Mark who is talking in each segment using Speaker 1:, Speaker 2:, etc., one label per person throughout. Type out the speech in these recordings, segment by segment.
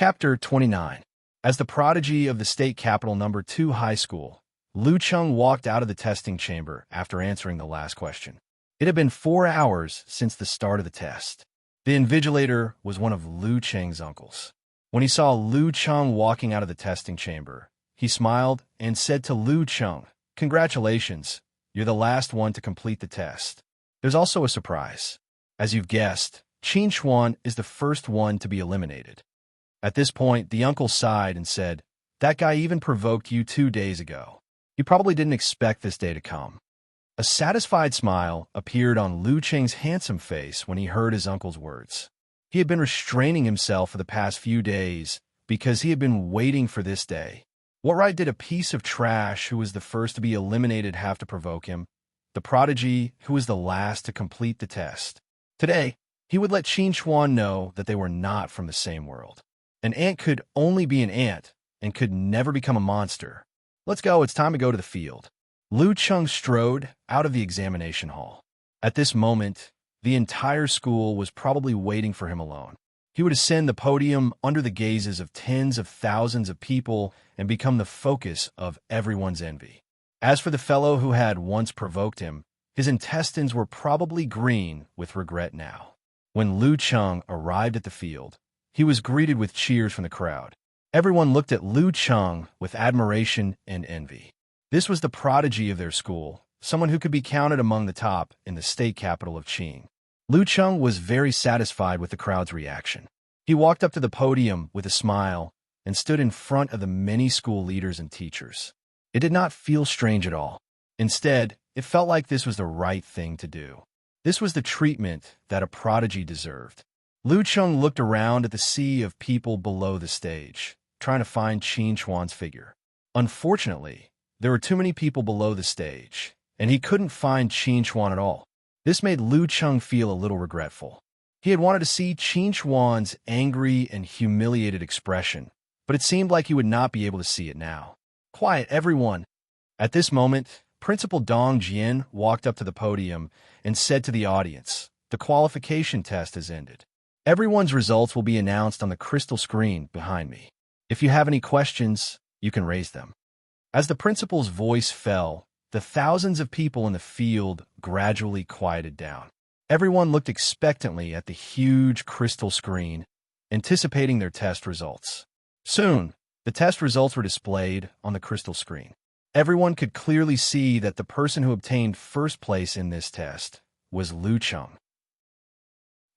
Speaker 1: Chapter 29. As the prodigy of the state capital number 2 high school, Lu Cheng walked out of the testing chamber after answering the last question. It had been 4 hours since the start of the test. The invigilator was one of Lu Cheng's uncles. When he saw Lu Cheng walking out of the testing chamber, he smiled and said to Lu Cheng, "Congratulations, you're the last one to complete the test." There's also a surprise. As you've guessed, Qin Xuan is the first one to be eliminated. At this point, the uncle sighed and said, "That guy even provoked you 2 days ago. You probably didn't expect this day to come." A satisfied smile appeared on Lu Cheng's handsome face when he heard his uncle's words. He had been restraining himself for the past few days because he had been waiting for this day. What right did a piece of trash who was the first to be eliminated have to provoke him? The prodigy who was the last to complete the test. Today, he would let Qin Xuan know that they were not from the same world. An ant could only be an ant and could never become a monster. "Let's go, it's time to go to the field." Lu Cheng strode out of the examination hall. At this moment, the entire school was probably waiting for him alone. He would ascend the podium under the gazes of tens of thousands of people and become the focus of everyone's envy. As for the fellow who had once provoked him, his intestines were probably green with regret now. When Lu Cheng arrived at the field, he was greeted with cheers from the crowd. Everyone looked at Lu Cheng with admiration and envy. This was the prodigy of their school, someone who could be counted among the top in the state capital of Qing. Lu Cheng was very satisfied with the crowd's reaction. He walked up to the podium with a smile and stood in front of the many school leaders and teachers. It did not feel strange at all. Instead, it felt like this was the right thing to do. This was the treatment that a prodigy deserved. Lu Cheng looked around at the sea of people below the stage, trying to find Qin Xuan's figure. Unfortunately, there were too many people below the stage, and he couldn't find Qin Xuan at all. This made Lu Cheng feel a little regretful. He had wanted to see Qin Xuan's angry and humiliated expression, but it seemed like he would not be able to see it now. "Quiet, everyone." At this moment, Principal Dong Jian walked up to the podium and said to the audience, "The qualification test has ended. Everyone's results will be announced on the crystal screen behind me. If you have any questions, you can raise them." As the principal's voice fell, the thousands of people in the field gradually quieted down. Everyone looked expectantly at the huge crystal screen, anticipating their test results. Soon, the test results were displayed on the crystal screen. Everyone could clearly see that the person who obtained first place in this test was Lu Cheng.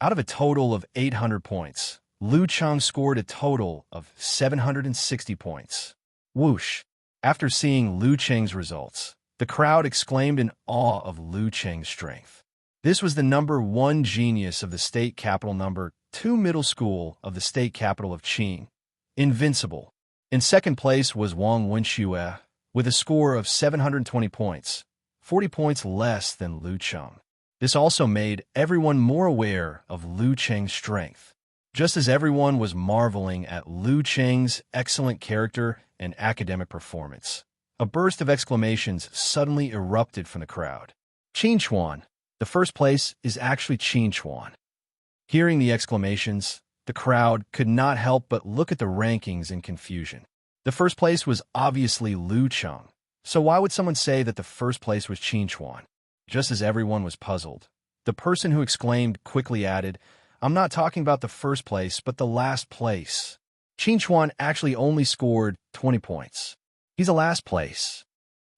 Speaker 1: Out of a total of 800 points, Lu Cheng scored a total of 760 points. Whoosh! After seeing Lu Cheng's results, the crowd exclaimed in awe of Lu Cheng's strength. This was the number 1 genius of the state capital number 2 middle school of the state capital of Qing. Invincible. In second place was Wang Wenxue with a score of 720 points, 40 points less than Lu Cheng. This also made everyone more aware of Lu Cheng's strength. Just as everyone was marveling at Lu Cheng's excellent character and academic performance, a burst of exclamations suddenly erupted from the crowd. "Qin Xuan! The first place is actually Qin Xuan." Hearing the exclamations, the crowd could not help but look at the rankings in confusion. The first place was obviously Lu Cheng, so why would someone say that the first place was Qin Xuan? Just as everyone was puzzled, the person who exclaimed quickly added, "I'm not talking about the first place, but the last place. Qin Xuan actually only scored 20 points. He's a last place."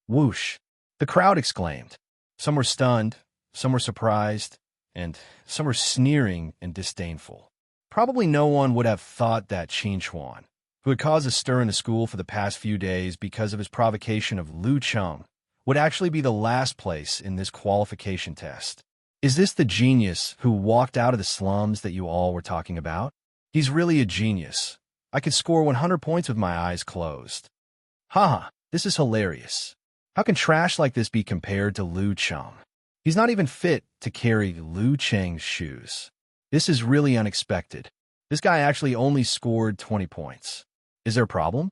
Speaker 1: Whoosh! The crowd exclaimed. Some were stunned, some were surprised, and some were sneering and disdainful. Probably no one would have thought that Qin Xuan, who had caused a stir in the school for the past few days because of his provocation of Lu Cheng, would actually be the last place in this qualification test. Is this the genius who walked out of the slums that you all were talking about? He's really a genius. I could score 100 points with my eyes closed. Haha, this is hilarious. How can trash like this be compared to Lu Cheng? He's not even fit to carry Lu Cheng's shoes. This is really unexpected. This guy actually only scored 20 points. Is there a problem?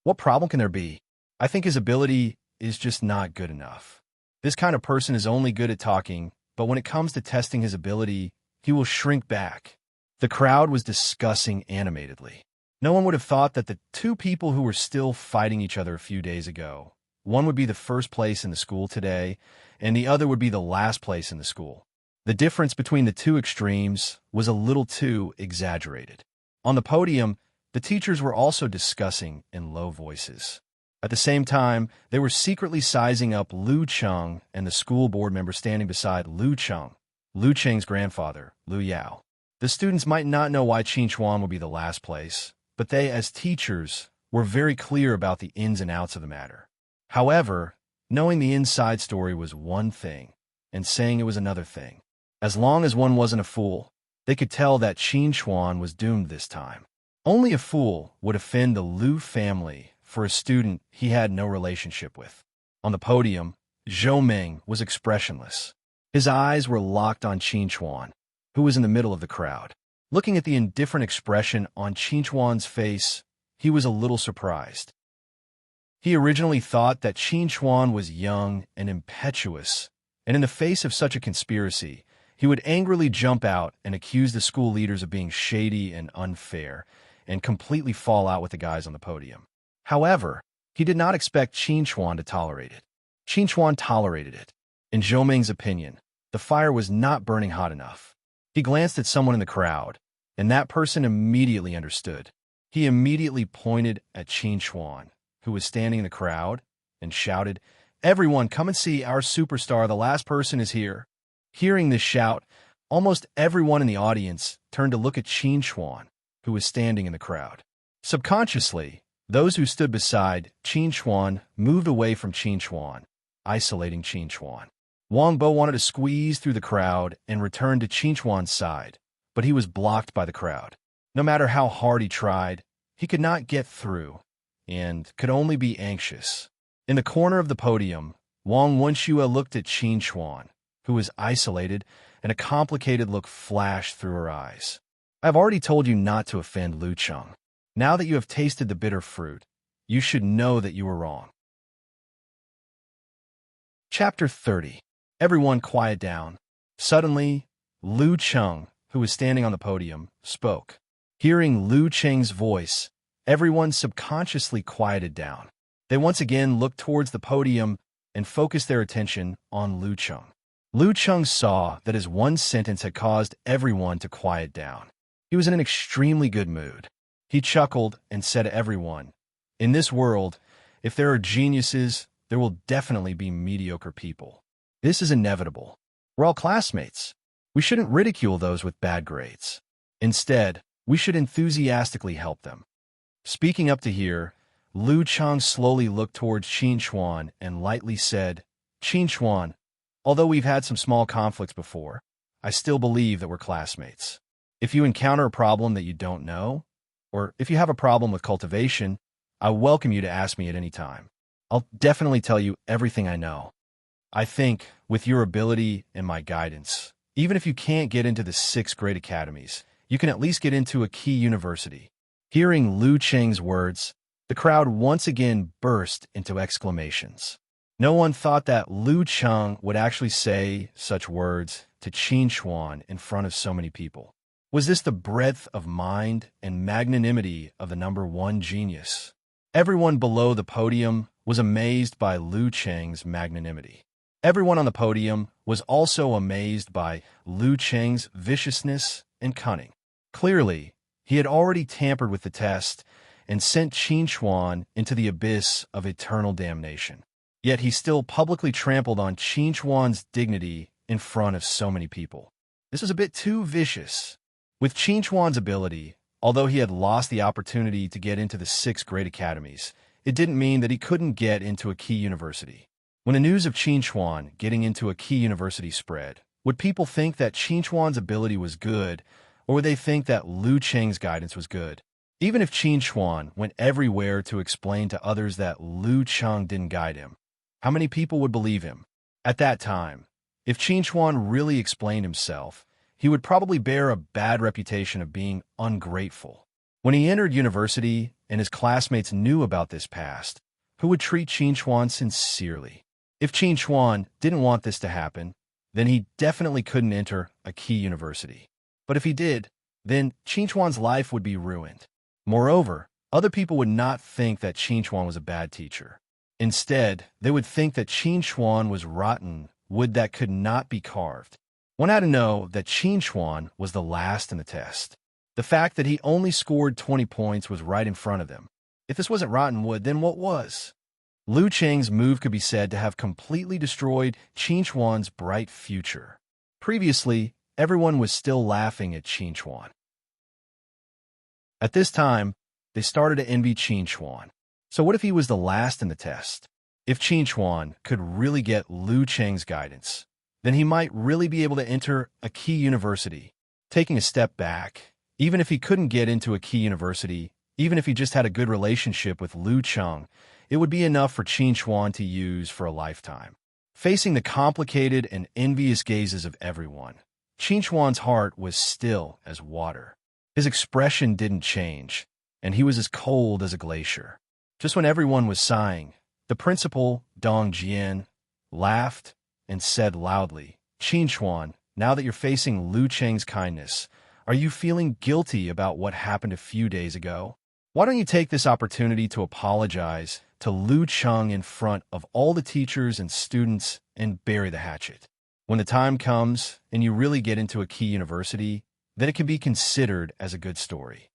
Speaker 1: What problem can there be? I think his ability is just not good enough. This kind of person is only good at talking, but when it comes to testing his ability, he will shrink back. The crowd was discussing animatedly. No one would have thought that the two people who were still fighting each other a few days ago, one would be the first place in the school today, and the other would be the last place in the school. The difference between the two extremes was a little too exaggerated. On the podium, the teachers were also discussing in low voices. At the same time, they were secretly sizing up Lu Cheng and the school board member standing beside Lu Cheng, Lu Cheng's grandfather, Lu Yao. The students might not know why Qin Chuan would be the last place, but they, as teachers, were very clear about the ins and outs of the matter. However, knowing the inside story was one thing, and saying it was another thing. As long as one wasn't a fool, they could tell that Qin Chuan was doomed this time. Only a fool would offend the Lu family for a student he had no relationship with. On the podium, Zhou Ming was expressionless. His eyes were locked on Qin Chuan, who was in the middle of the crowd. Looking at the indifferent expression on Qin Chuan's face, he was a little surprised. He originally thought that Qin Chuan was young and impetuous, and in the face of such a conspiracy, he would angrily jump out and accuse the school leaders of being shady and unfair, and completely fall out with the guys on the podium. However, he did not expect Qin Chuan to tolerate it. Qin Chuan tolerated it. In Zhou Ming's opinion, the fire was not burning hot enough. He glanced at someone in the crowd, and that person immediately understood. He immediately pointed at Qin Chuan, who was standing in the crowd, and shouted, "Everyone, come and see our superstar, the last person is here." Hearing this shout, almost everyone in the audience turned to look at Qin Chuan, who was standing in the crowd. Subconsciously, those who stood beside Qin Chuan moved away from Qin Chuan, isolating Qin Chuan. Wang Bo wanted to squeeze through the crowd and return to Qin Chuan's side, but he was blocked by the crowd. No matter how hard he tried, he could not get through, and could only be anxious. In the corner of the podium, Wang Wenxue looked at Qin Chuan, who was isolated, and a complicated look flashed through her eyes. "I have already told you not to offend Lu Cheng. Now that you have tasted the bitter fruit, you should know that you were wrong." Chapter 30. Everyone quiet down. Suddenly, Lu Cheng, who was standing on the podium, spoke. Hearing Lu Cheng's voice, everyone subconsciously quieted down. They once again looked towards the podium and focused their attention on Lu Cheng. Lu Cheng saw that his one sentence had caused everyone to quiet down. He was in an extremely good mood. He chuckled and said to everyone, "In this world, if there are geniuses, there will definitely be mediocre people. This is inevitable. We're all classmates. We shouldn't ridicule those with bad grades. Instead, we should enthusiastically help them." Speaking up to here, Lu Cheng slowly looked towards Qin Chuan and lightly said, "Qin Chuan, although we've had some small conflicts before, I still believe that we're classmates. If you encounter a problem that you don't know, or if you have a problem with cultivation, I welcome you to ask me at any time. I'll definitely tell you everything I know. I think, with your ability and my guidance, even if you can't get into the 6th grade academies, you can at least get into a key university." Hearing Lu Cheng's words, the crowd once again burst into exclamations. No one thought that Lu Cheng would actually say such words to Qin Chuan in front of so many people. Was this the breadth of mind and magnanimity of the #1 genius? Everyone below the podium was amazed by Lu Cheng's magnanimity. Everyone on the podium was also amazed by Lu Cheng's viciousness and cunning. Clearly, he had already tampered with the test and sent Qin Chuan into the abyss of eternal damnation. Yet he still publicly trampled on Qin Chuan's dignity in front of so many people. This was a bit too vicious. With Qin Chuan's ability, although he had lost the opportunity to get into the 6th grade academies, it didn't mean that he couldn't get into a key university. When the news of Qin Chuan getting into a key university spread, would people think that Qin Chuan's ability was good, or would they think that Lu Cheng's guidance was good? Even if Qin Chuan went everywhere to explain to others that Lu Cheng didn't guide him, how many people would believe him? At that time, if Qin Chuan really explained himself, he would probably bear a bad reputation of being ungrateful. When he entered university and his classmates knew about this past, who would treat Qin Chuan sincerely? If Qin Chuan didn't want this to happen, then he definitely couldn't enter a key university. But if he did, then Qin Chuan's life would be ruined. Moreover, other people would not think that Qin Chuan was a bad teacher. Instead, they would think that Qin Chuan was rotten wood that could not be carved. One had to know that Qin Chuan was the last in the test. The fact that he only scored 20 points was right in front of him. If this wasn't rotten wood, then what was? Lu Cheng's move could be said to have completely destroyed Qin Chuan's bright future. Previously, everyone was still laughing at Qin Chuan. At this time, they started to envy Qin Chuan. So what if he was the last in the test? If Qin Chuan could really get Lu Cheng's guidance, then he might really be able to enter a key university. Taking a step back, even if he couldn't get into a key university, even if he just had a good relationship with Lu Cheng, it would be enough for Qin Chuan to use for a lifetime. Facing the complicated and envious gazes of everyone, Qin Chuan's heart was still as water. His expression didn't change, and he was as cold as a glacier. Just when everyone was sighing, the principal, Dong Jian, laughed and said loudly, "Qin Chuan, now that you're facing Lu Cheng's kindness, are you feeling guilty about what happened a few days ago? Why don't you take this opportunity to apologize to Lu Cheng in front of all the teachers and students and bury the hatchet? When the time comes and you really get into a key university, then it can be considered as a good story."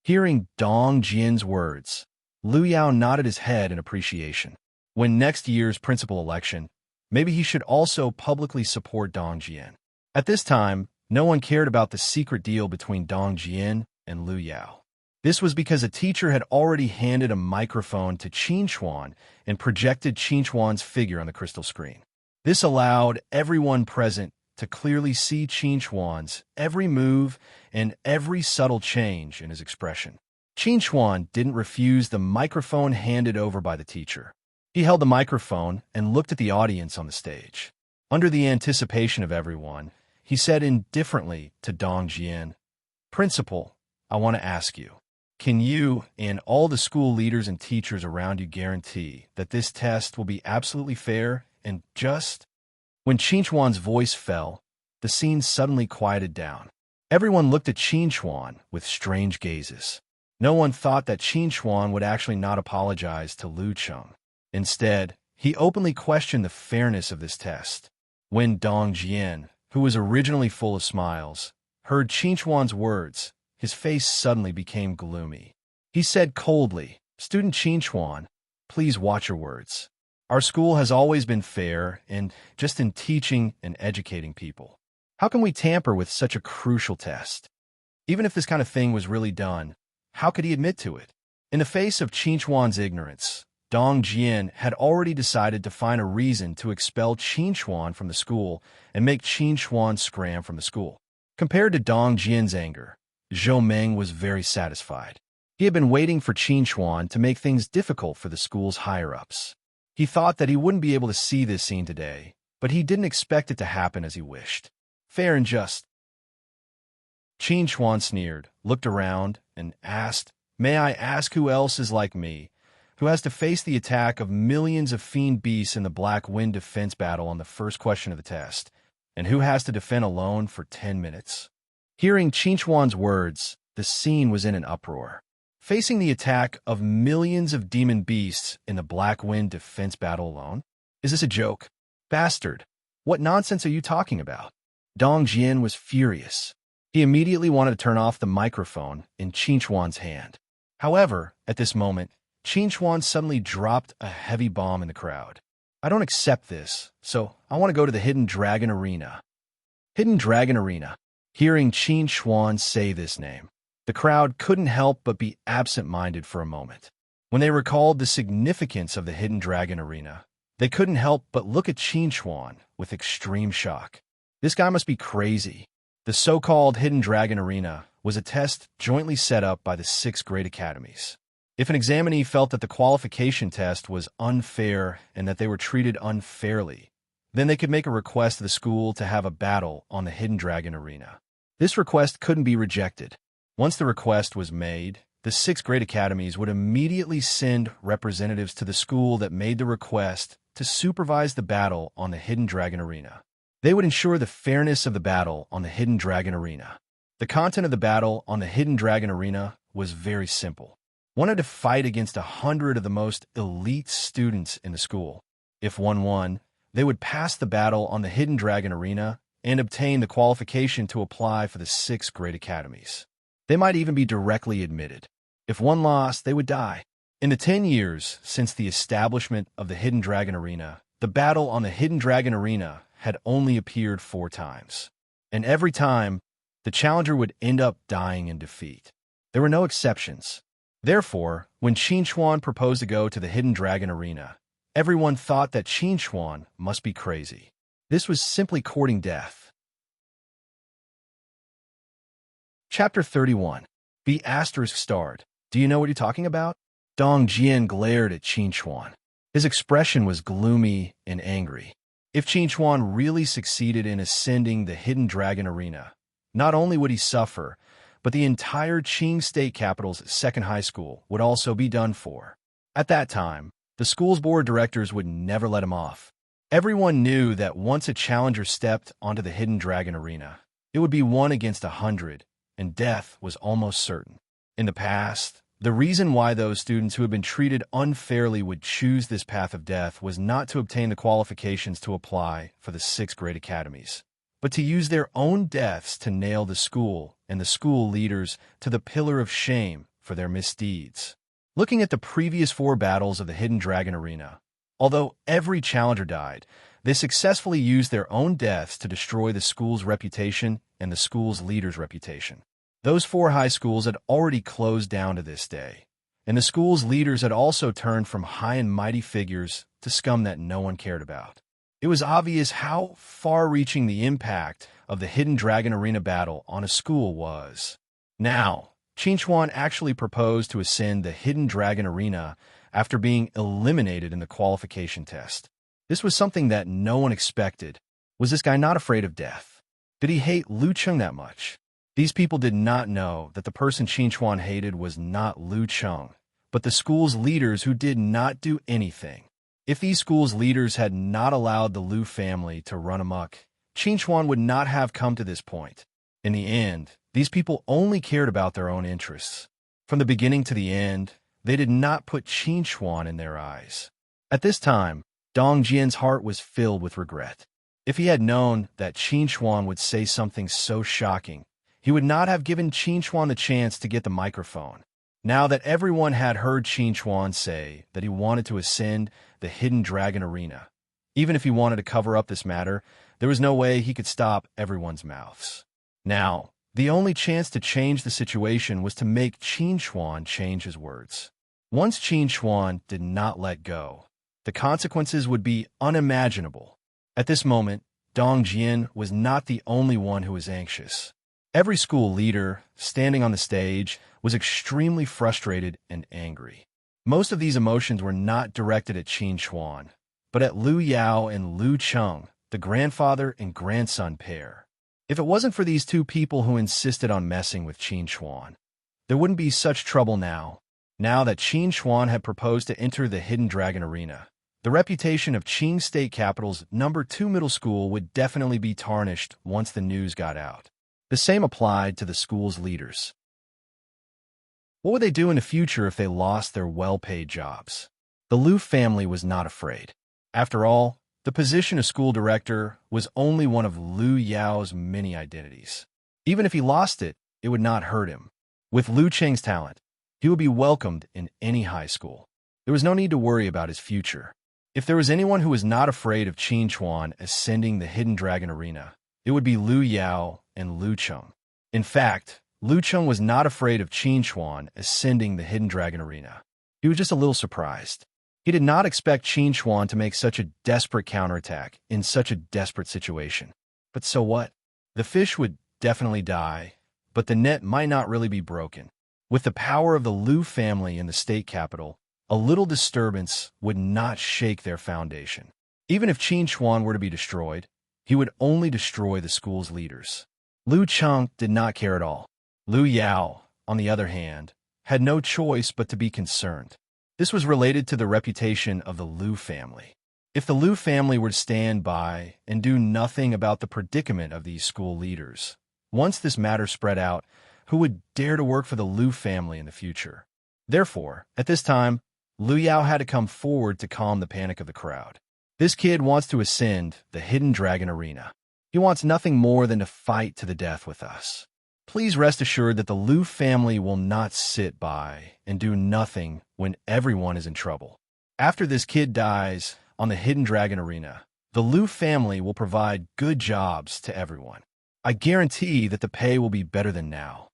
Speaker 1: Hearing Dong Jian's words, Lu Yao nodded his head in appreciation. When next year's principal election, maybe he should also publicly support Dong Jian. At this time, no one cared about the secret deal between Dong Jian and Lu Yao. This was because a teacher had already handed a microphone to Qin Chuan and projected Qin Chuan's figure on the crystal screen. This allowed everyone present to clearly see Qin Chuan's every move and every subtle change in his expression. Qin Chuan didn't refuse the microphone handed over by the teacher. He held the microphone and looked at the audience on the stage. Under the anticipation of everyone, he said indifferently to Dong Jian, "Principal, I want to ask you, can you and all the school leaders and teachers around you guarantee that this test will be absolutely fair and just?" When Qin Chuan's voice fell, the scene suddenly quieted down. Everyone looked at Qin Chuan with strange gazes. No one thought that Qin Chuan would actually not apologize to Lu Cheng. Instead, he openly questioned the fairness of this test. When Dong Jian, who was originally full of smiles, heard Qin Chuan's words, his face suddenly became gloomy. He said coldly, "Student Qin Chuan, please watch your words. Our school has always been fair and just in teaching and educating people. How can we tamper with such a crucial test? Even if this kind of thing was really done, how could he admit to it?" In the face of Qin Chuan's ignorance, Dong Jian had already decided to find a reason to expel Qin Chuan from the school and make Qin Chuan scram from the school. Compared to Dong Jian's anger, Zhou Meng was very satisfied. He had been waiting for Qin Chuan to make things difficult for the school's higher-ups. He thought that he wouldn't be able to see this scene today, but he didn't expect it to happen as he wished. Fair and just. Qin Chuan sneered, looked around, and asked, "May I ask who else is like me, who has to face the attack of millions of fiend beasts in the Black Wind defense battle on the first question of the test, and who has to defend alone for 10 minutes? Hearing Qin Chuan's words, the scene was in an uproar. Facing the attack of millions of demon beasts in the Black Wind defense battle alone? Is this a joke? Bastard, what nonsense are you talking about? Dong Jian was furious. He immediately wanted to turn off the microphone in Qin Chuan's hand. However, at this moment, Qin Chuan suddenly dropped a heavy bomb in the crowd. I don't accept this, so I want to go to the Hidden Dragon Arena. Hidden Dragon Arena. Hearing Qin Chuan say this name, the crowd couldn't help but be absent-minded for a moment. When they recalled the significance of the Hidden Dragon Arena, they couldn't help but look at Qin Chuan with extreme shock. This guy must be crazy. The so-called Hidden Dragon Arena was a test jointly set up by the 6 great academies. If an examinee felt that the qualification test was unfair and that they were treated unfairly, then they could make a request to the school to have a battle on the Hidden Dragon Arena. This request couldn't be rejected. Once the request was made, the 6 great academies would immediately send representatives to the school that made the request to supervise the battle on the Hidden Dragon Arena. They would ensure the fairness of the battle on the Hidden Dragon Arena. The content of the battle on the Hidden Dragon Arena was very simple. Wanted to fight against 100 of the most elite students in the school. If one won, they would pass the battle on the Hidden Dragon Arena and obtain the qualification to apply for the 6 great academies. They might even be directly admitted. If one lost, they would die. In the 10 years since the establishment of the Hidden Dragon Arena, the battle on the Hidden Dragon Arena had only appeared 4 times. And every time, the challenger would end up dying in defeat. There were no exceptions. Therefore, when Qin Chuan proposed to go to the Hidden Dragon Arena, everyone thought that Qin Chuan must be crazy. This was simply courting death. Chapter 31. Be asterisk starred. Do you know what you're talking about? Dong Jian glared at Qin Chuan. His expression was gloomy and angry. If Qin Chuan really succeeded in ascending the Hidden Dragon Arena, not only would he suffer, but the entire Qing state capital's second high school would also be done for. At that time, the school's board of directors would never let him off. Everyone knew that once a challenger stepped onto the Hidden Dragon Arena, it would be 1 against 100, and death was almost certain. In the past, the reason why those students who had been treated unfairly would choose this path of death was not to obtain the qualifications to apply for the 6 great academies, but to use their own deaths to nail the school and the school leaders to the pillar of shame for their misdeeds. Looking at the previous 4 battles of the Hidden Dragon Arena, although every challenger died, they successfully used their own deaths to destroy the school's reputation and the school's leaders' reputation. Those 4 high schools had already closed down to this day, and the school's leaders had also turned from high and mighty figures to scum that no one cared about. It was obvious how far-reaching the impact of the Hidden Dragon Arena battle on a school was. Now, Qin Chuan actually proposed to ascend the Hidden Dragon Arena after being eliminated in the qualification test. This was something that no one expected. Was this guy not afraid of death? Did he hate Lu Cheng that much? These people did not know that the person Qin Chuan hated was not Lu Cheng, but the school's leaders who did not do anything. If these school's leaders had not allowed the Lu family to run amok, Qin Chuan would not have come to this point. In the end, these people only cared about their own interests. From the beginning to the end, they did not put Qin Chuan in their eyes. At this time, Dong Jian's heart was filled with regret. If he had known that Qin Chuan would say something so shocking, he would not have given Qin Chuan the chance to get the microphone. Now that everyone had heard Qin Chuan say that he wanted to ascend the Hidden Dragon Arena, even if he wanted to cover up this matter, there was no way he could stop everyone's mouths. Now, the only chance to change the situation was to make Qin Chuan change his words. Once Qin Chuan did not let go, the consequences would be unimaginable. At this moment, Dong Jian was not the only one who was anxious. Every school leader, standing on the stage, was extremely frustrated and angry. Most of these emotions were not directed at Qin Chuan, but at Lu Yao and Lu Cheng, the grandfather and grandson pair. If it wasn't for these 2 people who insisted on messing with Qin Chuan, there wouldn't be such trouble now. Now that Qin Chuan had proposed to enter the Hidden Dragon Arena, the reputation of Qing State Capital's number 2 middle school would definitely be tarnished once the news got out. The same applied to the school's leaders. What would they do in the future if they lost their well-paid jobs? The Lu family was not afraid. After all, the position of school director was only one of Lu Yao's many identities. Even if he lost it, it would not hurt him. With Lu Cheng's talent, he would be welcomed in any high school. There was no need to worry about his future. If there was anyone who was not afraid of Qin Chuan ascending the Hidden Dragon Arena, it would be Lu Yao and Lu Cheng. In fact, Lu Cheng was not afraid of Qin Chuan ascending the Hidden Dragon Arena. He was just a little surprised. He did not expect Qin Chuan to make such a desperate counterattack in such a desperate situation. But so what? The fish would definitely die, but the net might not really be broken. With the power of the Lu family in the state capital, a little disturbance would not shake their foundation. Even if Qin Chuan were to be destroyed, he would only destroy the school's leaders. Lu Cheng did not care at all. Lu Yao, on the other hand, had no choice but to be concerned. This was related to the reputation of the Lu family. If the Lu family were to stand by and do nothing about the predicament of these school leaders, once this matter spread out, who would dare to work for the Liu family in the future. Therefore, at this time, Liu Yao had to come forward to calm the panic of the crowd. This kid wants to ascend the hidden dragon arena. He wants nothing more than to fight to the death with us. Please rest assured that the Liu family will not sit by and do nothing when everyone is in trouble. After this kid dies on the hidden dragon arena, the Liu family will provide good jobs to everyone. I guarantee that the pay will be better than now.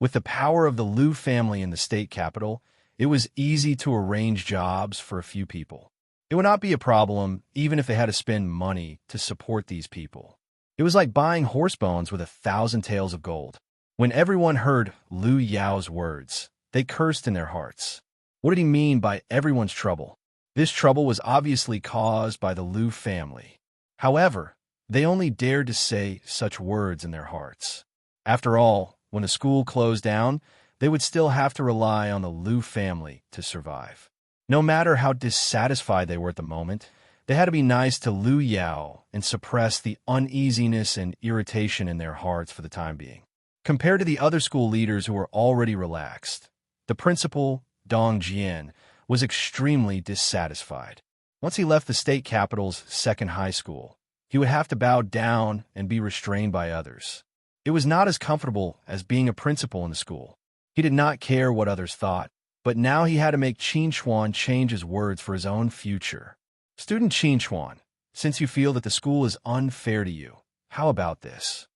Speaker 1: With the power of the Liu family in the state capital, it was easy to arrange jobs for a few people. It would not be a problem even if they had to spend money to support these people. It was like buying horse bones with 1,000 taels of gold. When everyone heard Liu Yao's words, they cursed in their hearts. What did he mean by everyone's trouble? This trouble was obviously caused by the Liu family. However, they only dared to say such words in their hearts. After all, when the school closed down, they would still have to rely on the Liu family to survive. No matter how dissatisfied they were at the moment, they had to be nice to Liu Yao and suppress the uneasiness and irritation in their hearts for the time being. Compared to the other school leaders who were already relaxed, the principal, Dong Jian, was extremely dissatisfied. Once he left the state capital's second high school, he would have to bow down and be restrained by others. It was not as comfortable as being a principal in the school. He did not care what others thought, but now he had to make Qin Chuan change his words for his own future. Student Qin Chuan, since you feel that the school is unfair to you, how about this?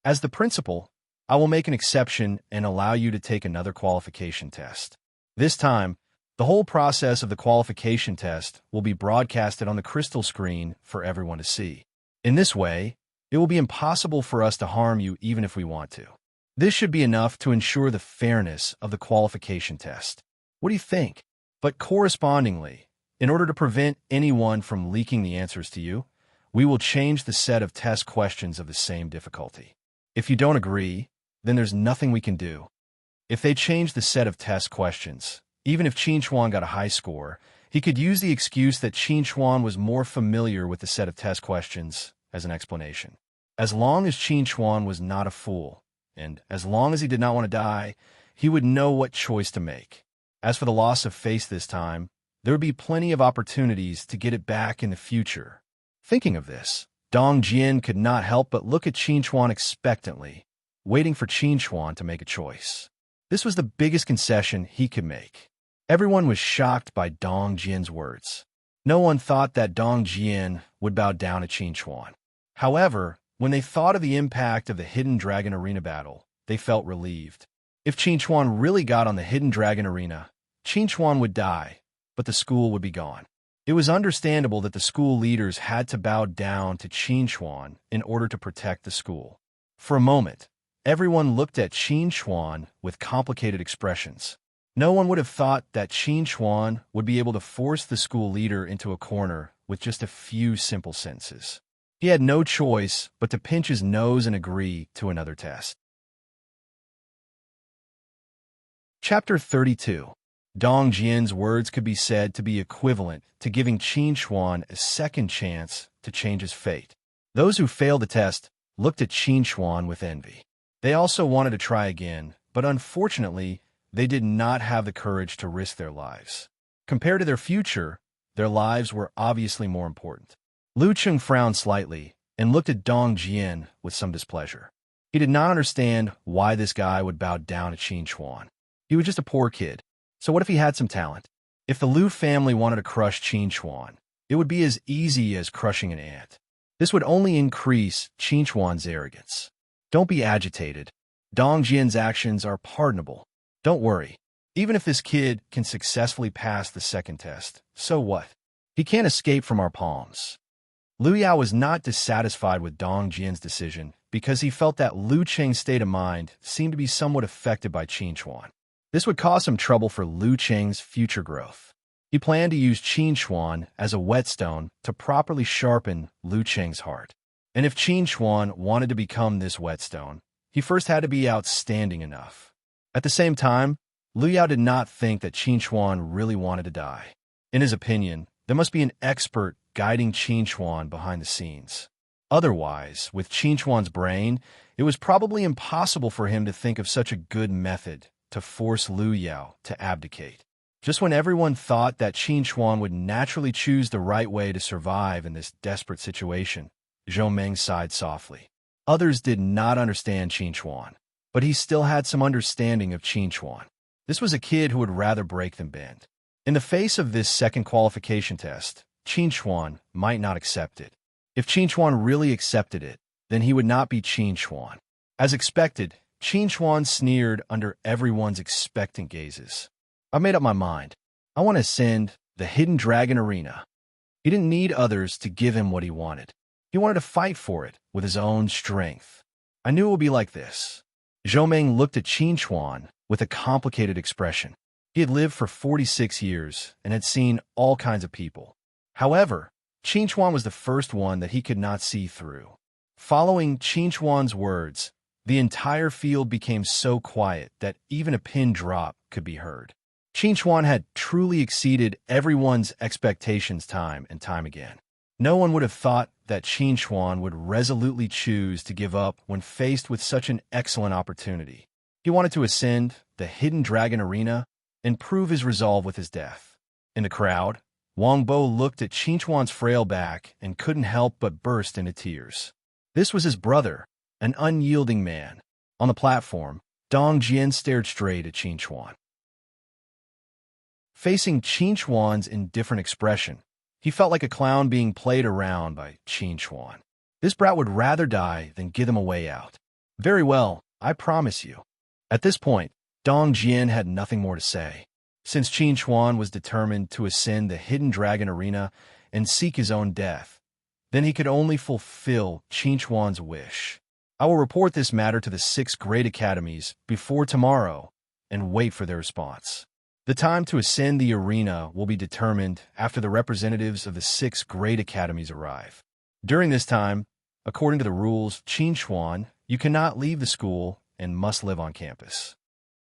Speaker 1: As the principal, I will make an exception and allow you to take another qualification test. This time, the whole process of the qualification test will be broadcasted on the crystal screen for everyone to see. In this way, it will be impossible for us to harm you even if we want to. This should be enough to ensure the fairness of the qualification test. What do you think? But correspondingly, in order to prevent anyone from leaking the answers to you, we will change the set of test questions of the same difficulty. If you don't agree, then there's nothing we can do. If they change the set of test questions, even if Qin Chuan got a high score, he could use the excuse that Qin Chuan was more familiar with the set of test questions as an explanation. As long as Qin Chuan was not a fool, and as long as he did not want to die, he would know what choice to make. As for the loss of face this time, there would be plenty of opportunities to get it back in the future. Thinking of this, Dong Jian could not help but look at Qin Chuan expectantly, waiting for Qin Chuan to make a choice. This was the biggest concession he could make. Everyone was shocked by Dong Jian's words. No one thought that Dong Jian would bow down to Qin Chuan. However, when they thought of the impact of the Hidden Dragon Arena battle, they felt relieved. If Qin Chuan really got on the Hidden Dragon Arena, Qin Chuan would die, but the school would be gone. It was understandable that the school leaders had to bow down to Qin Chuan in order to protect the school. For a moment, everyone looked at Qin Chuan with complicated expressions. No one would have thought that Qin Chuan would be able to force the school leader into a corner with just a few simple sentences. He had no choice but to pinch his nose and agree to another test. Chapter 32. Dong Jian's words could be said to be equivalent to giving Qin Chuan a second chance to change his fate. Those who failed the test looked at Qin Chuan with envy. They also wanted to try again, but unfortunately, they did not have the courage to risk their lives. Compared to their future, their lives were obviously more important. Lu Cheng frowned slightly and looked at Dong Jian with some displeasure. He did not understand why this guy would bow down to Qin Chuan. He was just a poor kid. So what if he had some talent? If the Liu family wanted to crush Qin Chuan, it would be as easy as crushing an ant. This would only increase Qin Chuan's arrogance. Don't be agitated. Dong Jian's actions are pardonable. Don't worry. Even if this kid can successfully pass the second test, so what? He can't escape from our palms. Liu Yao was not dissatisfied with Dong Jian's decision because he felt that Lu Cheng's state of mind seemed to be somewhat affected by Qin Chuan. This would cause some trouble for Lu Cheng's future growth. He planned to use Qin Chuan as a whetstone to properly sharpen Lu Cheng's heart. And if Qin Chuan wanted to become this whetstone, he first had to be outstanding enough. At the same time, Liu Yao did not think that Qin Chuan really wanted to die. In his opinion, there must be an expert guiding Qin Chuan behind the scenes. Otherwise, with Qinchuan's brain, it was probably impossible for him to think of such a good method to force Liu Yao to abdicate. Just when everyone thought that Qinchuan would naturally choose the right way to survive in this desperate situation, Zhou Meng sighed softly. Others did not understand Qinchuan, but he still had some understanding of Qinchuan. This was a kid who would rather break than bend. In the face of this second qualification test, Qinchuan might not accept it. If Qinchuan really accepted it, then he would not be Qinchuan. As expected, Qinchuan sneered under everyone's expectant gazes. I made up my mind. I want to ascend the Hidden Dragon Arena. He didn't need others to give him what he wanted. He wanted to fight for it with his own strength. I knew it would be like this. Zhou Meng looked at Qinchuan with a complicated expression. He had lived for 46 years and had seen all kinds of people. However, Qinchuan was the first one that he could not see through. Following Qinchuan's words, the entire field became so quiet that even a pin drop could be heard. Qinchuan had truly exceeded everyone's expectations time and time again. No one would have thought that Qinchuan would resolutely choose to give up when faced with such an excellent opportunity. He wanted to ascend the Hidden Dragon Arena and prove his resolve with his death. In the crowd, Wang Bo looked at Qinchuan's frail back and couldn't help but burst into tears. This was his brother, an unyielding man. On the platform, Dong Jian stared straight at Qinchuan. Facing Qinchuan's indifferent expression, he felt like a clown being played around by Qinchuan. This brat would rather die than give him a way out. Very well, I promise you. At this point, Dong Jian had nothing more to say. Since Qinchuan was determined to ascend the Hidden Dragon Arena and seek his own death, then he could only fulfill Qinchuan's wish. I will report this matter to the 6 great academies before tomorrow and wait for their response. The time to ascend the arena will be determined after the representatives of the 6 great academies arrive. During this time, according to the rules, Qinchuan, you cannot leave the school and must live on campus.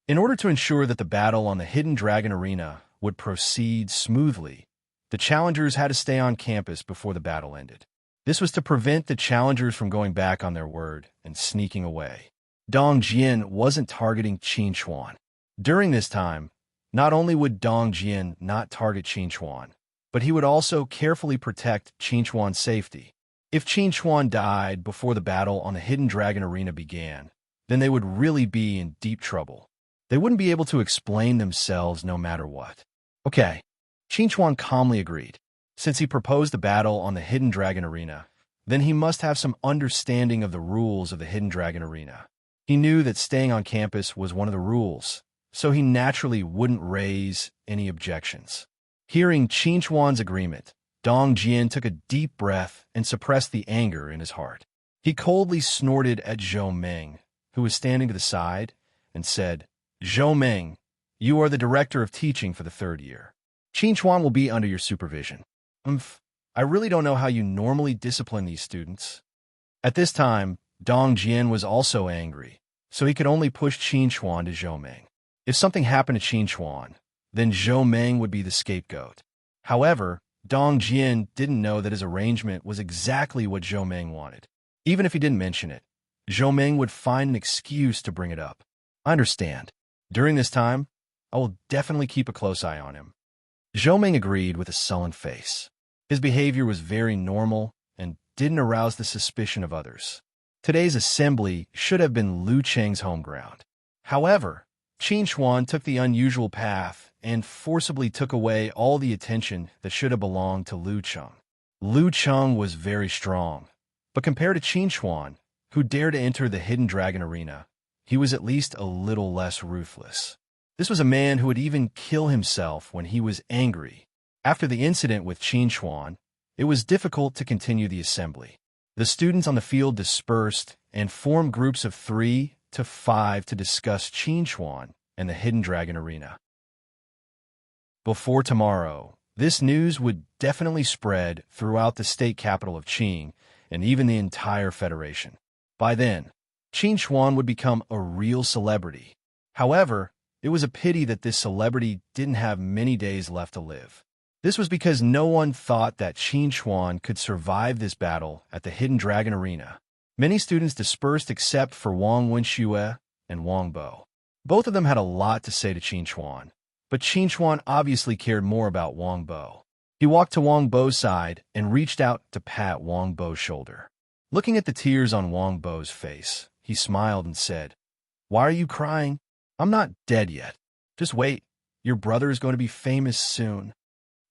Speaker 1: In order to ensure that the battle on the Hidden Dragon Arena would proceed smoothly, the challengers had to stay on campus before the battle ended. This was to prevent the challengers from going back on their word and sneaking away. Dong Jian wasn't targeting Qinchuan. During this time, not only would Dong Jian not target Qinchuan, but he would also carefully protect Qinchuan's safety. If Qinchuan died before the battle on the Hidden Dragon Arena began, then they would really be in deep trouble. They wouldn't be able to explain themselves no matter what. Okay, Qinchuan calmly agreed. Since he proposed the battle on the Hidden Dragon Arena, then he must have some understanding of the rules of the Hidden Dragon Arena. He knew that staying on campus was one of the rules, so he naturally wouldn't raise any objections. Hearing Qinchuan's agreement, Dong Jian took a deep breath and suppressed the anger in his heart. He coldly snorted at Zhou Meng, who was standing to the side, and said, "Zhou Meng, you are the director of teaching for the 3rd year. Qinchuan will be under your supervision. I really don't know how you normally discipline these students." At this time, Dong Jian was also angry, so he could only push Qinchuan to Zhou Meng. If something happened to Qinchuan, then Zhou Meng would be the scapegoat. However, Dong Jian didn't know that his arrangement was exactly what Zhou Meng wanted. Even if he didn't mention it, Zhou Meng would find an excuse to bring it up. I understand. During this time, I will definitely keep a close eye on him. Zhou Meng agreed with a sullen face. His behavior was very normal and didn't arouse the suspicion of others. Today's assembly should have been Lu Cheng's home ground. However, Qinchuan took the unusual path and forcibly took away all the attention that should have belonged to Lu Cheng. Lu Cheng was very strong, but compared to Qinchuan, who dared to enter the Hidden Dragon Arena, he was at least a little less ruthless. This was a man who would even kill himself when he was angry. After the incident with Qinchuan, it was difficult to continue the assembly. The students on the field dispersed and formed groups of 3 to 5 to discuss Qinchuan and the Hidden Dragon Arena. Before tomorrow, this news would definitely spread throughout the state capital of Qing and even the entire Federation. By then, Qinchuan would become a real celebrity. However, it was a pity that this celebrity didn't have many days left to live. This was because no one thought that Qin Chuan could survive this battle at the Hidden Dragon Arena. Many students dispersed except for Wang Wenxue and Wang Bo. Both of them had a lot to say to Qin Chuan, but Qin Chuan obviously cared more about Wang Bo. He walked to Wang Bo's side and reached out to pat Wang Bo's shoulder. Looking at the tears on Wang Bo's face, he smiled and said, "Why are you crying? I'm not dead yet. Just wait. Your brother is going to be famous soon."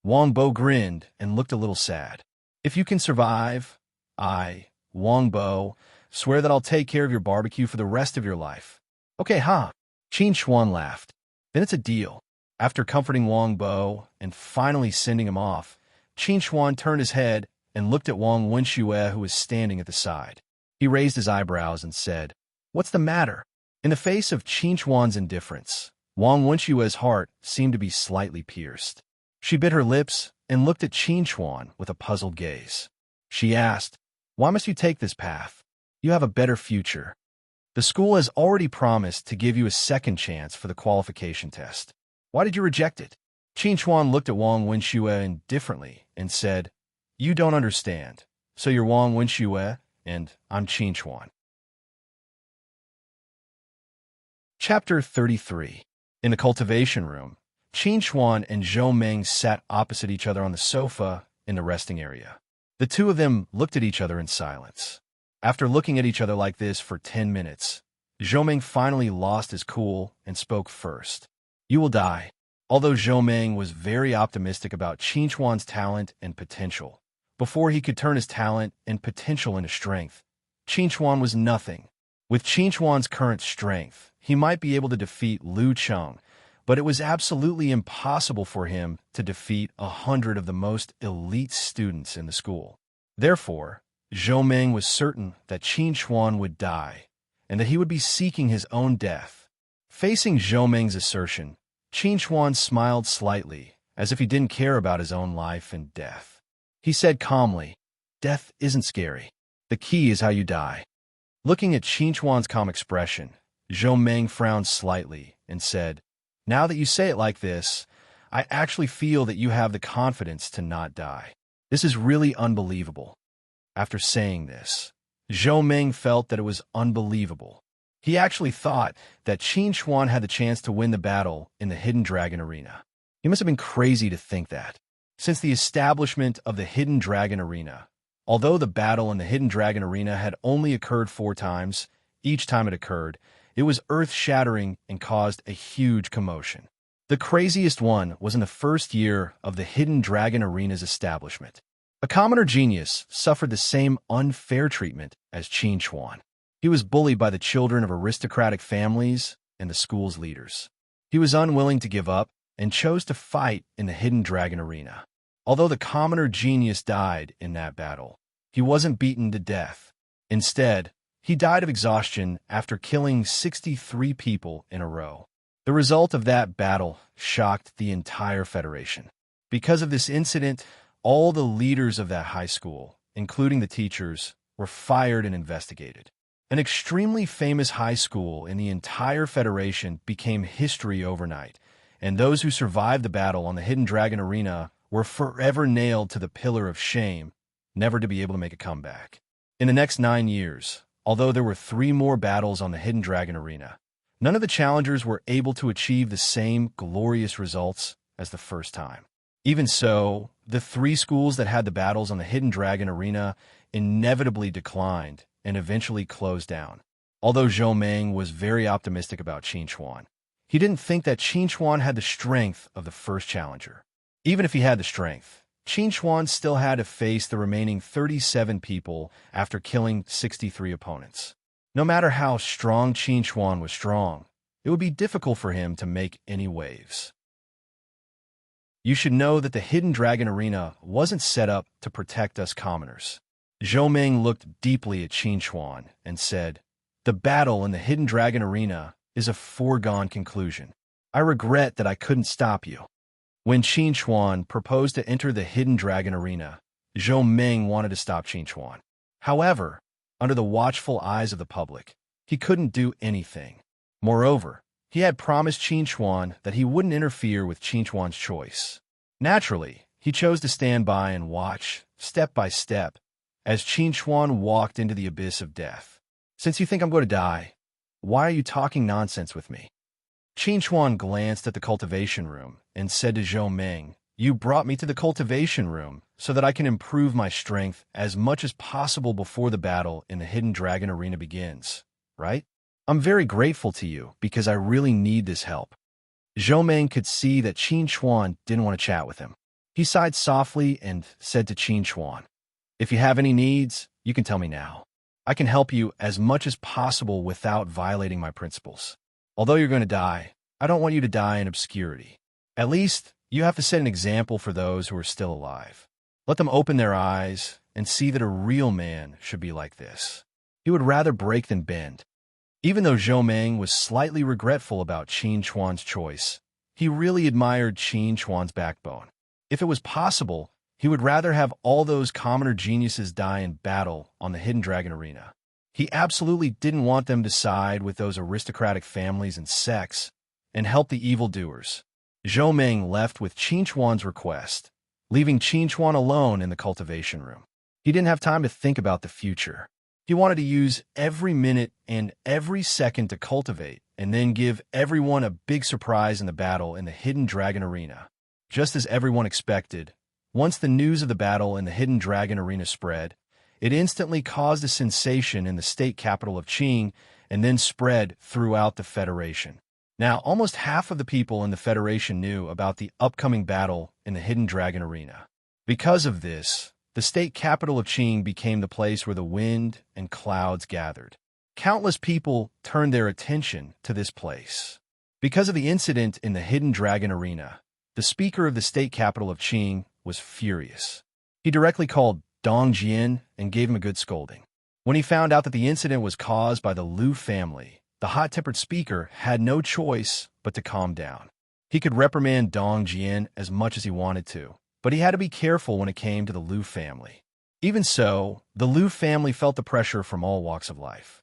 Speaker 1: Wang Bo grinned and looked a little sad. "If you can survive, Wang Bo, swear that I'll take care of your barbecue for the rest of your life." "Okay, huh?" Qin Chuan laughed. "Then it's a deal." After comforting Wang Bo and finally sending him off, Qin Chuan turned his head and looked at Wang Wenxue, who was standing at the side. He raised his eyebrows and said, "What's the matter?" In the face of Qin Chuan's indifference, Wang Wenxue's heart seemed to be slightly pierced. She bit her lips and looked at Qin Chuan with a puzzled gaze. She asked, "Why must you take this path? You have a better future. The school has already promised to give you a second chance for the qualification test. Why did you reject it?" Qin Chuan looked at Wang Wenxue indifferently and said, "You don't understand. So you're Wang Wenxue, and I'm Qin Chuan." Chapter 33. In the cultivation room, Qin Chuan and Zhou Meng sat opposite each other on the sofa in the resting area. The two of them looked at each other in silence. After looking at each other like this for 10 minutes, Zhou Meng finally lost his cool and spoke first. "You will die." Although Zhou Meng was very optimistic about Qin Chuan's talent and potential, before he could turn his talent and potential into strength, Qin Chuan was nothing. With Qin Chuan's current strength, he might be able to defeat Lu Cheng, but it was absolutely impossible for him to defeat 100 of the most elite students in the school. Therefore, Zhou Meng was certain that Qin Chuan would die, and that he would be seeking his own death. Facing Zhou Meng's assertion, Qin Chuan smiled slightly, as if he didn't care about his own life and death. He said calmly, "Death isn't scary. The key is how you die." Looking at Qin Chuan's calm expression, Zhou Meng frowned slightly and said, "Now that you say it like this, I actually feel that you have the confidence to not die. This is really unbelievable." After saying this, Zhou Meng felt that it was unbelievable. He actually thought that Qin Chuan had the chance to win the battle in the Hidden Dragon Arena. He must have been crazy to think that. Since the establishment of the Hidden Dragon Arena, although the battle in the Hidden Dragon Arena had only occurred 4 times, each time it occurred, it was earth-shattering and caused a huge commotion. The craziest one was in the first year of the Hidden Dragon Arena's establishment. A commoner genius suffered the same unfair treatment as Qin Chuan. He was bullied by the children of aristocratic families and the school's leaders. He was unwilling to give up and chose to fight in the Hidden Dragon Arena. Although the commoner genius died in that battle, he wasn't beaten to death. Instead, he died of exhaustion after killing 63 people in a row. The result of that battle shocked the entire Federation. Because of this incident, all the leaders of that high school, including the teachers, were fired and investigated. An extremely famous high school in the entire Federation became history overnight, and those who survived the battle on the Hidden Dragon Arena were forever nailed to the pillar of shame, never to be able to make a comeback. In the next 9 years, although there were 3 more battles on the Hidden Dragon Arena, none of the challengers were able to achieve the same glorious results as the first time. Even so, the 3 schools that had the battles on the Hidden Dragon Arena inevitably declined and eventually closed down. Although Zhou Meng was very optimistic about Qin Chuan, he didn't think that Qin Chuan had the strength of the first challenger. Even if he had the strength, Qin Chuan still had to face the remaining 37 people after killing 63 opponents. No matter how strong Qin Chuan was strong, it would be difficult for him to make any waves. You should know that the Hidden Dragon Arena wasn't set up to protect us commoners. Zhou Meng looked deeply at Qin Chuan and said, "The battle in the Hidden Dragon Arena is a foregone conclusion. I regret that I couldn't stop you." When Qin Chuan proposed to enter the Hidden Dragon Arena, Zhou Meng wanted to stop Qin Chuan. However, under the watchful eyes of the public, he couldn't do anything. Moreover, he had promised Qin Chuan that he wouldn't interfere with Qin Chuan's choice. Naturally, he chose to stand by and watch, step by step, as Qin Chuan walked into the abyss of death. "Since you think I'm going to die, why are you talking nonsense with me?" Qin Chuan glanced at the cultivation room and said to Zhou Meng, "You brought me to the cultivation room so that I can improve my strength as much as possible before the battle in the Hidden Dragon Arena begins, right? I'm very grateful to you because I really need this help." Zhou Meng could see that Qin Chuan didn't want to chat with him. He sighed softly and said to Qin Chuan, "If you have any needs, you can tell me now. I can help you as much as possible without violating my principles. Although you're going to die, I don't want you to die in obscurity. At least, you have to set an example for those who are still alive. Let them open their eyes and see that a real man should be like this. He would rather break than bend." Even though Zhou Meng was slightly regretful about Qin Chuan's choice, he really admired Qin Chuan's backbone. If it was possible, he would rather have all those commoner geniuses die in battle on the Hidden Dragon Arena. He absolutely didn't want them to side with those aristocratic families and sects and help the evildoers. Zhou Meng left with Qin Chuan's request, leaving Qin Chuan alone in the cultivation room. He didn't have time to think about the future. He wanted to use every minute and every second to cultivate and then give everyone a big surprise in the battle in the Hidden Dragon Arena. Just as everyone expected, once the news of the battle in the Hidden Dragon Arena spread, it instantly caused a sensation in the state capital of Qing and then spread throughout the Federation. Now, almost half of the people in the Federation knew about the upcoming battle in the Hidden Dragon Arena. Because of this, the state capital of Qing became the place where the wind and clouds gathered. Countless people turned their attention to this place. Because of the incident in the Hidden Dragon Arena, the speaker of the state capital of Qing was furious. He directly called Dong Jian and gave him a good scolding. When he found out that the incident was caused by the Lu family, the hot-tempered speaker had no choice but to calm down. He could reprimand Dong Jian as much as he wanted to, but he had to be careful when it came to the Lu family. Even so, the Lu family felt the pressure from all walks of life.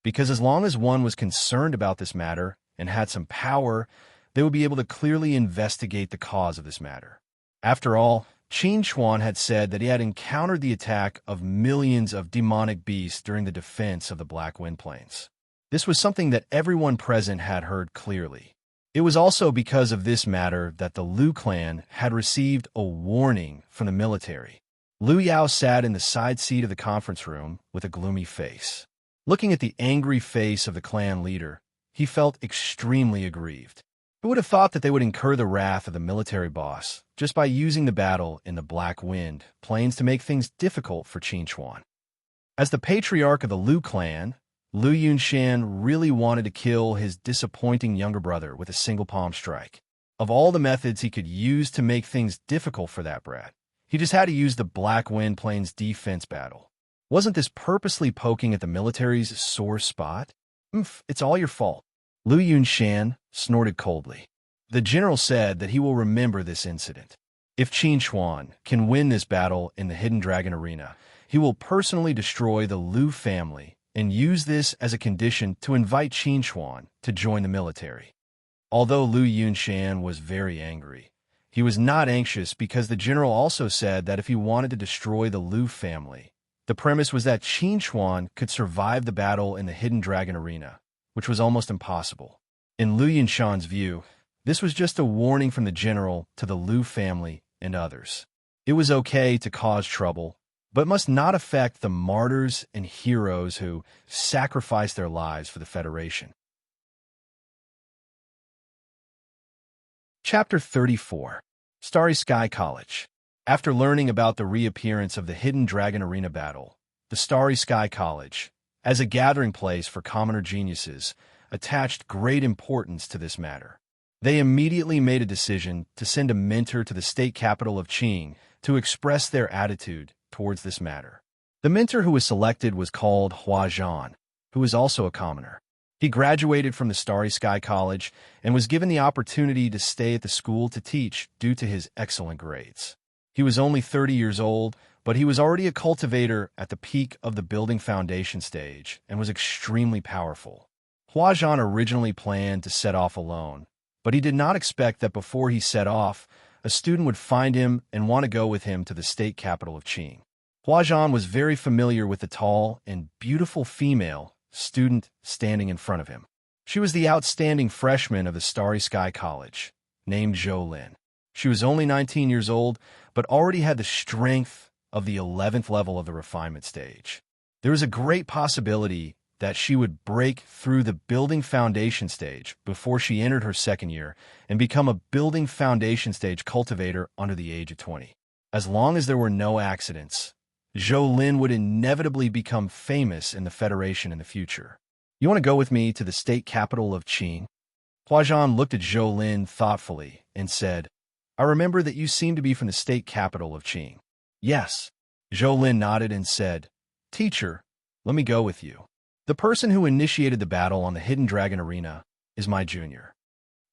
Speaker 1: Because as long as one was concerned about this matter and had some power, they would be able to clearly investigate the cause of this matter. After all, Qin Chuan had said that he had encountered the attack of millions of demonic beasts during the defense of the Black Wind Plains. This was something that everyone present had heard clearly. It was also because of this matter that the Lu clan had received a warning from the military. Lu Yao sat in the side seat of the conference room with a gloomy face. Looking at the angry face of the clan leader, he felt extremely aggrieved. Who would have thought that they would incur the wrath of the military boss just by using the battle in the Black Wind Plains to make things difficult for Qin Chuan? As the patriarch of the Lu clan, Lu Yunshan really wanted to kill his disappointing younger brother with a single palm strike. Of all the methods he could use to make things difficult for that brat, he just had to use the Black Wind Plains defense battle. Wasn't this purposely poking at the military's sore spot? It's all your fault. Lu Yunshan snorted coldly. The general said that he will remember this incident. If Qin Chuan can win this battle in the Hidden Dragon Arena, he will personally destroy the Lu family and use this as a condition to invite Qin Chuan to join the military. Although Lu Yunshan was very angry, he was not anxious because the general also said that if he wanted to destroy the Lu family, the premise was that Qin Chuan could survive the battle in the Hidden Dragon Arena, which was almost impossible. In Lu Yunshan's view, this was just a warning from the general to the Lu family and others. It was okay to cause trouble, but must not affect the martyrs and heroes who sacrificed their lives for the Federation. Chapter 34. Starry Sky College. After learning about the reappearance of the Hidden Dragon Arena battle, the Starry Sky College, as a gathering place for commoner geniuses, attached great importance to this matter. They immediately made a decision to send a mentor to the state capital of Qing to express their attitude towards this matter. The mentor who was selected was called Hua Zhan, who was also a commoner. He graduated from the Starry Sky College and was given the opportunity to stay at the school to teach due to his excellent grades. He was only 30 years old, but he was already a cultivator at the peak of the building foundation stage and was extremely powerful. Hua Zhan originally planned to set off alone, but he did not expect that before he set off, a student would find him and want to go with him to the state capital of Qing. Huazhan was very familiar with the tall and beautiful female student standing in front of him. She was the outstanding freshman of the Starry Sky College, named Zhou Lin. She was only 19 years old, but already had the strength of the 11th level of the refinement stage. There was a great possibility that she would break through the building foundation stage before she entered her second year and become a building foundation stage cultivator under the age of 20. As long as there were no accidents, Zhou Lin would inevitably become famous in the Federation in the future. You want to go with me to the state capital of Qing? Huazhan looked at Zhou Lin thoughtfully and said, I remember that you seem to be from the state capital of Qing. Yes. Zhou Lin nodded and said, Teacher, let me go with you. The person who initiated the battle on the Hidden Dragon Arena is my junior.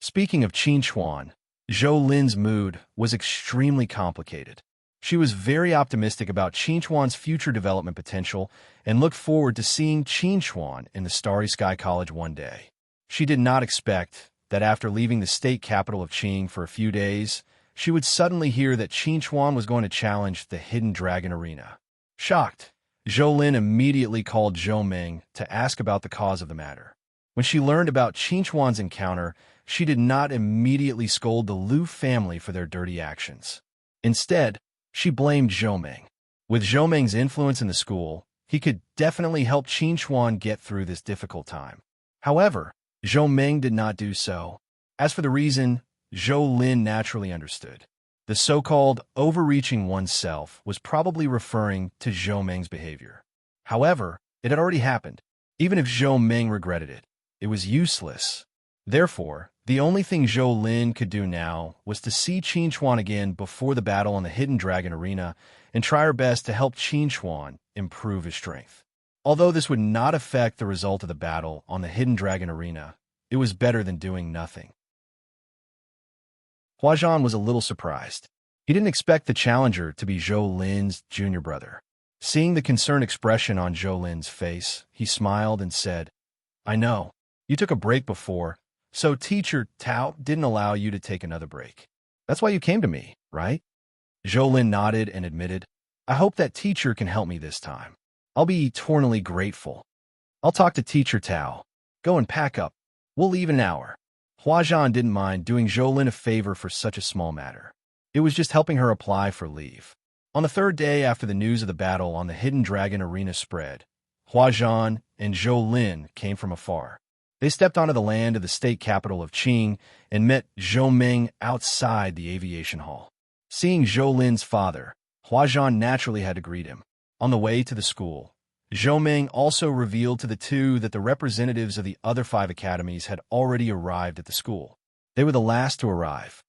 Speaker 1: Speaking of Qin Chuan, Zhou Lin's mood was extremely complicated. She was very optimistic about Qin Chuan's future development potential and looked forward to seeing Qin Chuan in the Starry Sky College one day. She did not expect that after leaving the state capital of Qing for a few days, she would suddenly hear that Qin Chuan was going to challenge the Hidden Dragon Arena. Shocked, Zhou Lin immediately called Zhou Meng to ask about the cause of the matter. When she learned about Qin Chuan's encounter, she did not immediately scold the Liu family for their dirty actions. Instead, she blamed Zhou Meng. With Zhou Meng's influence in the school, he could definitely help Qin Chuan get through this difficult time. However, Zhou Meng did not do so. As for the reason, Zhou Lin naturally understood. The so-called overreaching oneself was probably referring to Zhou Meng's behavior. However, it had already happened. Even if Zhou Meng regretted it, it was useless. Therefore, the only thing Zhou Lin could do now was to see Qin Chuan again before the battle on the Hidden Dragon Arena and try her best to help Qin Chuan improve his strength. Although this would not affect the result of the battle on the Hidden Dragon Arena, it was better than doing nothing. Huazhan was a little surprised. He didn't expect the challenger to be Zhou Lin's junior brother. Seeing the concerned expression on Zhou Lin's face, he smiled and said, I know. You took a break before, so Teacher Tao didn't allow you to take another break. That's why you came to me, right? Zhou Lin nodded and admitted, I hope that teacher can help me this time. I'll be eternally grateful. I'll talk to Teacher Tao. Go and pack up. We'll leave in an hour. Huazhan didn't mind doing Zhou Lin a favor for such a small matter. It was just helping her apply for leave. On the third day after the news of the battle on the Hidden Dragon Arena spread, Huazhan and Zhou Lin came from afar. They stepped onto the land of the state capital of Qing and met Zhou Meng outside the aviation hall. Seeing Zhou Lin's father, Huazhan naturally had to greet him. On the way to the school, Zhou Meng also revealed to the two that the representatives of the other 5 academies had already arrived at the school. They were the last to arrive.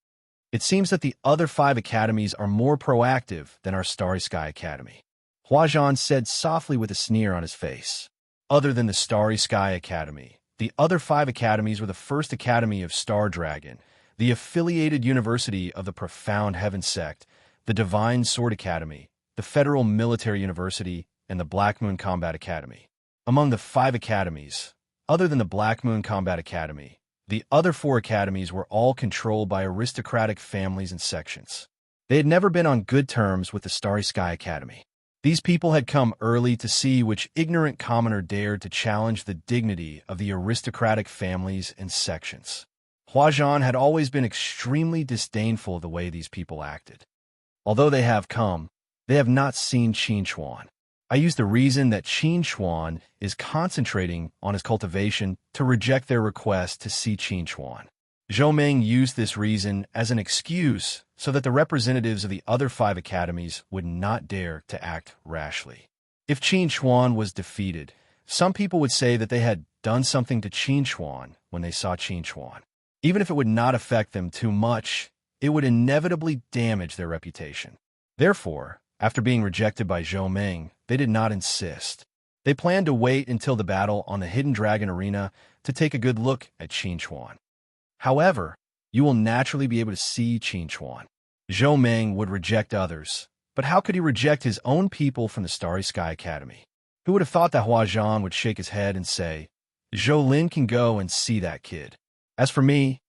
Speaker 1: It seems that the other 5 academies are more proactive than our Starry Sky Academy, Huazhan said softly with a sneer on his face. Other than the Starry Sky Academy, the other 5 academies were the First Academy of Star Dragon, the affiliated university of the Profound Heaven Sect, the Divine Sword Academy, the Federal Military University, and the Black Moon Combat Academy. Among the 5 academies, other than the Black Moon Combat Academy, the other 4 academies were all controlled by aristocratic families and sections. They had never been on good terms with the Starry Sky Academy. These people had come early to see which ignorant commoner dared to challenge the dignity of the aristocratic families and sections. Huazhan had always been extremely disdainful of the way these people acted. Although they have come, they have not seen Qin Chuan. I use the reason that Qin Chuan is concentrating on his cultivation to reject their request to see Qin Chuan. Zhou Meng used this reason as an excuse so that the representatives of the other 5 academies would not dare to act rashly. If Qin Chuan was defeated, some people would say that they had done something to Qin Chuan when they saw Qin Chuan. Even if it would not affect them too much, it would inevitably damage their reputation. Therefore, after being rejected by Zhou Meng, they did not insist. They planned to wait until the battle on the Hidden Dragon Arena to take a good look at Qin Chuan. However, you will naturally be able to see Qin Chuan. Zhou Meng would reject others, but how could he reject his own people from the Starry Sky Academy? Who would have thought that Huazhan would shake his head and say, Zhou Lin can go and see that kid. As for me,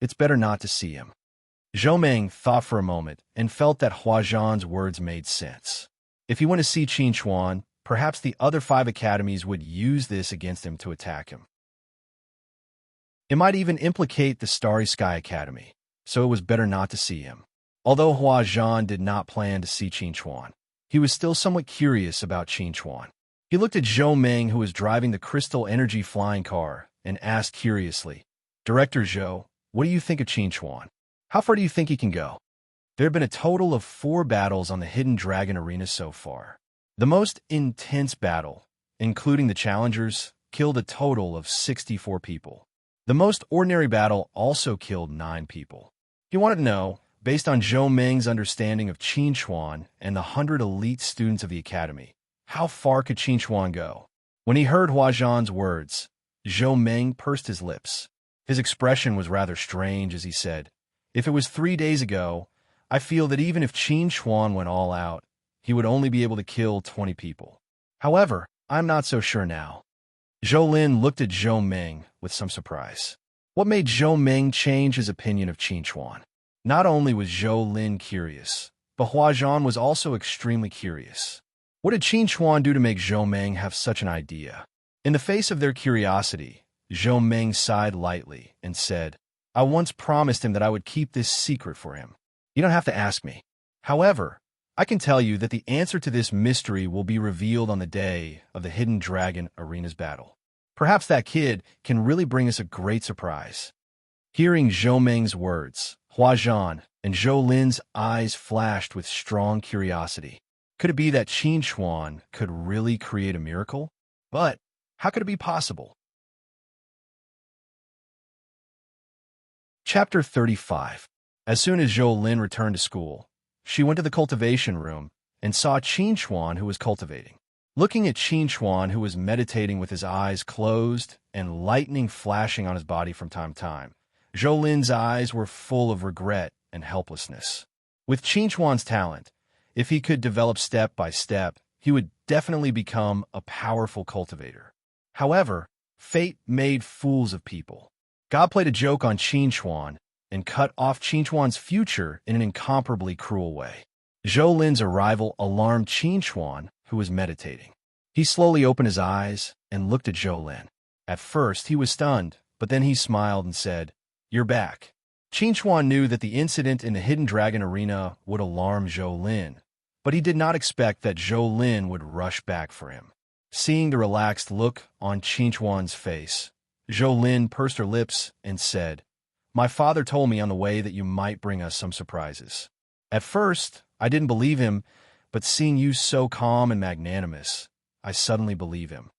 Speaker 1: it's better not to see him. Zhou Meng thought for a moment and felt that Huazhan's words made sense. If he went to see Qin Chuan, perhaps the other 5 academies would use this against him to attack him. It might even implicate the Starry Sky Academy, so it was better not to see him. Although Huazhan did not plan to see Qin Chuan, he was still somewhat curious about Qin Chuan. He looked at Zhou Meng, who was driving the crystal energy flying car, and asked curiously, "Director Zhou, what do you think of Qin Chuan? How far do you think he can go?" There have been a total of 4 battles on the Hidden Dragon Arena so far. The most intense battle, including the challengers, killed a total of 64 people. The most ordinary battle also killed 9 people. He wanted to know, based on Zhou Meng's understanding of Qin Chuan and the 100 elite students of the academy, how far could Qin Chuan go? When he heard Huazhan's words, Zhou Meng pursed his lips. His expression was rather strange as he said, "If it was 3 days ago, I feel that even if Qin Chuan went all out, he would only be able to kill 20 people. However, I'm not so sure now." Zhou Lin looked at Zhou Meng with some surprise. What made Zhou Meng change his opinion of Qin Chuan? Not only was Zhou Lin curious, but Huazhan was also extremely curious. What did Qin Chuan do to make Zhou Meng have such an idea? In the face of their curiosity, Zhou Meng sighed lightly and said, "I once promised him that I would keep this secret for him. You don't have to ask me. However, I can tell you that the answer to this mystery will be revealed on the day of the Hidden Dragon Arena's battle. Perhaps that kid can really bring us a great surprise." Hearing Zhou Meng's words, Huazhan and Zhou Lin's eyes flashed with strong curiosity. Could it be that Qin Chuan could really create a miracle? But how could it be possible? Chapter 35. As soon as Zhou Lin returned to school, she went to the cultivation room and saw Qin Chuan, who was cultivating. Looking at Qin Chuan, who was meditating with his eyes closed and lightning flashing on his body from time to time, Zhou Lin's eyes were full of regret and helplessness. With Qin Chuan's talent, if he could develop step by step, he would definitely become a powerful cultivator. However, fate made fools of people. God played a joke on Qin Chuan and cut off Qin Chuan's future in an incomparably cruel way. Zhou Lin's arrival alarmed Qin Chuan, who was meditating. He slowly opened his eyes and looked at Zhou Lin. At first, he was stunned, but then he smiled and said, "You're back." Qin Chuan knew that the incident in the Hidden Dragon Arena would alarm Zhou Lin, but he did not expect that Zhou Lin would rush back for him. Seeing the relaxed look on Qin Chuan's face, Zhou Lin pursed her lips and said, "My father told me on the way that you might bring us some surprises. At first, I didn't believe him, but seeing you so calm and magnanimous, I suddenly believe him."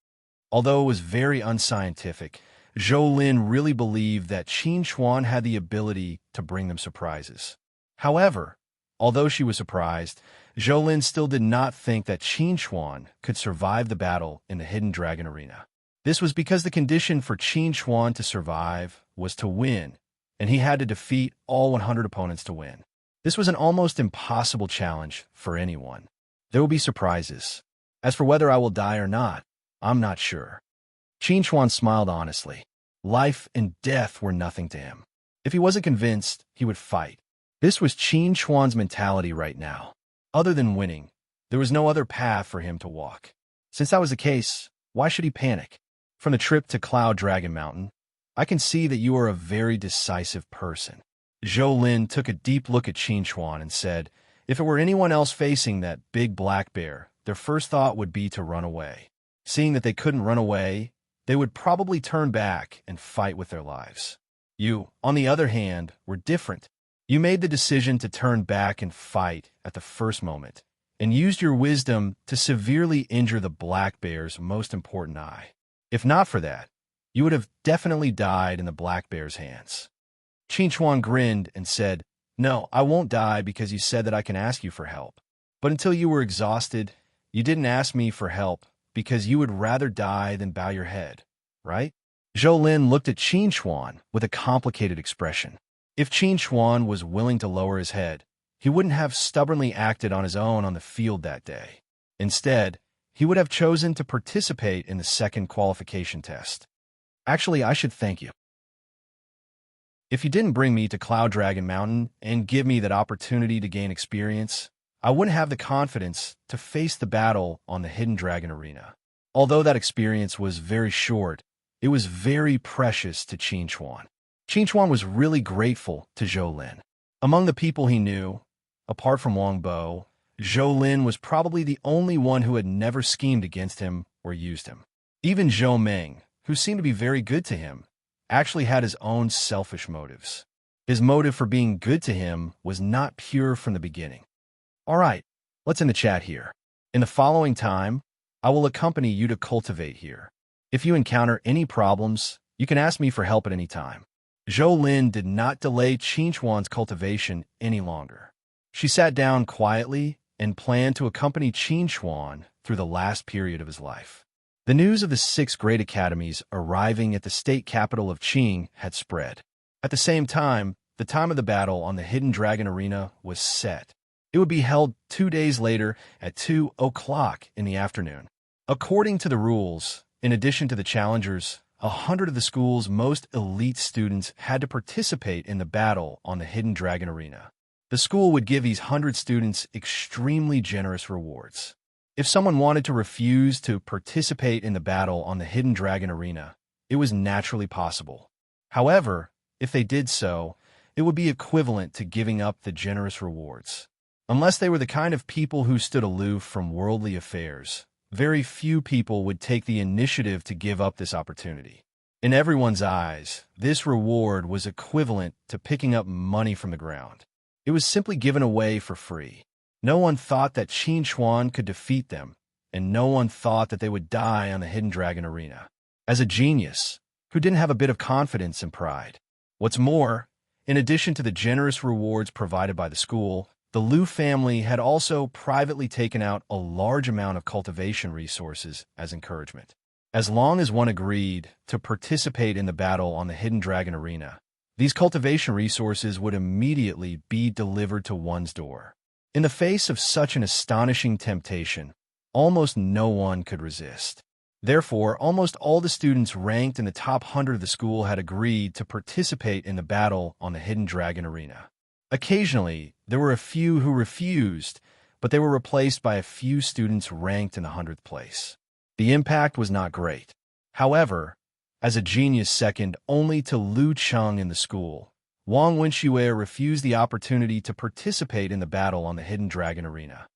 Speaker 1: Although it was very unscientific, Zhou Lin really believed that Qin Chuan had the ability to bring them surprises. However, although she was surprised, Zhou Lin still did not think that Qin Chuan could survive the battle in the Hidden Dragon Arena. This was because the condition for Qin Chuan to survive was to win, and he had to defeat all 100 opponents to win. This was an almost impossible challenge for anyone. There will be surprises. As for whether I will die or not, I'm not sure. Qin Chuan smiled honestly. Life and death were nothing to him. If he wasn't convinced, he would fight. This was Qin Chuan's mentality right now. Other than winning, there was no other path for him to walk. Since that was the case, why should he panic? From the trip to Cloud Dragon Mountain, I can see that you are a very decisive person. Zhou Lin took a deep look at Qin Chuan and said, if it were anyone else facing that big black bear, their first thought would be to run away. Seeing that they couldn't run away, they would probably turn back and fight with their lives. You, on the other hand, were different. You made the decision to turn back and fight at the first moment, and used your wisdom to severely injure the black bear's most important eye. If not for that, you would have definitely died in the black bear's hands. Qin Chuan grinned and said, "No, I won't die because you said that I can ask you for help. But until you were exhausted, you didn't ask me for help because you would rather die than bow your head, right?" Zhou Lin looked at Qin Chuan with a complicated expression. If Qin Chuan was willing to lower his head, he wouldn't have stubbornly acted on his own on the field that day. Instead, he would have chosen to participate in the second qualification test. Actually, I should thank you. If you didn't bring me to Cloud Dragon Mountain and give me that opportunity to gain experience, I wouldn't have the confidence to face the battle on the Hidden Dragon Arena. Although that experience was very short, it was very precious to Qin Chuan. Qin Chuan was really grateful to Zhou Lin. Among the people he knew, apart from Wang Bo, Zhou Lin was probably the only one who had never schemed against him or used him. Even Zhou Meng, who seemed to be very good to him, actually had his own selfish motives. His motive for being good to him was not pure from the beginning. All right, let's end the chat here. In the following time, I will accompany you to cultivate here. If you encounter any problems, you can ask me for help at any time. Zhou Lin did not delay Qin Chuan's cultivation any longer. She sat down quietly and planned to accompany Qin Chuan through the last period of his life. The news of the 6 great academies arriving at the state capital of Qing had spread. At the same time, the time of the battle on the Hidden Dragon Arena was set. It would be held 2 days later at 2 o'clock in the afternoon. According to the rules, in addition to the challengers, 100 of the school's most elite students had to participate in the battle on the Hidden Dragon Arena. The school would give these 100 students extremely generous rewards. If someone wanted to refuse to participate in the battle on the Hidden Dragon Arena, it was naturally possible. However, if they did so, it would be equivalent to giving up the generous rewards. Unless they were the kind of people who stood aloof from worldly affairs, very few people would take the initiative to give up this opportunity. In everyone's eyes, this reward was equivalent to picking up money from the ground. It was simply given away for free. No one thought that Qin Chuan could defeat them, and no one thought that they would die on the Hidden Dragon Arena. As a genius, who didn't have a bit of confidence and pride. What's more, in addition to the generous rewards provided by the school, the Liu family had also privately taken out a large amount of cultivation resources as encouragement. As long as one agreed to participate in the battle on the Hidden Dragon Arena, these cultivation resources would immediately be delivered to one's door. In the face of such an astonishing temptation, almost no one could resist. Therefore, almost all the students ranked in the top 100 of the school had agreed to participate in the battle on the Hidden Dragon Arena. Occasionally, there were a few who refused, but they were replaced by a few students ranked in the 100th place. The impact was not great. However, as a genius second only to Lu Cheng in the school, Wang Wenxue refused the opportunity to participate in the battle on the Hidden Dragon Arena.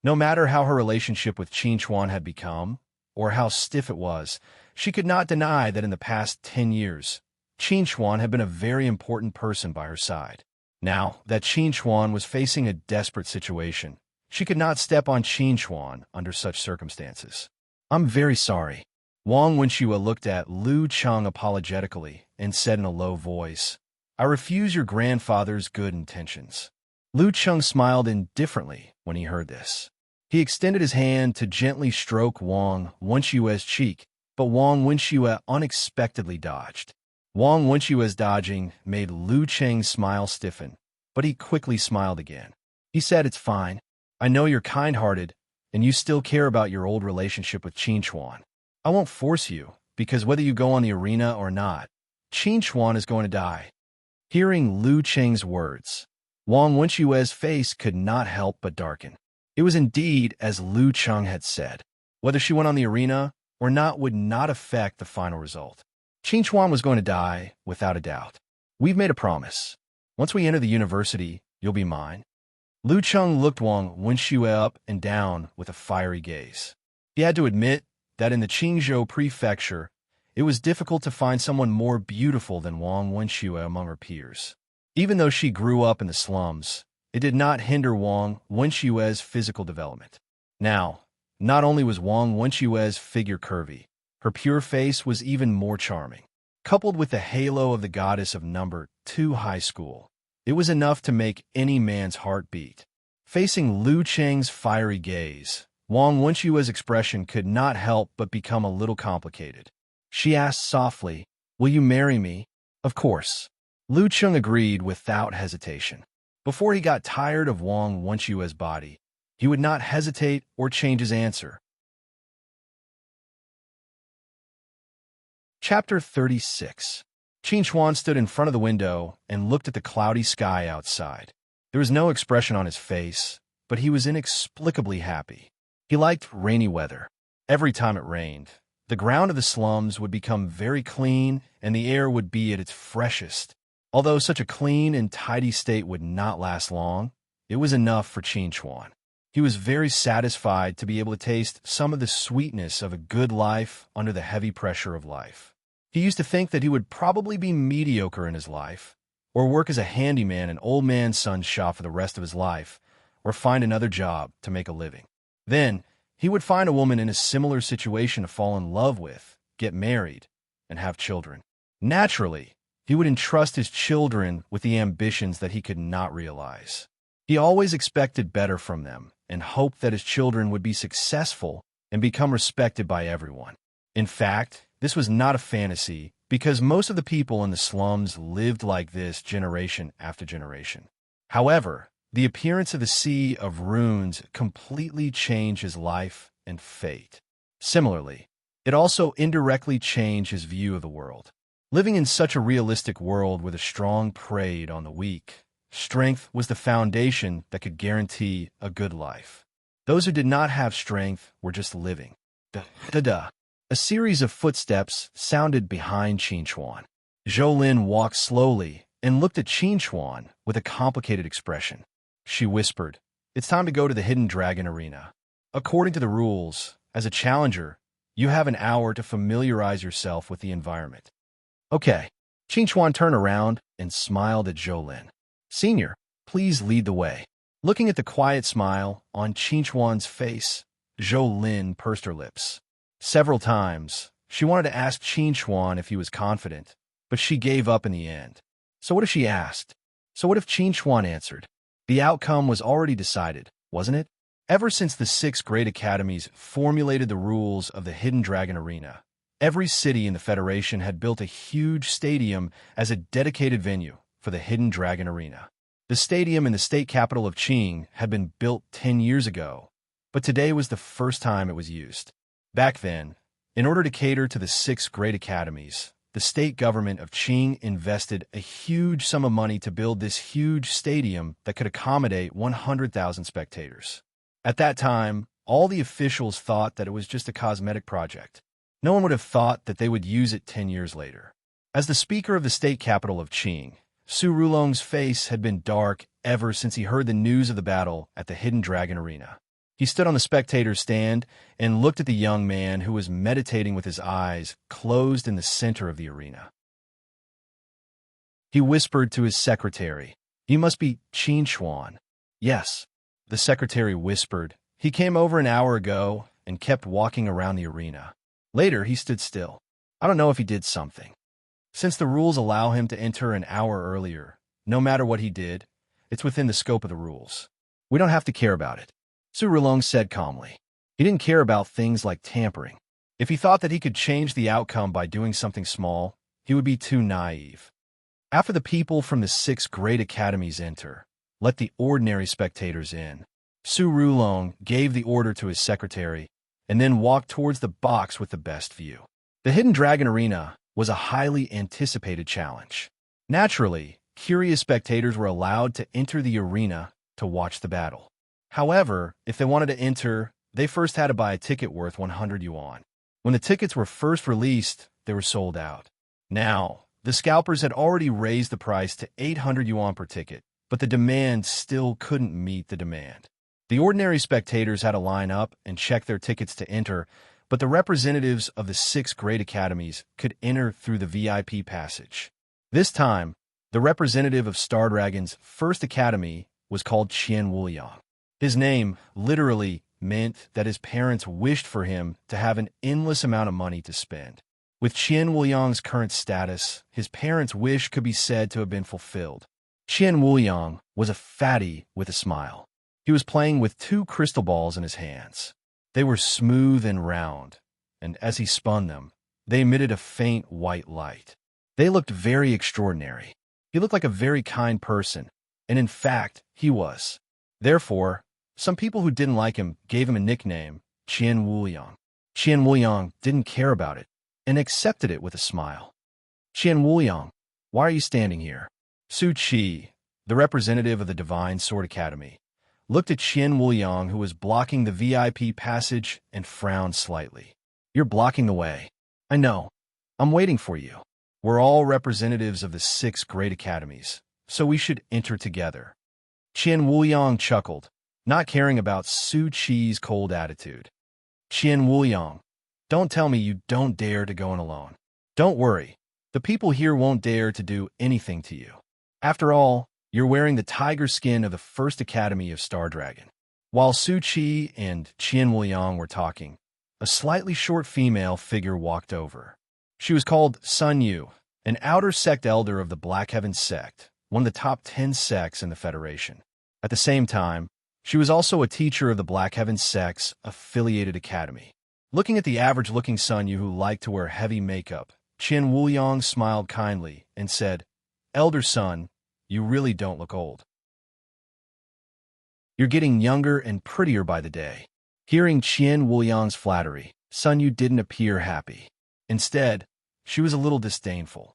Speaker 1: No matter how her relationship with Qin Chuan had become, or how stiff it was, she could not deny that in the past 10 years, Qin Chuan had been a very important person by her side. Now that Qin Chuan was facing a desperate situation, she could not step on Qin Chuan under such circumstances. "I'm very sorry." Wang Wenxue looked at Lu Cheng apologetically and said in a low voice, "I refuse your grandfather's good intentions." Lu Cheng smiled indifferently when he heard this. He extended his hand to gently stroke Wang Wenxue's cheek, but Wang Wenxue unexpectedly dodged. Wang Wenxue's dodging made Lu Cheng's smile stiffen, but he quickly smiled again. He said, "It's fine. I know you're kind-hearted, and you still care about your old relationship with Qin Chuan. I won't force you, because whether you go on the arena or not, Qin Chuan is going to die." Hearing Lu Cheng's words, Wang Wenxue's face could not help but darken. It was indeed as Lu Cheng had said. Whether she went on the arena or not would not affect the final result. Qin Chuan was going to die, without a doubt. "We've made a promise. Once we enter the university, you'll be mine." Lu Cheng looked Wang Wenxue up and down with a fiery gaze. He had to admit that in the Qingzhou prefecture, it was difficult to find someone more beautiful than Wang Wenxue among her peers. Even though she grew up in the slums, it did not hinder Wang Wenxue's physical development. Now, not only was Wang Wenxue's figure curvy, her pure face was even more charming. Coupled with the halo of the goddess of number 2 high school, it was enough to make any man's heart beat. Facing Lu Cheng's fiery gaze, Wang Wenxue's expression could not help but become a little complicated. She asked softly, "Will you marry me?" "Of course." Lu Cheng agreed without hesitation. Before he got tired of Wang Wenxue's body, he would not hesitate or change his answer. Chapter 36. Qin Chuan stood in front of the window and looked at the cloudy sky outside. There was no expression on his face, but he was inexplicably happy. He liked rainy weather. Every time it rained, the ground of the slums would become very clean and the air would be at its freshest. Although such a clean and tidy state would not last long, it was enough for Qin Chuan. He was very satisfied to be able to taste some of the sweetness of a good life under the heavy pressure of life. He used to think that he would probably be mediocre in his life, or work as a handyman in old man Sun's shop for the rest of his life, or find another job to make a living. Then, he would find a woman in a similar situation to fall in love with, get married, and have children. Naturally, he would entrust his children with the ambitions that he could not realize. He always expected better from them and hoped that his children would be successful and become respected by everyone. In fact, this was not a fantasy because most of the people in the slums lived like this generation after generation. However, the appearance of the Sea of Runes completely changed his life and fate. Similarly, it also indirectly changed his view of the world. Living in such a realistic world where the strong preyed on the weak, strength was the foundation that could guarantee a good life. Those who did not have strength were just living. Da-da-da. A series of footsteps sounded behind Qin Chuan. Zhou Lin walked slowly and looked at Qin Chuan with a complicated expression. She whispered, "It's time to go to the Hidden Dragon Arena. According to the rules, as a challenger, you have an hour to familiarize yourself with the environment." Okay. Qin Chuan turned around and smiled at Zhou Lin. "Senior, please lead the way." Looking at the quiet smile on Qin Chuan's face, Zhou Lin pursed her lips. Several times, she wanted to ask Qin Chuan if he was confident, but she gave up in the end. So what if she asked? So what if Qin Chuan answered? The outcome was already decided, wasn't it? Ever since the 6 great academies formulated the rules of the Hidden Dragon Arena, every city in the Federation had built a huge stadium as a dedicated venue for the Hidden Dragon Arena. The stadium in the state capital of Qing had been built 10 years ago, but today was the first time it was used. Back then, in order to cater to the 6 great academies, the state government of Qing invested a huge sum of money to build this huge stadium that could accommodate 100,000 spectators. At that time, all the officials thought that it was just a cosmetic project. No one would have thought that they would use it 10 years later. As the speaker of the state capital of Qing, Su Rulong's face had been dark ever since he heard the news of the battle at the Hidden Dragon Arena. He stood on the spectator's stand and looked at the young man who was meditating with his eyes closed in the center of the arena. He whispered to his secretary, "You must be Qin Chuan." "Yes," the secretary whispered. "He came over an hour ago and kept walking around the arena. Later, he stood still. I don't know if he did something. Since the rules allow him to enter an hour earlier, no matter what he did, it's within the scope of the rules. We don't have to care about it." Su Rulong said calmly. He didn't care about things like tampering. If he thought that he could change the outcome by doing something small, he would be too naive. After the people from the 6 great academies enter, let the ordinary spectators in. Su Rulong gave the order to his secretary and then walked towards the box with the best view. The Hidden Dragon Arena was a highly anticipated challenge. Naturally, curious spectators were allowed to enter the arena to watch the battle. However, if they wanted to enter, they first had to buy a ticket worth 100 yuan. When the tickets were first released, they were sold out. Now, the scalpers had already raised the price to 800 yuan per ticket, but the demand still couldn't meet the demand. The ordinary spectators had to line up and check their tickets to enter, but the representatives of the 6 great academies could enter through the VIP passage. This time, the representative of Star Dragon's first academy was called Qian Wuyang. His name literally meant that his parents wished for him to have an endless amount of money to spend. With Qian Wuyang's current status, his parents' wish could be said to have been fulfilled. Qian Wuyang was a fatty with a smile. He was playing with 2 crystal balls in his hands. They were smooth and round, and as he spun them, they emitted a faint white light. They looked very extraordinary. He looked like a very kind person, and in fact, he was. Therefore, some people who didn't like him gave him a nickname, Qian Wuyang. Qian Wuyang didn't care about it and accepted it with a smile. Qian Wuliang, why are you standing here? Su Qi, the representative of the Divine Sword Academy, looked at Qian Wuliang, who was blocking the VIP passage, and frowned slightly. You're blocking the way. I know. I'm waiting for you. We're all representatives of the 6 great academies, so we should enter together. Qian Wuliang chuckled, not caring about Su Qi's cold attitude. Qian Wuliang, don't tell me you don't dare to go in alone. Don't worry. The people here won't dare to do anything to you. After all, you're wearing the tiger skin of the First Academy of Star Dragon. While Su Qi and Qian Wuliang were talking, a slightly short female figure walked over. She was called Sun Yu, an outer sect elder of the Black Heaven sect, one of the top 10 sects in the Federation. At the same time, she was also a teacher of the Black Heaven sect's affiliated academy. Looking at the average-looking Sun Yu who liked to wear heavy makeup, Qian Wuliang smiled kindly and said, Elder Sun, you really don't look old. You're getting younger and prettier by the day. Hearing Qian Wuliang's flattery, Sun Yu didn't appear happy. Instead, she was a little disdainful.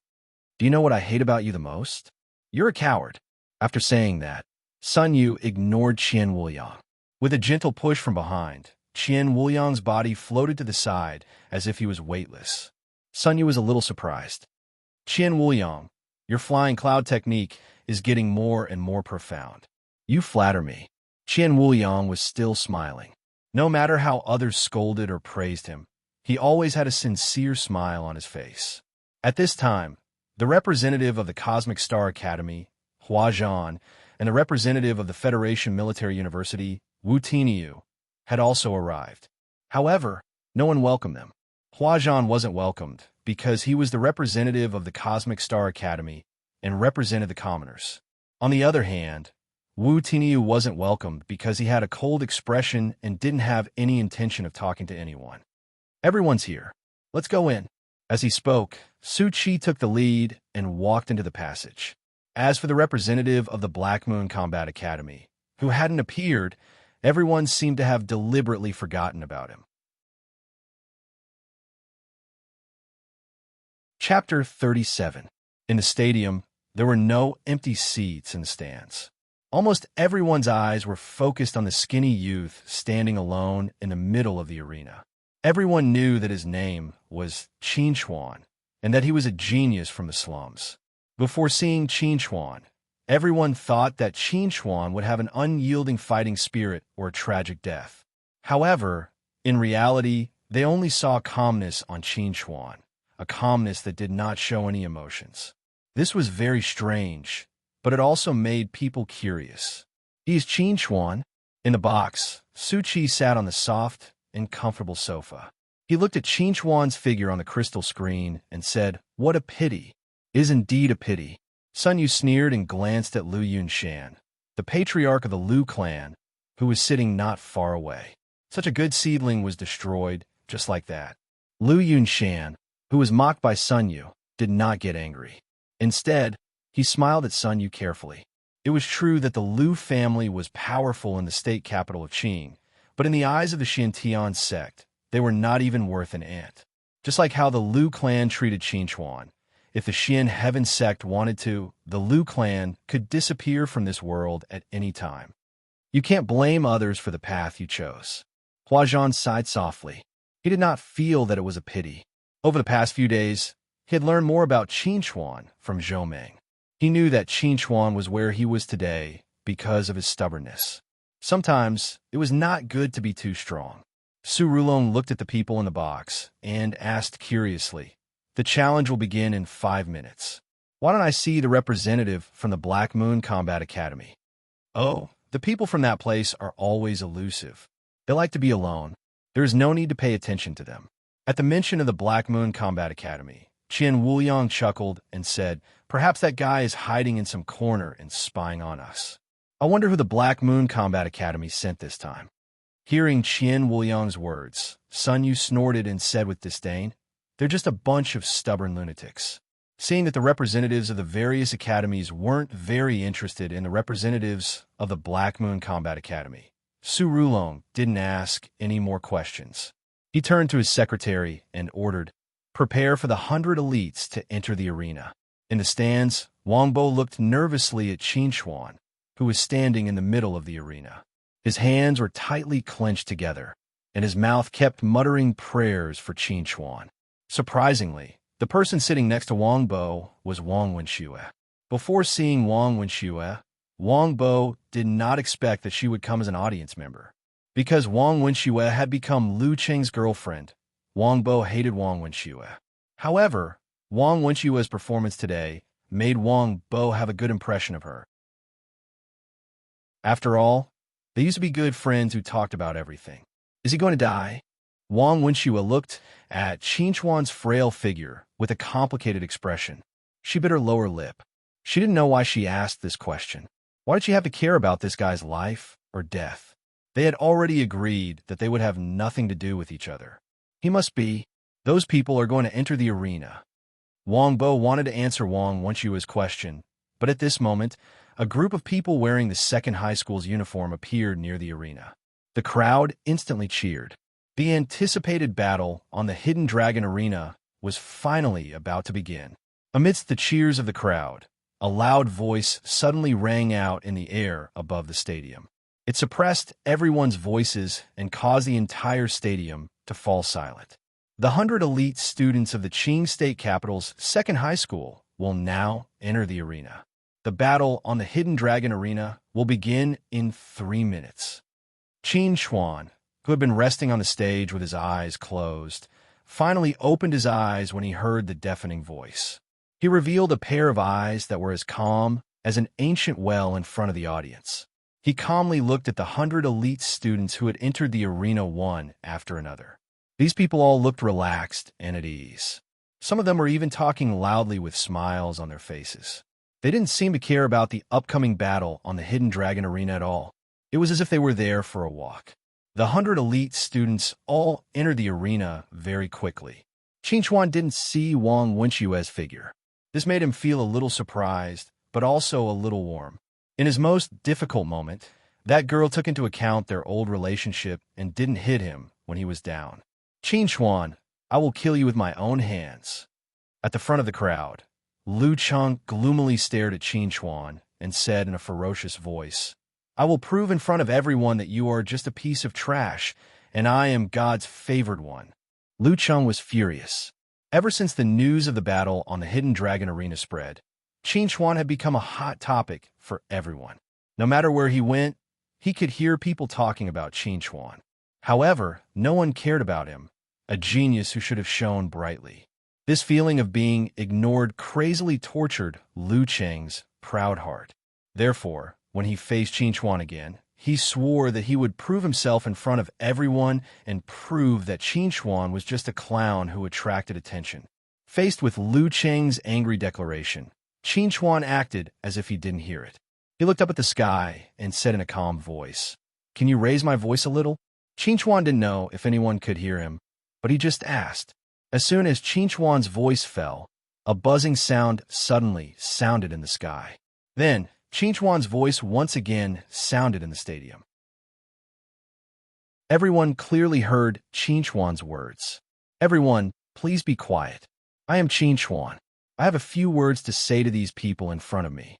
Speaker 1: Do you know what I hate about you the most? You're a coward. After saying that, Sun Yu ignored Qian Wuliang. With a gentle push from behind, Qian Wuliang's body floated to the side as if he was weightless. Sun Yu was a little surprised. Qian Wuliang, your flying cloud technique is getting more and more profound. You flatter me. Qian Wuliang was still smiling. No matter how others scolded or praised him, he always had a sincere smile on his face. At this time, the representative of the Cosmic Star Academy, Hua Zhan, and the representative of the Federation Military University, Wu Tiniu, had also arrived. However, no one welcomed them. Hua Zhan wasn't welcomed because he was the representative of the Cosmic Star Academy and represented the commoners. On the other hand, Wu Tiniu wasn't welcomed because he had a cold expression and didn't have any intention of talking to anyone. Everyone's here. Let's go in. As he spoke, Su Qi took the lead and walked into the passage. As for the representative of the Black Moon Combat Academy, who hadn't appeared, everyone seemed to have deliberately forgotten about him. Chapter 37. In the stadium, there were no empty seats in the stands. Almost everyone's eyes were focused on the skinny youth standing alone in the middle of the arena. Everyone knew that his name was Qin Chuan, and that he was a genius from the slums. Before seeing Qin Chuan, everyone thought that Qin Chuan would have an unyielding fighting spirit or a tragic death. However, in reality, they only saw calmness on Qin Chuan, a calmness that did not show any emotions. This was very strange, but it also made people curious. He's Qin Chuan. In the box, Su Qi sat on the soft and comfortable sofa. He looked at Qin Chuan's figure on the crystal screen and said, "What a pity. It is indeed a pity." Sun Yu sneered and glanced at Lu Yunshan, the patriarch of the Lu clan, who was sitting not far away. Such a good seedling was destroyed, just like that. Lu Yunshan, who was mocked by Sun Yu, did not get angry. Instead, he smiled at Sun Yu carefully. It was true that the Lu family was powerful in the state capital of Qing, but in the eyes of the Xintian sect, they were not even worth an ant. Just like how the Lu clan treated Qin Chuan, if the Xian Heaven sect wanted to, the Lu clan could disappear from this world at any time. You can't blame others for the path you chose. Hua Zhan sighed softly. He did not feel that it was a pity. Over the past few days, he had learned more about Qin Chuan from Zhou Meng. He knew that Qin Chuan was where he was today because of his stubbornness. Sometimes, it was not good to be too strong. Su Rulong looked at the people in the box and asked curiously, "The challenge will begin in 5 minutes. Why don't I see the representative from the Black Moon Combat Academy?" Oh, the people from that place are always elusive. They like to be alone. There is no need to pay attention to them. At the mention of the Black Moon Combat Academy, Qian Wuliang chuckled and said, "Perhaps that guy is hiding in some corner and spying on us. I wonder who the Black Moon Combat Academy sent this time." Hearing Qian Wuliang's words, Sun Yu snorted and said with disdain, "They're just a bunch of stubborn lunatics." Seeing that the representatives of the various academies weren't very interested in the representatives of the Black Moon Combat Academy, Su Rulong didn't ask any more questions. He turned to his secretary and ordered, Prepare for the 100 elites to enter the arena. In the stands, Wang Bo looked nervously at Qin Xuan, who was standing in the middle of the arena. His hands were tightly clenched together, and his mouth kept muttering prayers for Qin Xuan. Surprisingly, the person sitting next to Wang Bo was Wang Wenxue. Before seeing Wang Wenxue, Wang Bo did not expect that she would come as an audience member. Because Wang Wenxue had become Lu Cheng's girlfriend, Wang Bo hated Wang Wenxue. However, Wang Wenxue's performance today made Wang Bo have a good impression of her. After all, they used to be good friends who talked about everything. Is he going to die? Wang Wenxue looked at Qin Xuan's frail figure with a complicated expression. She bit her lower lip. She didn't know why she asked this question. Why did she have to care about this guy's life or death? They had already agreed that they would have nothing to do with each other. He must be. Those people are going to enter the arena. Wang Bo wanted to answer Wang Wenxue's question, but at this moment, a group of people wearing the second high school's uniform appeared near the arena. The crowd instantly cheered. The anticipated battle on the Hidden Dragon Arena was finally about to begin. Amidst the cheers of the crowd, a loud voice suddenly rang out in the air above the stadium. It suppressed everyone's voices and caused the entire stadium to fall silent. The 100 elite students of the Qing State Capital's second high school will now enter the arena. The battle on the Hidden Dragon Arena will begin in 3 minutes. Qin Xuan, who had been resting on the stage with his eyes closed, finally opened his eyes when he heard the deafening voice. He revealed a pair of eyes that were as calm as an ancient well in front of the audience. He calmly looked at the 100 elite students who had entered the arena one after another. These people all looked relaxed and at ease. Some of them were even talking loudly with smiles on their faces. They didn't seem to care about the upcoming battle on the Hidden Dragon Arena at all. It was as if they were there for a walk. The 100 elite students all entered the arena very quickly. Qin Xuan didn't see Wang Wenxue's figure. This made him feel a little surprised, but also a little warm. In his most difficult moment, that girl took into account their old relationship and didn't hit him when he was down. Qin Xuan, I will kill you with my own hands. At the front of the crowd, Lu Cheng gloomily stared at Qin Xuan and said in a ferocious voice, I will prove in front of everyone that you are just a piece of trash, and I am God's favored one. Lu Cheng was furious. Ever since the news of the battle on the Hidden Dragon Arena spread, Qin Xuan had become a hot topic for everyone. No matter where he went, he could hear people talking about Qin Xuan. However, no one cared about him, a genius who should have shone brightly. This feeling of being ignored crazily tortured Lu Cheng's proud heart. Therefore, when he faced Qin Xuan again, he swore that he would prove himself in front of everyone and prove that Qin Xuan was just a clown who attracted attention. Faced with Lu Cheng's angry declaration, Qin Xuan acted as if he didn't hear it. He looked up at the sky and said in a calm voice, Can you raise my voice a little? Qin Xuan didn't know if anyone could hear him, but he just asked. As soon as Qin Xuan's voice fell, a buzzing sound suddenly sounded in the sky. Then, Qin Xuan's voice once again sounded in the stadium. Everyone clearly heard Qin Xuan's words. Everyone, please be quiet. I am Qin Xuan. I have a few words to say to these people in front of me.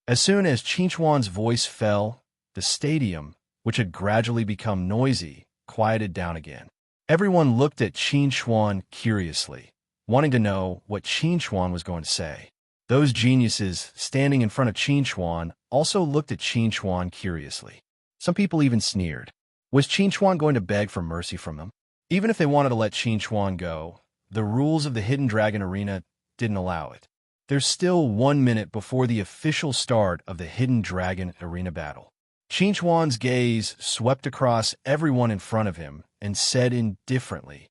Speaker 1: As soon as Qin Xuan's voice fell, the stadium, which had gradually become noisy, quieted down again. Everyone looked at Qin Xuan curiously, wanting to know what Qin Xuan was going to say. Those geniuses standing in front of Qin Xuan also looked at Qin Xuan curiously. Some people even sneered. Was Qin Xuan going to beg for mercy from them? Even if they wanted to let Qin Xuan go, the rules of the Hidden Dragon Arena didn't allow it. There's still 1 minute before the official start of the Hidden Dragon Arena battle. Qin Xuan's gaze swept across everyone in front of him and said indifferently,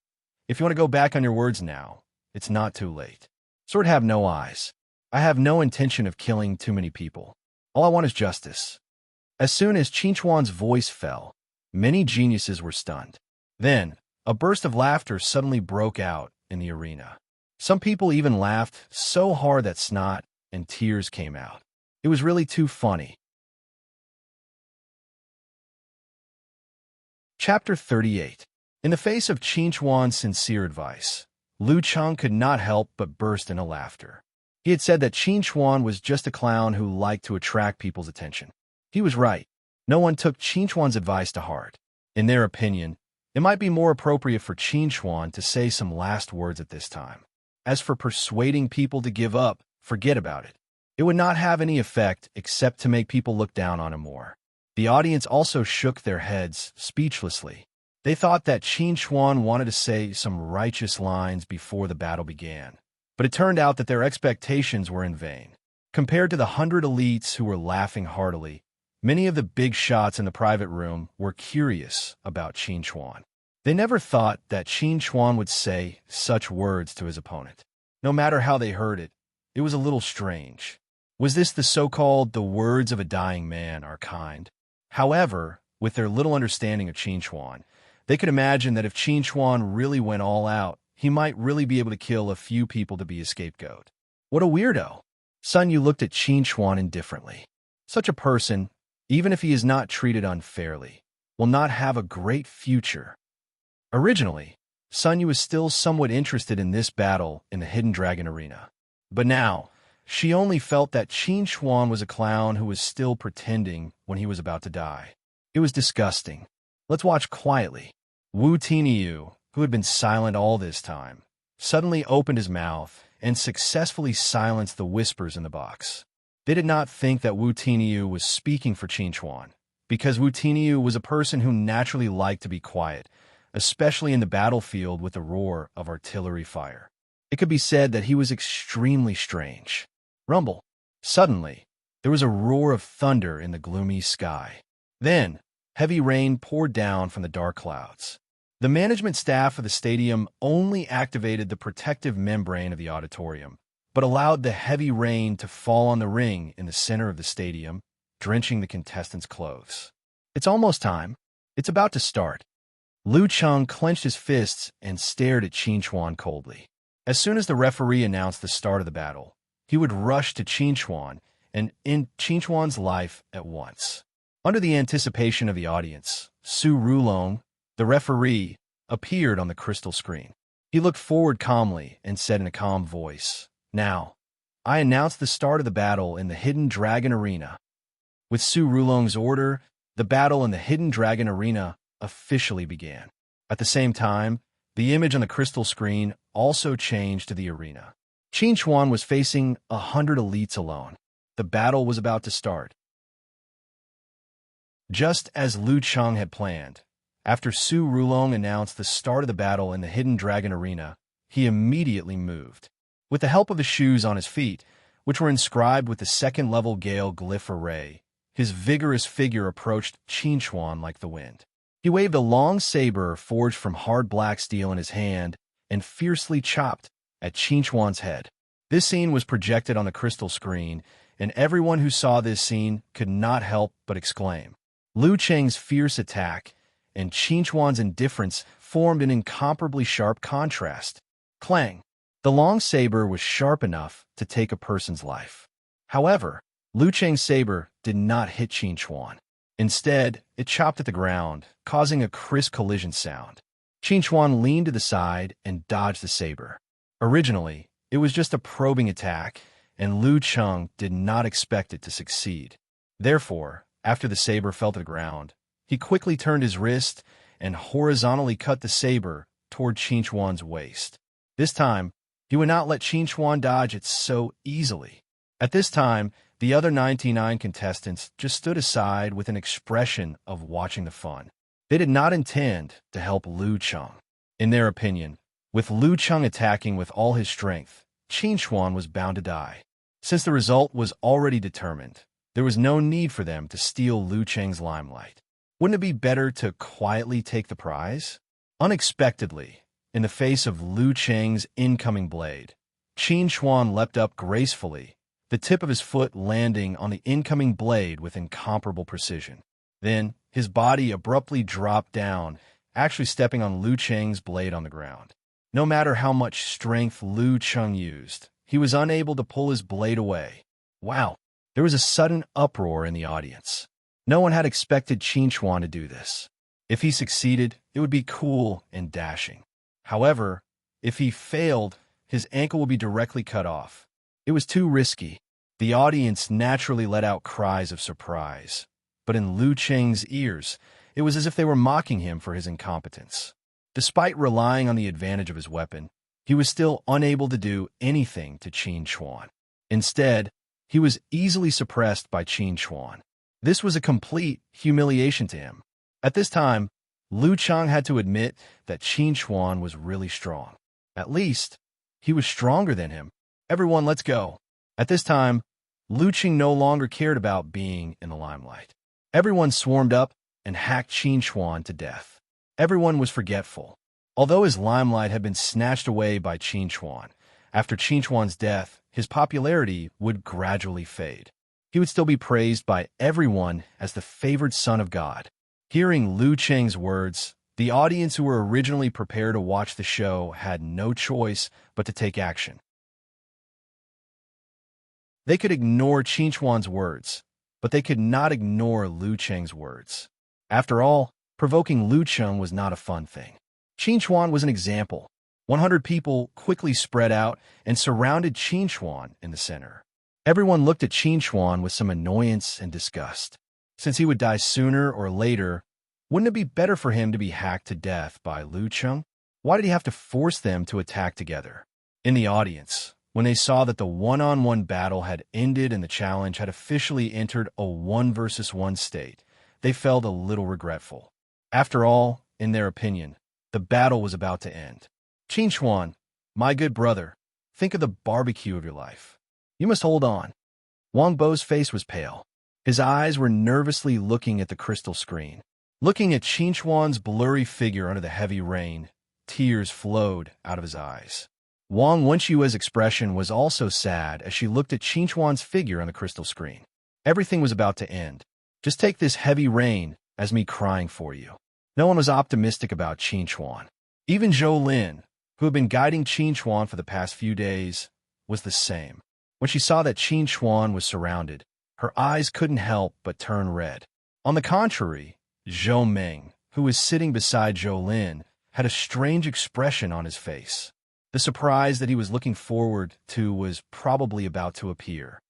Speaker 1: If you want to go back on your words now, it's not too late. Swords have no eyes. I have no intention of killing too many people. All I want is justice. As soon as Qin Xuan's voice fell, many geniuses were stunned. Then, a burst of laughter suddenly broke out in the arena. Some people even laughed so hard that snot and tears came out. It was really too funny. Chapter 38. In the face of Qin Xuan's sincere advice, Lu Cheng could not help but burst into laughter. He had said that Qin Chuan was just a clown who liked to attract people's attention. He was right. No one took Qin Chuan's advice to heart. In their opinion, it might be more appropriate for Qin Chuan to say some last words at this time. As for persuading people to give up, forget about it. It would not have any effect except to make people look down on him more. The audience also shook their heads speechlessly. They thought that Qin Chuan wanted to say some righteous lines before the battle began, but it turned out that their expectations were in vain. Compared to the 100 elites who were laughing heartily, many of the big shots in the private room were curious about Qin Chuan. They never thought that Qin Chuan would say such words to his opponent. No matter how they heard it, it was a little strange. Was this the words of a dying man are kind? However, with their little understanding of Qin Chuan, they could imagine that if Qin Chuan really went all out, he might really be able to kill a few people to be a scapegoat. What a weirdo! Sun Yu looked at Qin Chuan indifferently. Such a person, even if he is not treated unfairly, will not have a great future. Originally, Sun Yu was still somewhat interested in this battle in the Hidden Dragon Arena. But now, she only felt that Qin Chuan was a clown who was still pretending when he was about to die. It was disgusting. Let's watch quietly. Wu Tinyu, who had been silent all this time, suddenly opened his mouth and successfully silenced the whispers in the box. They did not think that Wu Tinyu was speaking for Qin Chuan, because Wu Tinyu was a person who naturally liked to be quiet, especially in the battlefield with the roar of artillery fire. It could be said that he was extremely strange. Rumble. Suddenly, there was a roar of thunder in the gloomy sky. Then, heavy rain poured down from the dark clouds. The management staff of the stadium only activated the protective membrane of the auditorium, but allowed the heavy rain to fall on the ring in the center of the stadium, drenching the contestants' clothes. It's almost time. It's about to start. Lu Cheng clenched his fists and stared at Qin Chuan coldly. As soon as the referee announced the start of the battle, he would rush to Qin Chuan and end Qin Chuan's life at once. Under the anticipation of the audience, Su Rulong, the referee, appeared on the crystal screen. He looked forward calmly and said in a calm voice, "Now, I announce the start of the battle in the Hidden Dragon Arena." With Su Rulong's order, the battle in the Hidden Dragon Arena officially began. At the same time, the image on the crystal screen also changed to the arena. Qin Chuan was facing 100 elites alone. The battle was about to start. Just as Lu Cheng had planned, after Su Rulong announced the start of the battle in the Hidden Dragon Arena, he immediately moved. With the help of the shoes on his feet, which were inscribed with the second-level Gale glyph array, his vigorous figure approached Qin Chuan like the wind. He waved a long saber forged from hard black steel in his hand and fiercely chopped at Qin Chuan's head. This scene was projected on the crystal screen, and everyone who saw this scene could not help but exclaim. Lu Cheng's fierce attack and Qin Chuan's indifference formed an incomparably sharp contrast. Clang! The long saber was sharp enough to take a person's life. However, Lu Cheng's saber did not hit Qin Chuan. Instead, it chopped at the ground, causing a crisp collision sound. Qin Chuan leaned to the side and dodged the saber. Originally, it was just a probing attack, and Lu Cheng did not expect it to succeed. Therefore, after the saber fell to the ground, he quickly turned his wrist and horizontally cut the saber toward Qin Chuan's waist. This time, he would not let Qin Chuan dodge it so easily. At this time, the other 99 contestants just stood aside with an expression of watching the fun. They did not intend to help Lu Cheng. In their opinion, with Lu Cheng attacking with all his strength, Qin Chuan was bound to die. Since the result was already determined, there was no need for them to steal Lu Cheng's limelight. Wouldn't it be better to quietly take the prize? Unexpectedly, in the face of Lu Cheng's incoming blade, Qin Chuan leapt up gracefully, the tip of his foot landing on the incoming blade with incomparable precision. Then, his body abruptly dropped down, actually stepping on Lu Cheng's blade on the ground. No matter how much strength Lu Cheng used, he was unable to pull his blade away. Wow! There was a sudden uproar in the audience. No one had expected Qin Chuan to do this. If he succeeded, it would be cool and dashing. However, If he failed, his ankle would be directly cut off. It was too risky. The audience naturally let out cries of surprise. But in Lu Cheng's ears, it was as if they were mocking him for his incompetence. Despite relying on the advantage of his weapon, he was still unable to do anything to Qin Chuan. Instead, he was easily suppressed by Qin Chuan. This was a complete humiliation to him. At this time, Lu Cheng had to admit that Qin Chuan was really strong. At least, he was stronger than him. Everyone, let's go. At this time, Lu Cheng no longer cared about being in the limelight. Everyone swarmed up and hacked Qin Chuan to death. Everyone was forgetful. Although his limelight had been snatched away by Qin Chuan, after Qin Chuan's death, his popularity would gradually fade. He would still be praised by everyone as the favored son of God. Hearing Lu Cheng's words, the audience who were originally prepared to watch the show had no choice but to take action. They could ignore Qin Chuan's words, but they could not ignore Lu Cheng's words. After all, provoking Lu Cheng was not a fun thing. Qin Chuan was an example. 100 people quickly spread out and surrounded Qin Chuan in the center. Everyone looked at Qin Chuan with some annoyance and disgust. Since he would die sooner or later, wouldn't it be better for him to be hacked to death by Lu Cheng? Why did he have to force them to attack together? In the audience, when they saw that the one-on-one battle had ended and the challenge had officially entered a 1-versus-1 state, they felt a little regretful. After all, in their opinion, the battle was about to end. Qin Chuan, my good brother, think of the barbecue of your life. You must hold on. Wang Bo's face was pale. His eyes were nervously looking at the crystal screen. Looking at Qin Chuan's blurry figure under the heavy rain, tears flowed out of his eyes. Wang Wenshua's expression was also sad as she looked at Qin Chuan's figure on the crystal screen. Everything was about to end. Just take this heavy rain as me crying for you. No one was optimistic about Qin Chuan. Even Zhou Lin, who had been guiding Qin Chuan for the past few days, was the same. When she saw that Qin Chuan was surrounded, her eyes couldn't help but turn red. On the contrary, Zhou Meng, who was sitting beside Zhou Lin, had a strange expression on his face. The surprise that he was looking forward to was probably about to appear.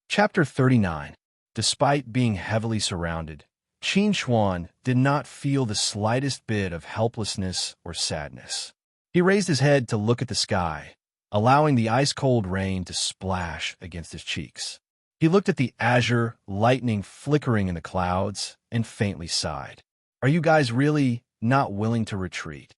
Speaker 1: Chapter 39. Despite being heavily surrounded, Qin Chuan did not feel the slightest bit of helplessness or sadness. He raised his head to look at the sky, allowing the ice-cold rain to splash against his cheeks. He looked at the azure lightning flickering in the clouds and faintly sighed. Are you guys really not willing to retreat?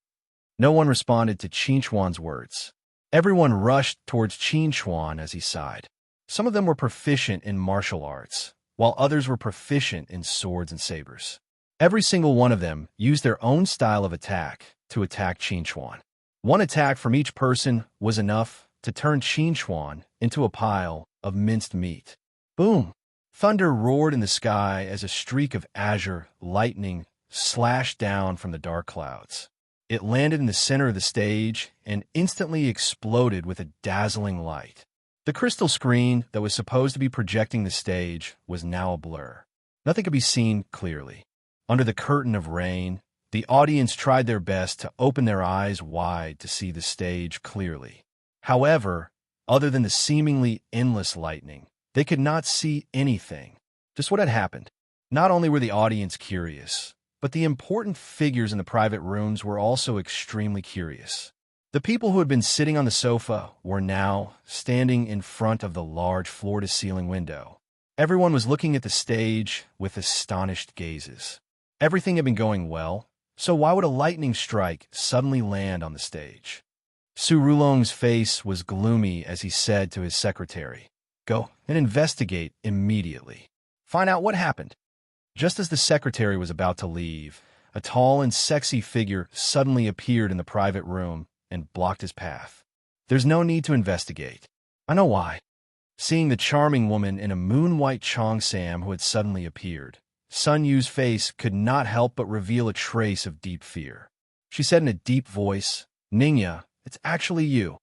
Speaker 1: No one responded to Qin Chuan's words. Everyone rushed towards Qin Chuan as he sighed. Some of them were proficient in martial arts, while others were proficient in swords and sabers. Every single one of them used their own style of attack to attack Qin Chuan. One attack from each person was enough to turn Qin Chuan into a pile of minced meat. Boom! Thunder roared in the sky as a streak of azure lightning slashed down from the dark clouds. It landed in the center of the stage and instantly exploded with a dazzling light. The crystal screen that was supposed to be projecting the stage was now a blur. Nothing could be seen clearly. Under the curtain of rain, the audience tried their best to open their eyes wide to see the stage clearly. However, other than the seemingly endless lightning, they could not see anything. Just what had happened. Not only were the audience curious, but the important figures in the private rooms were also extremely curious. The people who had been sitting on the sofa were now standing in front of the large floor-to-ceiling window. Everyone was looking at the stage with astonished gazes. Everything had been going well, so why would a lightning strike suddenly land on the stage? Su Rulong's face was gloomy as he said to his secretary, "Go and investigate immediately. Find out what happened." Just as the secretary was about to leave, a tall and sexy figure suddenly appeared in the private room and blocked his path. There's no need to investigate. I know why. Seeing the charming woman in a moon-white cheongsam who had suddenly appeared, Sun Yu's face could not help but reveal a trace of deep fear. She said in a deep voice, "Ningya, it's actually you."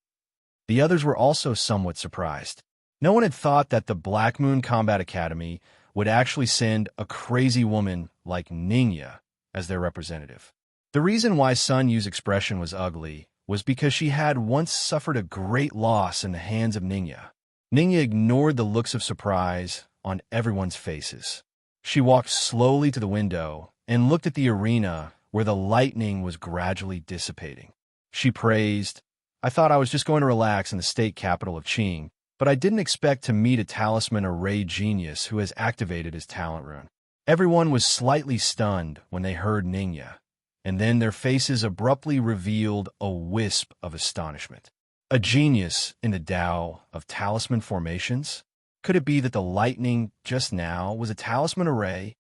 Speaker 1: The others were also somewhat surprised. No one had thought that the Black Moon Combat Academy would actually send a crazy woman like Ningya as their representative. The reason why Sun Yu's expression was ugly was because she had once suffered a great loss in the hands of Ningya. Ningya ignored the looks of surprise on everyone's faces. She walked slowly to the window and looked at the arena where the lightning was gradually dissipating. She praised, "I thought I was just going to relax in the state capital of Qing, but I didn't expect to meet a talisman array genius who has activated his talent rune." Everyone was slightly stunned when they heard Ningya, and then their faces abruptly revealed a wisp of astonishment. A genius in the Tao of talisman formations? Could it be that the lightning just now was a talisman array?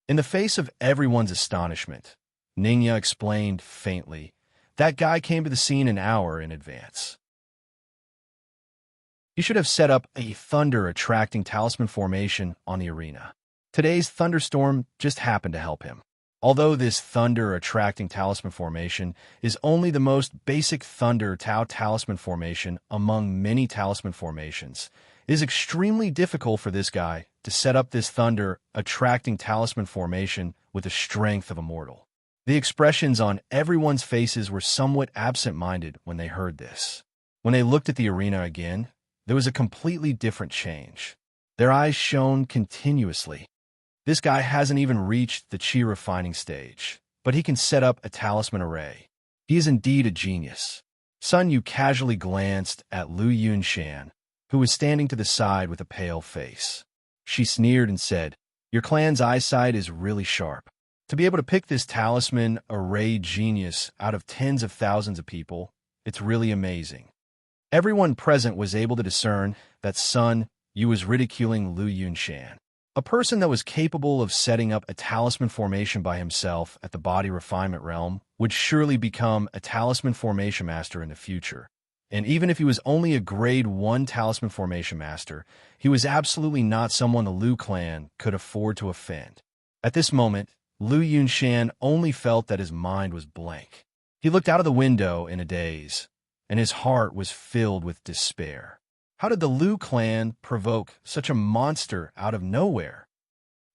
Speaker 1: In the face of everyone's astonishment, Ningya explained faintly, "That guy came to the scene an hour in advance. He should have set up a thunder-attracting talisman formation on the arena. Today's thunderstorm just happened to help him." Although this thunder-attracting talisman formation is only the most basic thunder Tao talisman formation among many talisman formations, it is extremely difficult for this guy to set up this thunder-attracting talisman formation with the strength of a mortal. The expressions on everyone's faces were somewhat absent-minded when they heard this. When they looked at the arena again, there was a completely different change. Their eyes shone continuously. This guy hasn't even reached the chi refining stage, but he can set up a talisman array. He is indeed a genius. Sun Yu casually glanced at Lu Yunshan, who was standing to the side with a pale face. She sneered and said, "Your clan's eyesight is really sharp. To be able to pick this talisman array genius out of tens of thousands of people, it's really amazing." Everyone present was able to discern that Sun Yu was ridiculing Lu Yunshan. A person that was capable of setting up a talisman formation by himself at the body refinement realm would surely become a talisman formation master in the future. And even if he was only a grade 1 talisman formation master, he was absolutely not someone the Lu clan could afford to offend. At this moment, Lu Yunshan only felt that his mind was blank. He looked out of the window in a daze, and his heart was filled with despair. How did the Lu clan provoke such a monster out of nowhere?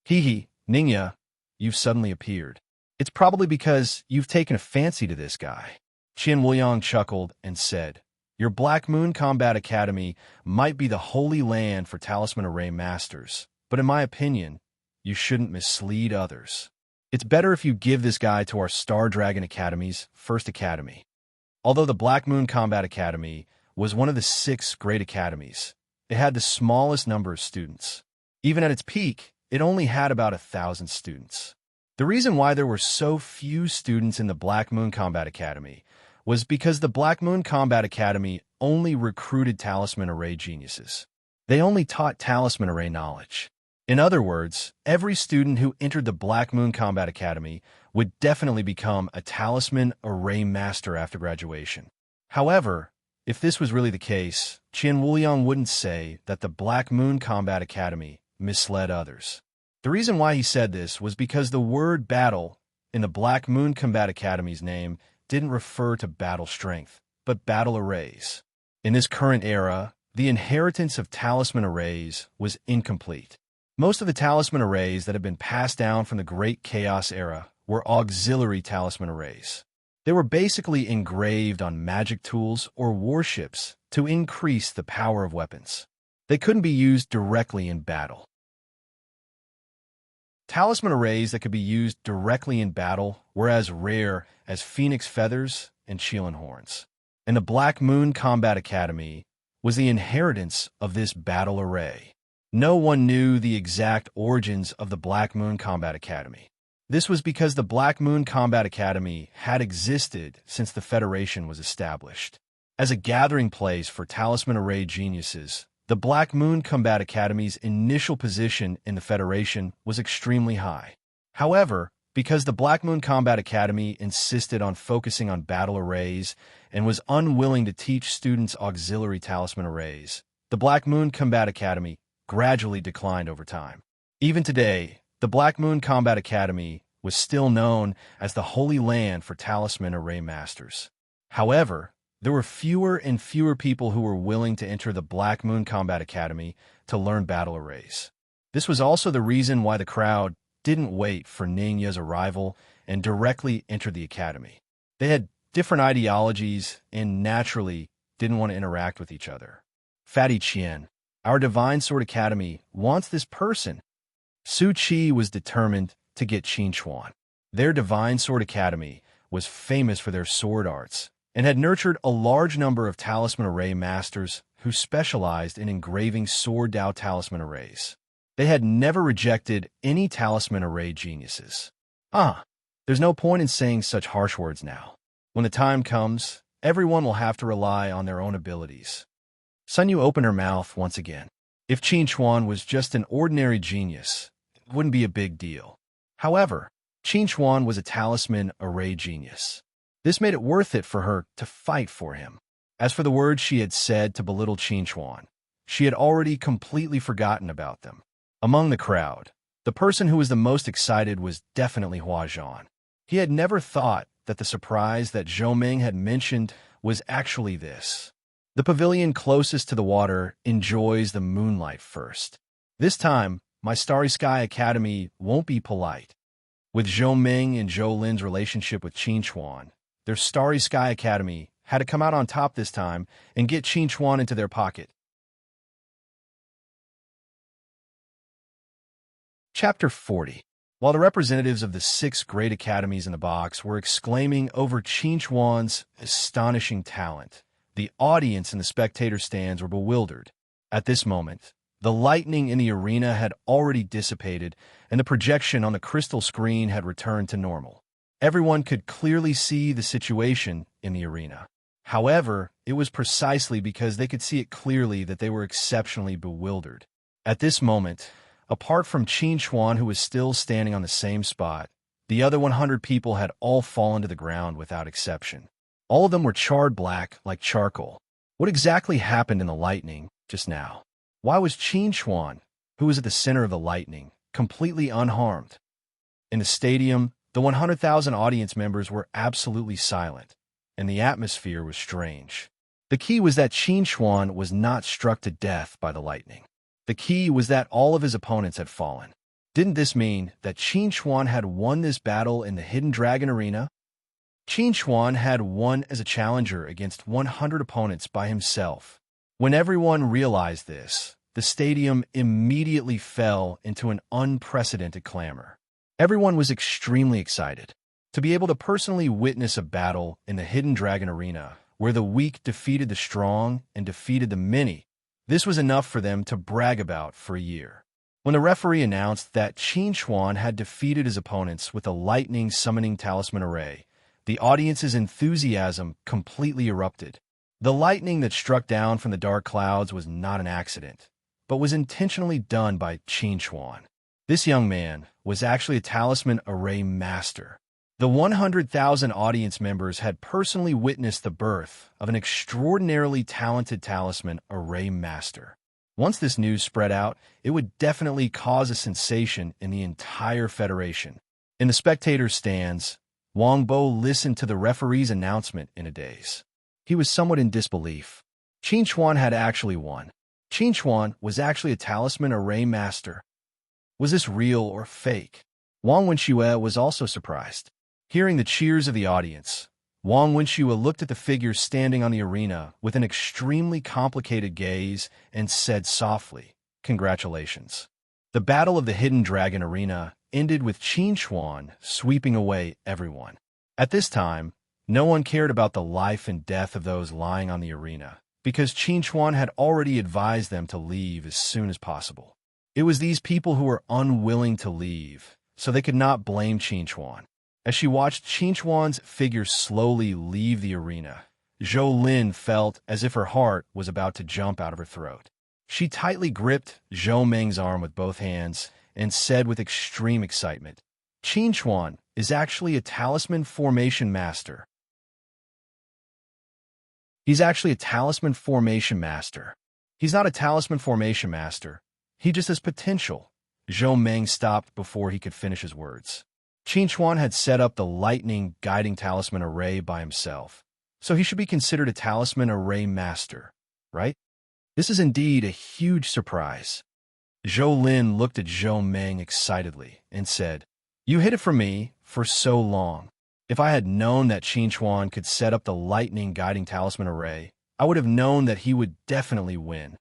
Speaker 1: "Hee, Ningya, you've suddenly appeared. It's probably because you've taken a fancy to this guy." Qian Wuliang chuckled and said, "Your Black Moon Combat Academy might be the holy land for talisman array masters, but in my opinion, you shouldn't mislead others. It's better if you give this guy to our Star Dragon Academy's first academy." Although the Black Moon Combat Academy was one of the 6 great academies, it had the smallest number of students. Even at its peak, it only had about 1,000 students. The reason why there were so few students in the Black Moon Combat Academy was because the Black Moon Combat Academy only recruited talisman array geniuses. They only taught talisman array knowledge. In other words, every student who entered the Black Moon Combat Academy would definitely become a talisman array master after graduation. However, if this was really the case, Qian Wuliang wouldn't say that the Black Moon Combat Academy misled others. The reason why he said this was because the word battle in the Black Moon Combat Academy's name didn't refer to battle strength, but battle arrays. In this current era, the inheritance of talisman arrays was incomplete. Most of the talisman arrays that had been passed down from the Great Chaos era were auxiliary talisman arrays. They were basically engraved on magic tools or warships to increase the power of weapons. They couldn't be used directly in battle. Talisman arrays that could be used directly in battle were as rare as phoenix feathers and Qilin horns. And the Black Moon Combat Academy was the inheritance of this battle array. No one knew the exact origins of the Black Moon Combat Academy. This was because the Black Moon Combat Academy had existed since the Federation was established. As a gathering place for talisman array geniuses, the Black Moon Combat Academy's initial position in the Federation was extremely high. However, because the Black Moon Combat Academy insisted on focusing on battle arrays and was unwilling to teach students auxiliary talisman arrays, the Black Moon Combat Academy gradually declined over time. Even today, the Black Moon Combat Academy was still known as the Holy Land for talisman array masters. However, there were fewer and fewer people who were willing to enter the Black Moon Combat Academy to learn battle arrays. This was also the reason why the crowd didn't wait for Ningya's arrival and directly entered the academy. They had different ideologies and naturally didn't want to interact with each other. Fatty Chien, our Divine Sword Academy wants this person. Su Chi was determined to get Qin Chuan. Their Divine Sword Academy was famous for their sword arts and had nurtured a large number of talisman array masters who specialized in engraving sword Dao talisman arrays. They had never rejected any talisman array geniuses. There's no point in saying such harsh words now. When the time comes, everyone will have to rely on their own abilities. Sun Yu opened her mouth once again. If Qin Chuan was just an ordinary genius, it wouldn't be a big deal. However, Qin Chuan was a talisman array genius. This made it worth it for her to fight for him. As for the words she had said to belittle Qin Chuan, she had already completely forgotten about them. Among the crowd, the person who was the most excited was definitely Hua Zhan. He had never thought that the surprise that Zhou Ming had mentioned was actually this. The pavilion closest to the water enjoys the moonlight first. This time, my Starry Sky Academy won't be polite. With Zhou Ming and Zhou Lin's relationship with Qin Chuan, their Starry Sky Academy had to come out on top this time and get Qin Chuan into their pocket. Chapter 40. While the representatives of the 6 great academies in the box were exclaiming over Qin Chuan's astonishing talent, the audience in the spectator stands were bewildered. At this moment, the lightning in the arena had already dissipated, and the projection on the crystal screen had returned to normal. Everyone could clearly see the situation in the arena. However, it was precisely because they could see it clearly that they were exceptionally bewildered. At this moment, apart from Qin Chuan, who was still standing on the same spot, the other 100 people had all fallen to the ground without exception. All of them were charred black like charcoal. What exactly happened in the lightning just now? Why was Qin Chuan, who was at the center of the lightning, completely unharmed? In the stadium, the 100,000 audience members were absolutely silent, and the atmosphere was strange. The key was that Qin Chuan was not struck to death by the lightning. The key was that all of his opponents had fallen. Didn't this mean that Qin Chuan had won this battle in the Hidden Dragon Arena? Qin Chuan had won as a challenger against 100 opponents by himself. When everyone realized this, the stadium immediately fell into an unprecedented clamor. Everyone was extremely excited to be able to personally witness a battle in the Hidden Dragon Arena where the weak defeated the strong and defeated the many. This was enough for them to brag about for a year. When the referee announced that Qin Chuan had defeated his opponents with a lightning summoning talisman array, the audience's enthusiasm completely erupted. The lightning that struck down from the dark clouds was not an accident, but was intentionally done by Qin Chuan. This young man was actually a talisman array master. The 100,000 audience members had personally witnessed the birth of an extraordinarily talented talisman array master. Once this news spread out, it would definitely cause a sensation in the entire federation. In the spectator stands, Wang Bo listened to the referee's announcement in a daze. He was somewhat in disbelief. Qin Chuan had actually won. Qin Chuan was actually a talisman array master. Was this real or fake? Wang Wenxue was also surprised. Hearing the cheers of the audience, Wang Wenxue looked at the figure standing on the arena with an extremely complicated gaze and said softly, "Congratulations." The Battle of the Hidden Dragon Arena ended with Qin Chuan sweeping away everyone. At this time, no one cared about the life and death of those lying on the arena, because Qin Chuan had already advised them to leave as soon as possible. It was these people who were unwilling to leave, so they could not blame Qin Chuan. As she watched Qin Chuan's figure slowly leave the arena, Zhou Lin felt as if her heart was about to jump out of her throat. She tightly gripped Zhou Ming's arm with both hands and said with extreme excitement, "Qin Chuan is actually a talisman formation master. He's actually a talisman formation master. He's not a talisman formation master. He just has potential." Zhou Ming stopped before he could finish his words. Qin Chuan had set up the lightning guiding talisman array by himself, so he should be considered a talisman array master, right? This is indeed a huge surprise. Zhou Lin looked at Zhou Ming excitedly and said, "You hid it from me for so long. If I had known that Qin Chuan could set up the lightning guiding talisman array, I would have known that he would definitely win.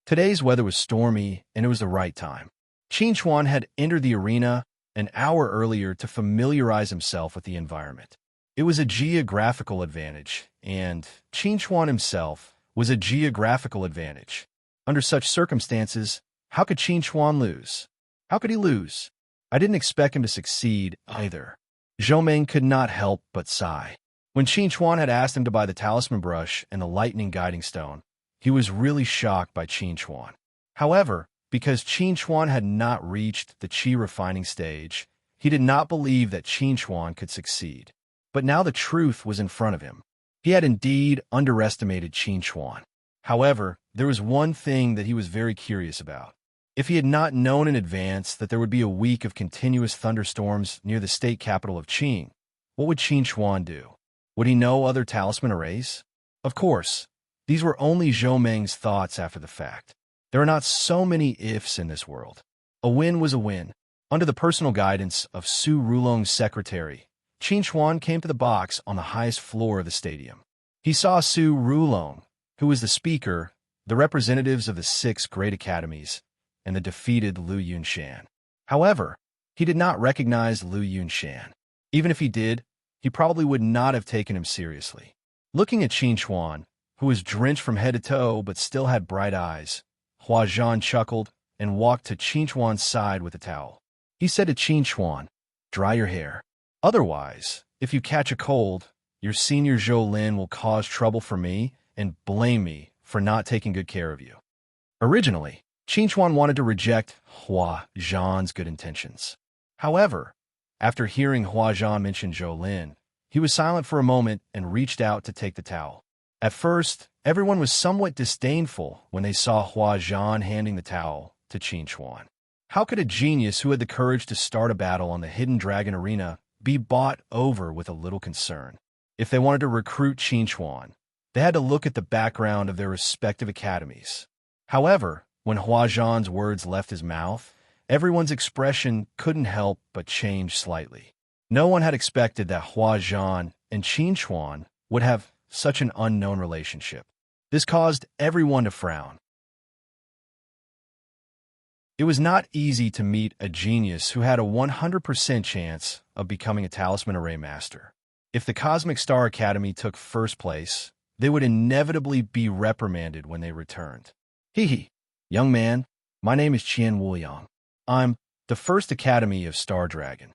Speaker 1: Today's weather was stormy, and it was the right time. Qin Chuan had entered the arena an hour earlier to familiarize himself with the environment. It was a geographical advantage, and Qin Chuan himself was a geographical advantage. Under such circumstances, how could Qin Chuan lose? How could he lose? I didn't expect him to succeed either. Zhou Meng could not help but sigh. When Qin Chuan had asked him to buy the talisman brush and the lightning guiding stone, he was really shocked by Qin Chuan. However, because Qin Chuan had not reached the qi refining stage, he did not believe that Qin Chuan could succeed. But now the truth was in front of him. He had indeed underestimated Qin Chuan. However, there was one thing that he was very curious about. If he had not known in advance that there would be a week of continuous thunderstorms near the state capital of Qing, what would Qin Chuan do? Would he know other talisman arrays? Of course, these were only Zhou Meng's thoughts after the fact. There are not so many ifs in this world. A win was a win. Under the personal guidance of Su Rulong's secretary, Qin Chuan came to the box on the highest floor of the stadium. He saw Su Rulong, who was the speaker, the representatives of the 6 great academies, and the defeated Lu Yunshan. However, he did not recognize Lu Yunshan. Even if he did, he probably would not have taken him seriously. Looking at Qin Chuan, who was drenched from head to toe but still had bright eyes, Hua Zhan chuckled and walked to Qin Chuan's side with a towel. He said to Qin Chuan, "Dry your hair. Otherwise, if you catch a cold, your senior Zhou Lin will cause trouble for me and blame me for not taking good care of you." Originally, Qin Chuan wanted to reject Hua Zhan's good intentions. However, after hearing Hua Zhan mention Zhou Lin, he was silent for a moment and reached out to take the towel. At first, everyone was somewhat disdainful when they saw Hua Zhan handing the towel to Qin Chuan. How could a genius who had the courage to start a battle on the Hidden Dragon Arena be bought over with a little concern? If they wanted to recruit Qin Chuan, they had to look at the background of their respective academies. However, when Hua Zhan's words left his mouth, everyone's expression couldn't help but change slightly. No one had expected that Hua Zhan and Qin Chuan would have such an unknown relationship. This caused everyone to frown. It was not easy to meet a genius who had a 100% chance of becoming a talisman array master. If the Cosmic Star Academy took first place, they would inevitably be reprimanded when they returned. Hee, young man, my name is Qian Wuyang. I'm the first academy of Star Dragon.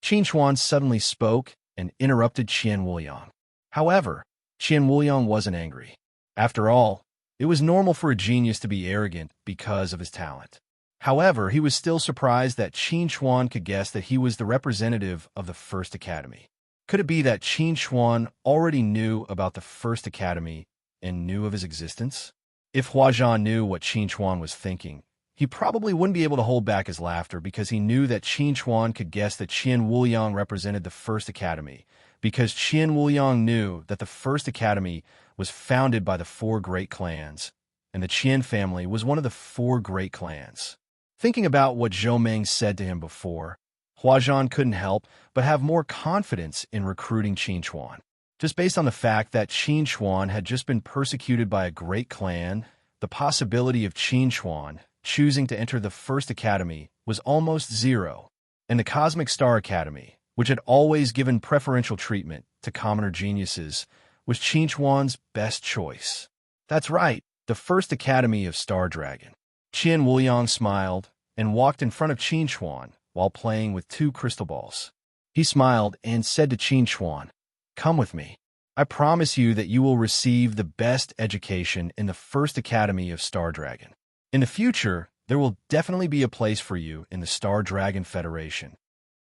Speaker 1: Qin Chuan suddenly spoke and interrupted Qian Wuyang. However, Qian Wuyang wasn't angry. After all, it was normal for a genius to be arrogant because of his talent. However, he was still surprised that Qin Chuan could guess that he was the representative of the First Academy. Could it be that Qin Chuan already knew about the First Academy and knew of his existence? If Hua Zhan knew what Qin Chuan was thinking, he probably wouldn't be able to hold back his laughter because he knew that Qin Chuan could guess that Qian Wuyang represented the First Academy, because Qian Wuyang knew that the First Academy was founded by the 4 great clans, and the Qian family was one of the 4 great clans. Thinking about what Zhou Meng said to him before, Hua Zhan couldn't help but have more confidence in recruiting Qin Chuan. Just based on the fact that Qin Chuan had just been persecuted by a great clan, the possibility of Qin Chuan choosing to enter the First Academy was almost zero, and the Cosmic Star Academy, which had always given preferential treatment to commoner geniuses, was Qin Chuan's best choice. That's right, the First Academy of Star Dragon. Qian Wuyang smiled and walked in front of Qin Chuan while playing with 2 crystal balls. He smiled and said to Qin Chuan, "Come with me. I promise you that you will receive the best education in the First Academy of Star Dragon. In the future, there will definitely be a place for you in the Star Dragon Federation."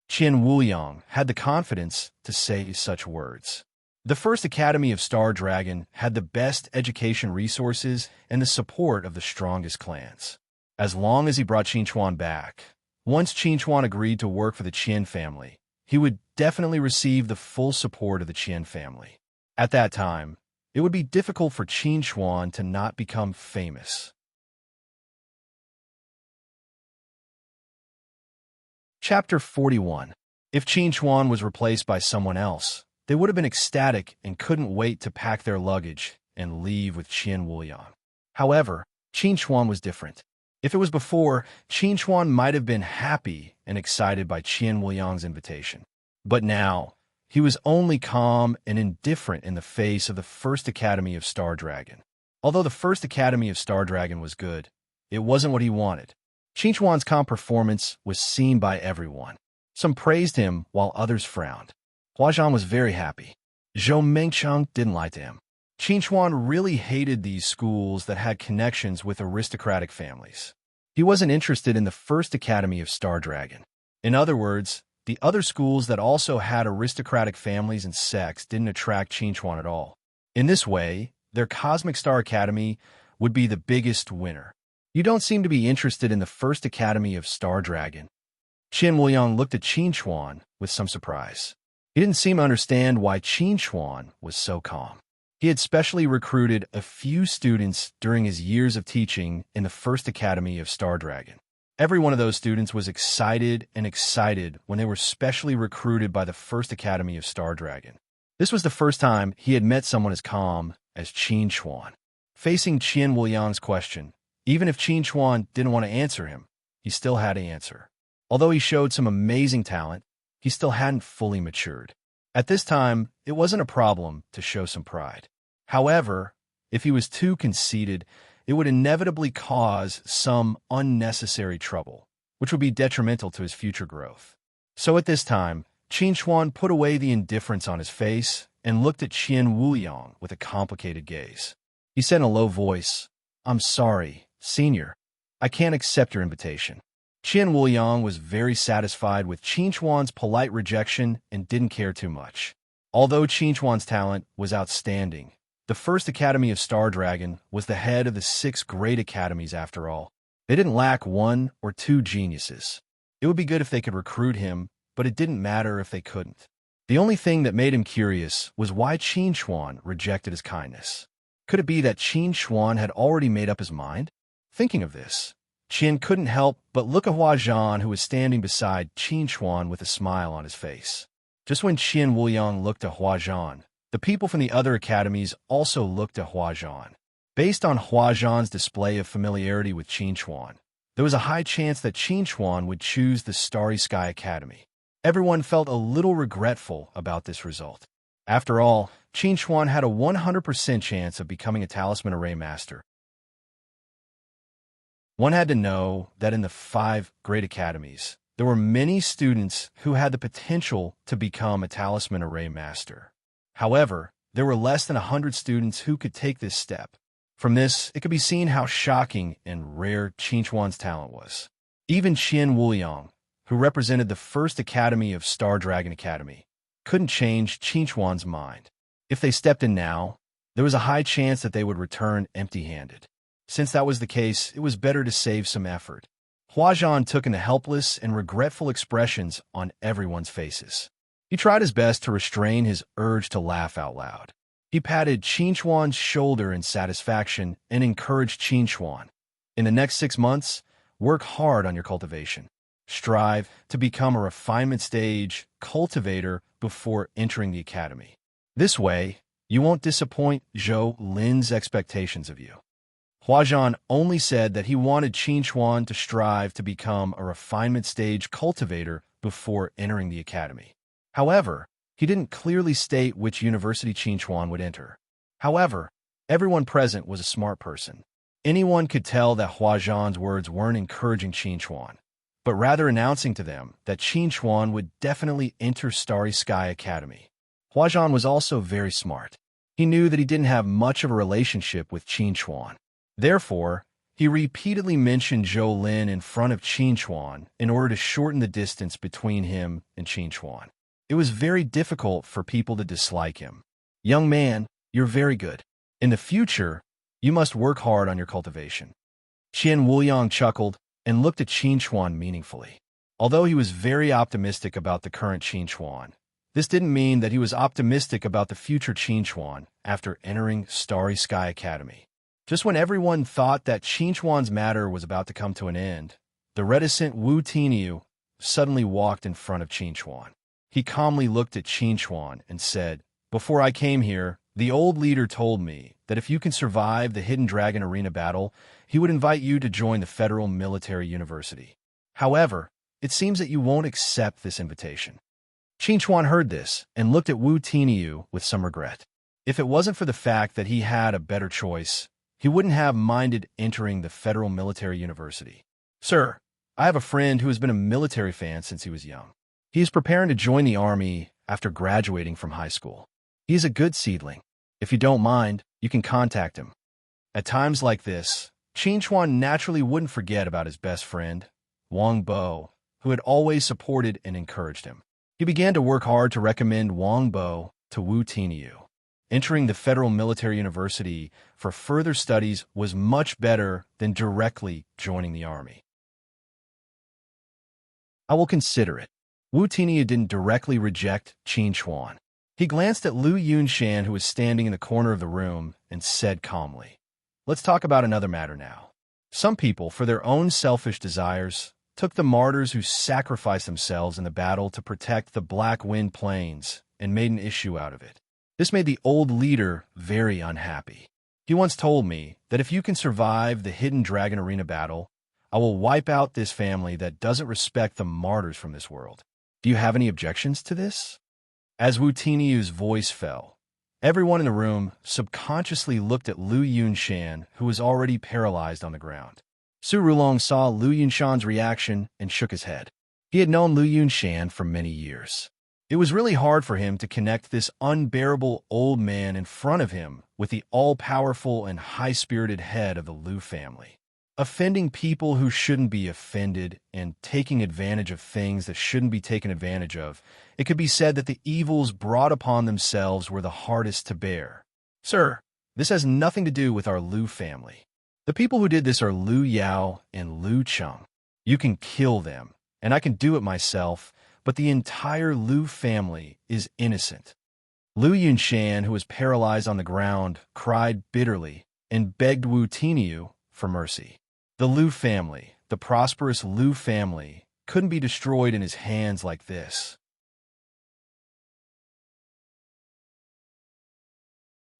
Speaker 1: Qian Wuyang had the confidence to say such words. The First Academy of Star Dragon had the best education resources and the support of the strongest clans. As long as he brought Qin Chuan back, once Qin Chuan agreed to work for the Qian family, he would definitely receive the full support of the Qian family. At that time, it would be difficult for Qin Chuan to not become famous. Chapter 41. If Qin Chuan was replaced by someone else, they would have been ecstatic and couldn't wait to pack their luggage and leave with Qian Wuliang. However, Qin Chuan was different. If it was before, Qin Chuan might have been happy and excited by Qian Wuliang's invitation. But now, he was only calm and indifferent in the face of the First Academy of Star Dragon. Although the First Academy of Star Dragon was good, it wasn't what he wanted. Qin Chuan's calm performance was seen by everyone. Some praised him while others frowned. Huazhan was very happy. Zhou Mengcheng didn't lie to him. Qin Chuan really hated these schools that had connections with aristocratic families. He wasn't interested in the First Academy of Star Dragon. In other words, the other schools that also had aristocratic families and sects didn't attract Qin Chuan at all. In this way, their Cosmic Star Academy would be the biggest winner. You don't seem to be interested in the First Academy of Star Dragon. Qian Wuliang looked at Qin Chuan with some surprise. He didn't seem to understand why Qin Chuan was so calm. He had specially recruited a few students during his years of teaching in the First Academy of Star Dragon. Every one of those students was excited when they were specially recruited by the First Academy of Star Dragon. This was the first time he had met someone as calm as Qin Chuan. Facing Qian Wuliang's question, even if Qin Chuan didn't want to answer him, he still had to answer. Although he showed some amazing talent, he still hadn't fully matured. At this time, it wasn't a problem to show some pride. However, if he was too conceited, it would inevitably cause some unnecessary trouble, which would be detrimental to his future growth. So at this time, Qin Chuan put away the indifference on his face and looked at Qian Wuliang with a complicated gaze. He said in a low voice, "I'm sorry, Senior. I can't accept your invitation." Qian Wuliang was very satisfied with Qin Chuan's polite rejection and didn't care too much. Although Qin Chuan's talent was outstanding, the First Academy of Star Dragon was the head of the 6 great academies after all. They didn't lack 1 or 2 geniuses. It would be good if they could recruit him, but it didn't matter if they couldn't. The only thing that made him curious was why Qin Chuan rejected his kindness. Could it be that Qin Chuan had already made up his mind? Thinking of this, Qin couldn't help but look at Huazhan, who was standing beside Qin Chuan with a smile on his face. Just when Qian Wuliang looked at Huazhan, the people from the other academies also looked at Huazhan. Based on Huazhan's display of familiarity with Qin Chuan, there was a high chance that Qin Chuan would choose the Starry Sky Academy. Everyone felt a little regretful about this result. After all, Qin Chuan had a 100% chance of becoming a Talisman Array Master. One had to know that in the 5 great academies, there were many students who had the potential to become a Talisman Array Master. However, there were less than 100 students who could take this step. From this, it could be seen how shocking and rare Qin Chuan's talent was. Even Qian Wuliang, who represented the First Academy of Star Dragon Academy, couldn't change Qin Chuan's mind. If they stepped in now, there was a high chance that they would return empty-handed. Since that was the case, it was better to save some effort. Huazhan took in the helpless and regretful expressions on everyone's faces. He tried his best to restrain his urge to laugh out loud. He patted Qin Chuan's shoulder in satisfaction and encouraged Qin Chuan. In the next 6 months, work hard on your cultivation. Strive to become a refinement stage cultivator before entering the academy. This way, you won't disappoint Zhou Lin's expectations of you. Huazhan only said that he wanted Qin Chuan to strive to become a refinement stage cultivator before entering the academy. However, he didn't clearly state which university Qin Chuan would enter. However, everyone present was a smart person. Anyone could tell that Huazhan's words weren't encouraging Qin Chuan, but rather announcing to them that Qin Chuan would definitely enter Starry Sky Academy. Huazhan was also very smart. He knew that he didn't have much of a relationship with Qin Chuan. Therefore, he repeatedly mentioned Zhou Lin in front of Qin Chuan in order to shorten the distance between him and Qin Chuan. It was very difficult for people to dislike him. "Young man, you're very good. In the future, you must work hard on your cultivation." Qian Wuliang chuckled and looked at Qin Chuan meaningfully. Although he was very optimistic about the current Qin Chuan, this didn't mean that he was optimistic about the future Qin Chuan after entering Starry Sky Academy. Just when everyone thought that Qin Chuan's matter was about to come to an end, the reticent Wu Tinyu suddenly walked in front of Qin Chuan. He calmly looked at Qin Chuan and said, "Before I came here, the old leader told me that if you can survive the Hidden Dragon Arena battle, he would invite you to join the Federal Military University. However, it seems that you won't accept this invitation." Qin Chuan heard this and looked at Wu Tinyu with some regret. If it wasn't for the fact that he had a better choice, he wouldn't have minded entering the Federal Military University. "Sir, I have a friend who has been a military fan since he was young. He is preparing to join the army after graduating from high school. He is a good seedling. If you don't mind, you can contact him." At times like this, Qin Chuan naturally wouldn't forget about his best friend, Wang Bo, who had always supported and encouraged him. He began to work hard to recommend Wang Bo to Wu Tinyu. Entering the Federal Military University for further studies was much better than directly joining the army. "I will consider it." Wu Tinyu didn't directly reject Qin Chuan. He glanced at Lu Yunshan, who was standing in the corner of the room, and said calmly, "Let's talk about another matter now. Some people, for their own selfish desires, took the martyrs who sacrificed themselves in the battle to protect the Black Wind Plains and made an issue out of it. This made the old leader very unhappy. He once told me that if you can survive the Hidden Dragon Arena battle, I will wipe out this family that doesn't respect the martyrs from this world. Do you have any objections to this?" As Wu Tinyu's voice fell, everyone in the room subconsciously looked at Lu Yunshan, who was already paralyzed on the ground. Su Rulong saw Lu Yunshan's reaction and shook his head. He had known Lu Yunshan for many years. It was really hard for him to connect this unbearable old man in front of him with the all-powerful and high-spirited head of the Lu family. Offending people who shouldn't be offended and taking advantage of things that shouldn't be taken advantage of, it could be said that the evils brought upon themselves were the hardest to bear. "Sir, this has nothing to do with our Lu family. The people who did this are Lu Yao and Lu Cheng. You can kill them, and I can do it myself, but the entire Lu family is innocent." Lu Yunshan, who was paralyzed on the ground, cried bitterly and begged Wu Tinyu for mercy. The Lu family, the prosperous Lu family, couldn't be destroyed in his hands like this.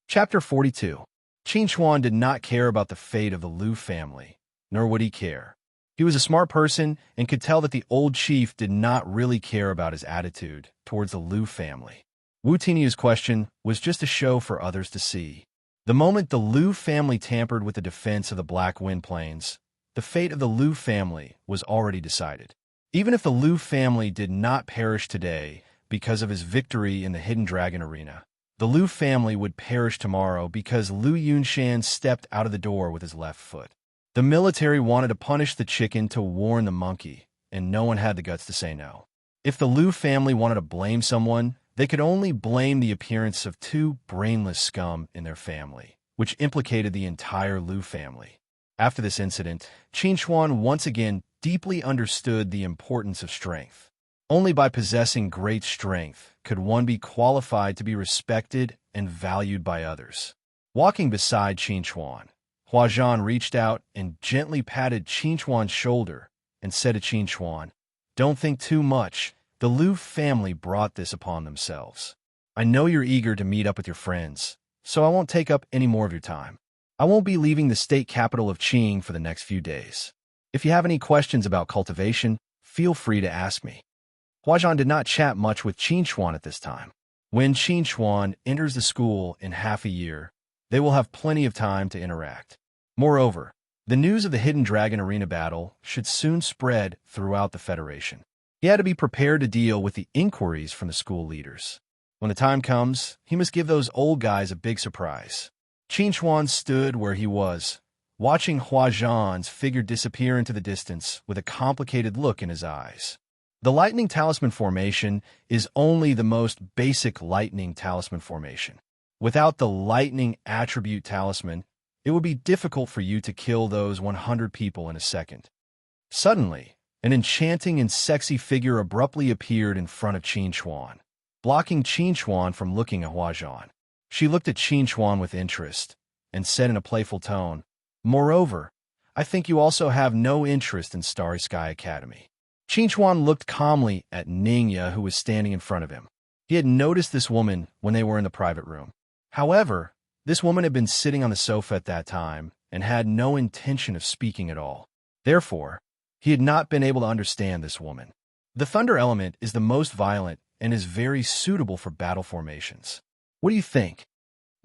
Speaker 1: Chapter 42. Qin Chuan did not care about the fate of the Lu family, nor would he care. He was a smart person and could tell that the old chief did not really care about his attitude towards the Lu family. Wu Tinyu's question was just a show for others to see. The moment the Lu family tampered with the defense of the Black Wind Plains, the fate of the Lu family was already decided. Even if the Lu family did not perish today because of his victory in the Hidden Dragon Arena, the Lu family would perish tomorrow because Lu Yunshan stepped out of the door with his left foot. The military wanted to punish the chicken to warn the monkey, and no one had the guts to say no. If the Lu family wanted to blame someone, they could only blame the appearance of two brainless scum in their family, which implicated the entire Lu family. After this incident, Qin Chuan once again deeply understood the importance of strength. Only by possessing great strength could one be qualified to be respected and valued by others. Walking beside Qin Chuan, Huazhan reached out and gently patted Qin Chuan's shoulder and said to Qin Chuan, "Don't think too much. The Lu family brought this upon themselves. I know you're eager to meet up with your friends, so I won't take up any more of your time. I won't be leaving the state capital of Qing for the next few days. If you have any questions about cultivation, feel free to ask me." Huazhan did not chat much with Qin Chuan at this time. When Qin Chuan enters the school in half a year, they will have plenty of time to interact. Moreover, the news of the Hidden Dragon Arena battle should soon spread throughout the Federation. He had to be prepared to deal with the inquiries from the school leaders. When the time comes, he must give those old guys a big surprise. Qin Chuan stood where he was, watching Huazhan's figure disappear into the distance with a complicated look in his eyes. The lightning talisman formation is only the most basic lightning talisman formation. Without the lightning attribute talisman, it would be difficult for you to kill those 100 people in a second. Suddenly, an enchanting and sexy figure abruptly appeared in front of Qin Chuan, blocking Qin Chuan from looking at Huazhan. She looked at Qin Chuan with interest and said in a playful tone, "Moreover, I think you also have no interest in Starry Sky Academy." Chuan looked calmly at Ningya, who was standing in front of him. He had noticed this woman when they were in the private room. However, this woman had been sitting on the sofa at that time and had no intention of speaking at all. Therefore, he had not been able to understand this woman. The thunder element is the most violent and is very suitable for battle formations. What do you think?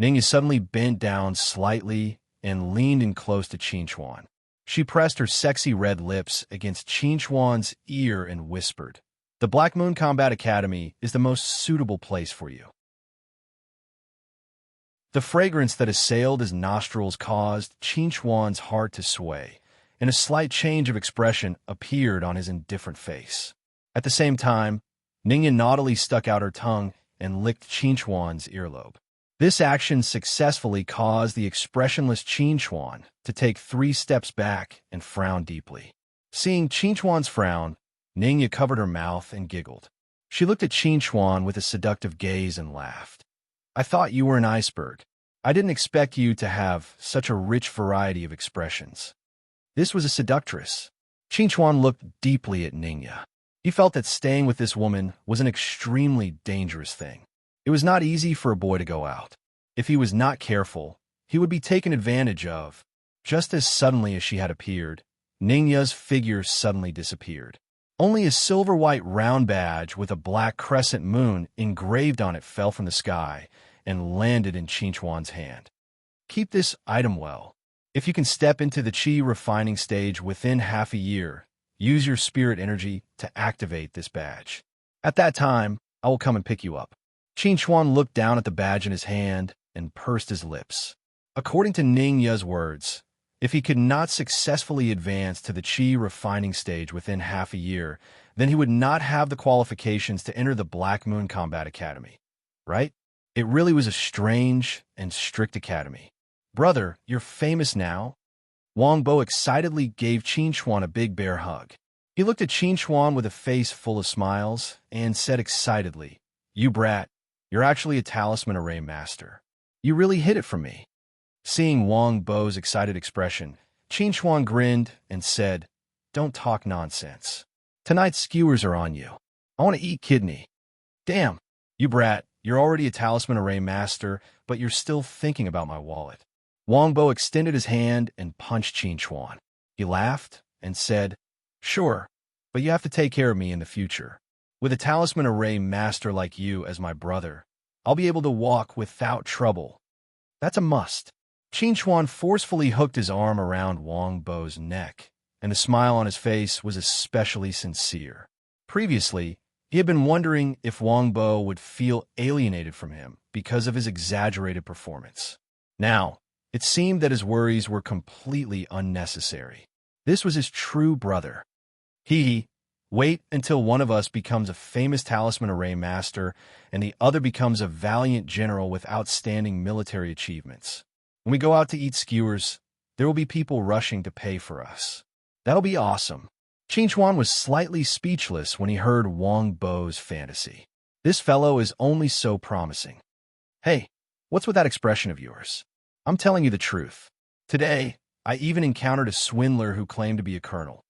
Speaker 1: Ningya suddenly bent down slightly and leaned in close to Chuan. She pressed her sexy red lips against Chuan's ear and whispered, "The Black Moon Combat Academy is the most suitable place for you." The fragrance that assailed his nostrils caused Chuan's heart to sway, and a slight change of expression appeared on his indifferent face. At the same time, Ningya naughtily stuck out her tongue and licked Chuan's earlobe. This action successfully caused the expressionless Chuan to take 3 steps back and frown deeply. Seeing Chuan's frown, Ningya covered her mouth and giggled. She looked at Chuan with a seductive gaze and laughed. "I thought you were an iceberg. I didn't expect you to have such a rich variety of expressions." This was a seductress. Chuan looked deeply at Ningya. He felt that staying with this woman was an extremely dangerous thing. It was not easy for a boy to go out. If he was not careful, he would be taken advantage of. Just as suddenly as she had appeared, Ningya's figure suddenly disappeared. Only a silver-white round badge with a black crescent moon engraved on it fell from the sky and landed in Chuan's hand. "Keep this item well. If you can step into the chi refining stage within half a year, use your spirit energy to activate this badge. At that time, I will come and pick you up." Chuan looked down at the badge in his hand and pursed his lips. According to Ningya's words, if he could not successfully advance to the chi refining stage within half a year, then he would not have the qualifications to enter the Black Moon Combat Academy. Right? It really was a strange and strict academy. "Brother, you're famous now." Bo excitedly gave Chuan a big bear hug. He looked at Chuan with a face full of smiles and said excitedly, "You brat, you're actually a talisman array master. You really hid it from me." Seeing Bo's excited expression, Chuan grinned and said, "Don't talk nonsense. Tonight's skewers are on you. I want to eat kidney." "Damn, you brat, you're already a talisman array master, but you're still thinking about my wallet." Bo extended his hand and punched Chuan. He laughed and said, "Sure, but you have to take care of me in the future. With a talisman array master like you as my brother, I'll be able to walk without trouble. That's a must." Chuan forcefully hooked his arm around Bo's neck, and the smile on his face was especially sincere. Previously, he had been wondering if Bo would feel alienated from him because of his exaggerated performance. Now, it seemed that his worries were completely unnecessary. This was his true brother. Wait until one of us becomes a famous talisman array master and the other becomes a valiant general with outstanding military achievements. When we go out to eat skewers, there will be people rushing to pay for us. That'll be awesome." Chuan was slightly speechless when he heard Bo's fantasy. This fellow is only so promising. "Hey, what's with that expression of yours? I'm telling you the truth. Today, I even encountered a swindler who claimed to be a colonel.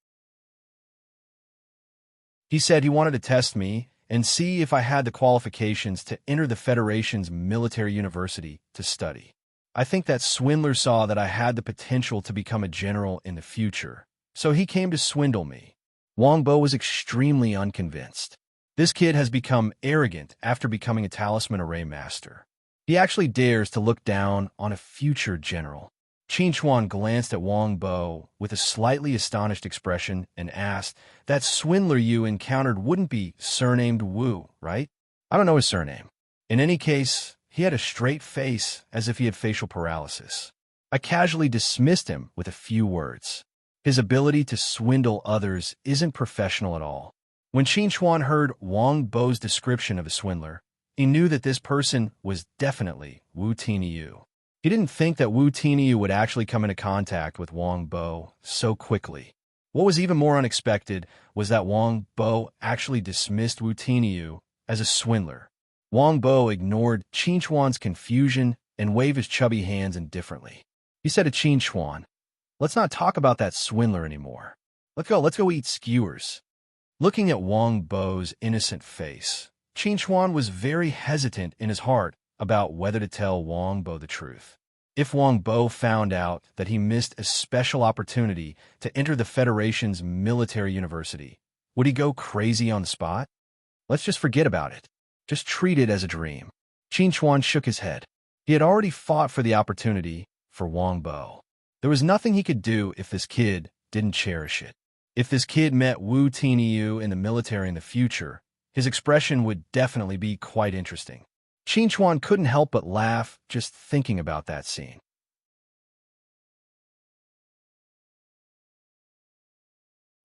Speaker 1: He said he wanted to test me and see if I had the qualifications to enter the Federation's military university to study. I think that swindler saw that I had the potential to become a general in the future, so he came to swindle me." Bo was extremely unconvinced. This kid has become arrogant after becoming a talisman array master. He actually dares to look down on a future general. Chuan glanced at Bo with a slightly astonished expression and asked, "That swindler you encountered wouldn't be surnamed Wu, right?" "I don't know his surname. In any case, he had a straight face as if he had facial paralysis. I casually dismissed him with a few words. His ability to swindle others isn't professional at all." When Chuan heard Bo's description of a swindler, he knew that this person was definitely Wu Tinyu. He didn't think that Wu Tinyu would actually come into contact with Bo so quickly. What was even more unexpected was that Bo actually dismissed Wu Tinyu as a swindler. Bo ignored Chuan's confusion and waved his chubby hands indifferently. He said to Chuan, "Let's not talk about that swindler anymore. Let's go eat skewers." Looking at Wang Bo's innocent face, Qin Chuan was very hesitant in his heart about whether to tell Wang Bo the truth. If Wang Bo found out that he missed a special opportunity to enter the Federation's military university, would he go crazy on the spot? Let's just forget about it. Just treat it as a dream. Qin Chuan shook his head. He had already fought for the opportunity for Wang Bo. There was nothing he could do if this kid didn't cherish it. If this kid met Wu Tinyu in the military in the future, his expression would definitely be quite interesting. Qin Chuan couldn't help but laugh just thinking about that scene.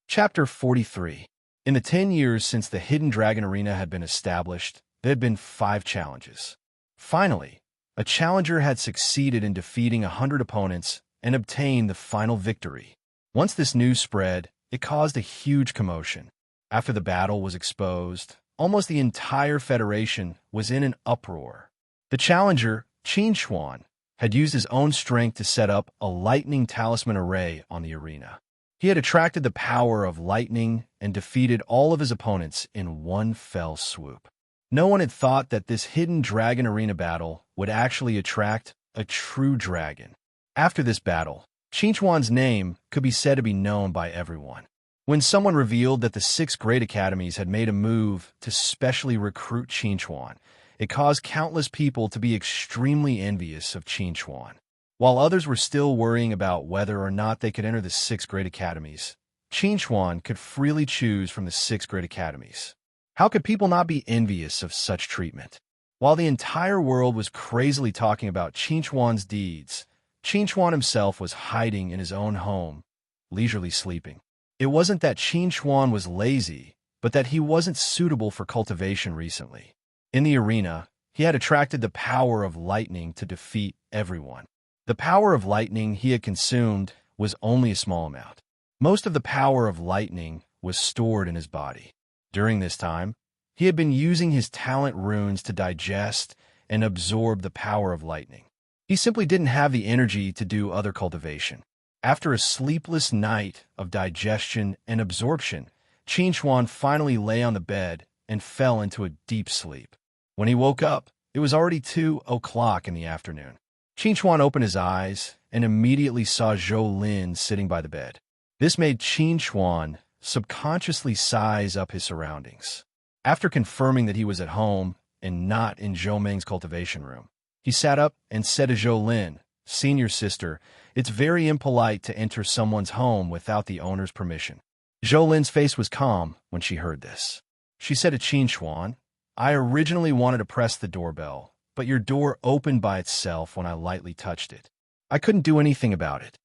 Speaker 1: Chapter 43. In the 10 years since the Hidden Dragon Arena had been established, there had been 5 challenges. Finally, a challenger had succeeded in defeating 100 opponents and obtained the final victory. Once this news spread, it caused a huge commotion. After the battle was exposed, almost the entire Federation was in an uproar. The challenger, Qin Chuan, had used his own strength to set up a lightning talisman array on the arena. He had attracted the power of lightning and defeated all of his opponents in one fell swoop. No one had thought that this hidden dragon arena battle would actually attract a true dragon. After this battle, Qin Chuan's name could be said to be known by everyone. When someone revealed that the 6 great academies had made a move to specially recruit Qin Chuan, it caused countless people to be extremely envious of Qin Chuan. While others were still worrying about whether or not they could enter the 6 great academies, Qin Chuan could freely choose from the 6 great academies. How could people not be envious of such treatment? While the entire world was crazily talking about Qin Chuan's deeds, Qin Chuan himself was hiding in his own home, leisurely sleeping. It wasn't that Qin Chuan was lazy, but that he wasn't suitable for cultivation recently. In the arena, he had attracted the power of lightning to defeat everyone. The power of lightning he had consumed was only a small amount. Most of the power of lightning was stored in his body. During this time, he had been using his talent runes to digest and absorb the power of lightning. He simply didn't have the energy to do other cultivation. After a sleepless night of digestion and absorption, Qin Chuan finally lay on the bed and fell into a deep sleep. When he woke up, it was already 2 o'clock in the afternoon. Qin Chuan opened his eyes and immediately saw Zhou Lin sitting by the bed. This made Qin Chuan subconsciously size up his surroundings. After confirming that he was at home and not in Zhou Meng's cultivation room, he sat up and said to Zhou Lin, "Senior sister, it's very impolite to enter someone's home without the owner's permission." Zhou Lin's face was calm when she heard this. She said to Qin Chuan, "I originally wanted to press the doorbell, but your door opened by itself when I lightly touched it. I couldn't do anything about it."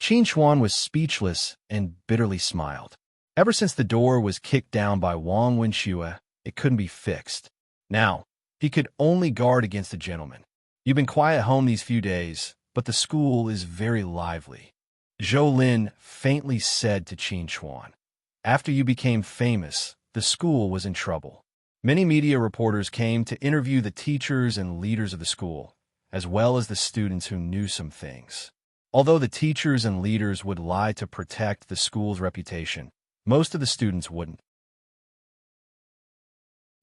Speaker 1: Qin Chuan was speechless and bitterly smiled. Ever since the door was kicked down by Wang Wenxue, it couldn't be fixed. Now, he could only guard against a gentleman. "You've been quiet at home these few days, but the school is very lively," Zhou Lin faintly said to Qin Chuan. "After you became famous, the school was in trouble. Many media reporters came to interview the teachers and leaders of the school, as well as the students who knew some things. Although the teachers and leaders would lie to protect the school's reputation, most of the students wouldn't.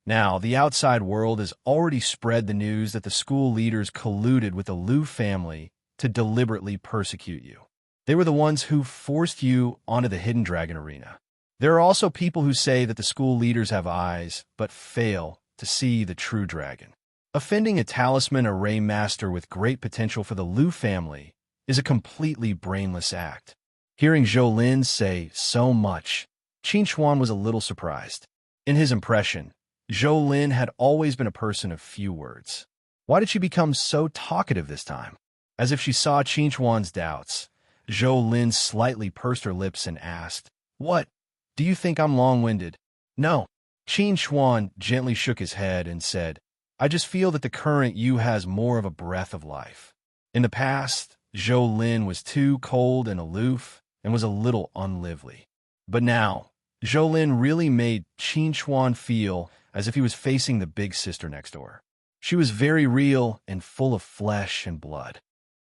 Speaker 1: Now, the outside world has already spread the news that the school leaders colluded with the Liu family to deliberately persecute you. They were the ones who forced you onto the Hidden Dragon Arena. There are also people who say that the school leaders have eyes, but fail to see the true dragon. Offending a talisman array master with great potential for the Liu family is a completely brainless act." Hearing Zhou Lin say so much, Qin Chuan was a little surprised. In his impression, Zhou Lin had always been a person of few words. Why did she become so talkative this time? As if she saw Qin Chuan's doubts, Zhou Lin slightly pursed her lips and asked, "What? Do you think I'm long-winded?" "No." Qin Chuan gently shook his head and said, "I just feel that the current you has more of a breath of life. In the past, Zhou Lin was too cold and aloof and was a little unlively. But now, Zhou Lin really made Qin Chuan feel as if he was facing the big sister next door. She was very real and full of flesh and blood.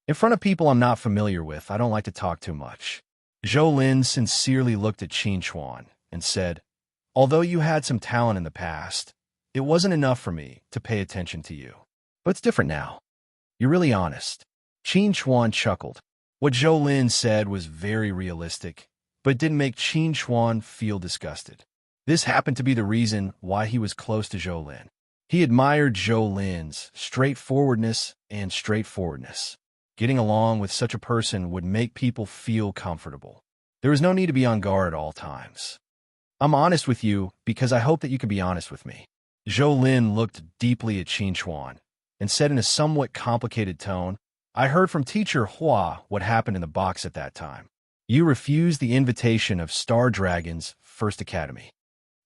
Speaker 1: In front of people I'm not familiar with, I don't like to talk too much." Zhou Lin sincerely looked at Qin Chuan and said, Although you had some talent in the past, it wasn't enough for me to pay attention to you. But it's different now. You're really honest." Qin Chuan chuckled. What Zhou Lin said was very realistic, but didn't make Qin Chuan feel disgusted. This happened to be the reason why he was close to Zhou Lin. He admired Zhou Lin's straightforwardness. Getting along with such a person would make people feel comfortable. There was no need to be on guard at all times. "I'm honest with you because I hope that you can be honest with me." Zhou Lin looked deeply at Qin Chuan and said in a somewhat complicated tone, "I heard from Teacher Hua what happened in the box at that time. You refused the invitation of Star Dragon's First Academy."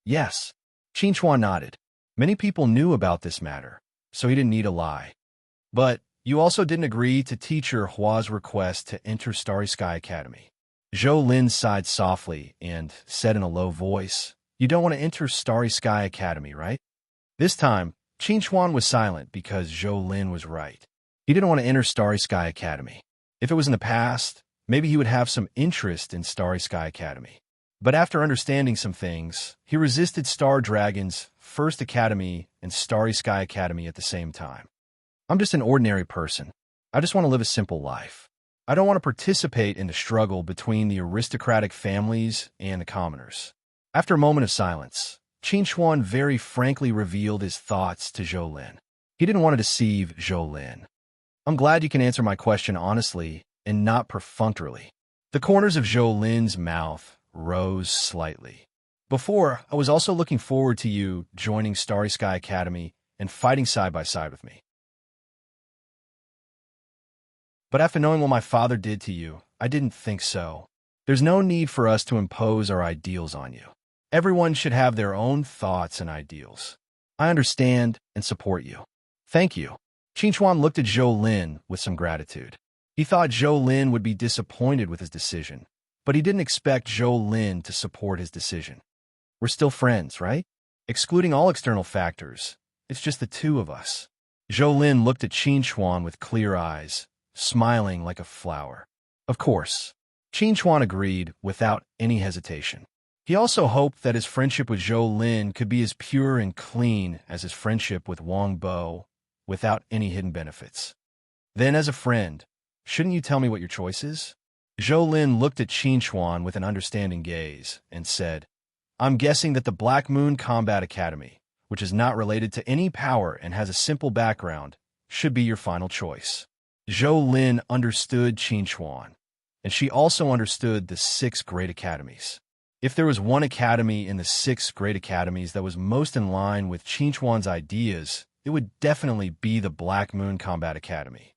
Speaker 1: "Yes." Qin Chuan nodded. Many people knew about this matter, so he didn't need a lie. "But you also didn't agree to Teacher Hua's request to enter Starry Sky Academy." Zhou Lin sighed softly and said in a low voice, "You don't want to enter Starry Sky Academy, right?" This time, Qin Chuan was silent because Zhou Lin was right. He didn't want to enter Starry Sky Academy. If it was in the past, maybe he would have some interest in Starry Sky Academy. But after understanding some things, he resisted Star Dragon's First Academy and Starry Sky Academy at the same time. "I'm just an ordinary person. I just want to live a simple life. I don't want to participate in the struggle between the aristocratic families and the commoners." After a moment of silence, Qin Chuan very frankly revealed his thoughts to Zhou Lin. He didn't want to deceive Zhou Lin. "I'm glad you can answer my question honestly and not perfunctorily." The corners of Zhou Lin's mouth rose slightly. "Before, I was also looking forward to you joining Starry Sky Academy and fighting side by side with me. But after knowing what my father did to you, I didn't think so. There's no need for us to impose our ideals on you. Everyone should have their own thoughts and ideals. I understand and support you." "Thank you." Qin Chuan looked at Zhou Lin with some gratitude. He thought Zhou Lin would be disappointed with his decision, but he didn't expect Zhou Lin to support his decision. "We're still friends, right? Excluding all external factors, it's just the two of us." Zhou Lin looked at Qin Chuan with clear eyes, smiling like a flower. "Of course." Qin Chuan agreed without any hesitation. He also hoped that his friendship with Zhou Lin could be as pure and clean as his friendship with Wang Bo, without any hidden benefits. "Then, as a friend, shouldn't you tell me what your choice is?" Zhou Lin looked at Qin Chuan with an understanding gaze and said, "I'm guessing that the Black Moon Combat Academy, which is not related to any power and has a simple background, should be your final choice." Zhou Lin understood Qin Chuan, and she also understood the 6 great academies. If there was one academy in the 6 great academies that was most in line with Qin Chuan's ideas, it would definitely be the Black Moon Combat Academy.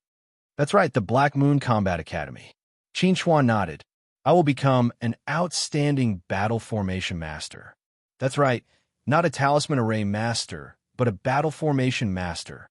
Speaker 1: "That's right, the Black Moon Combat Academy." Qin Chuan nodded. "I will become an outstanding battle formation master." "That's right, not a talisman array master, but a battle formation master."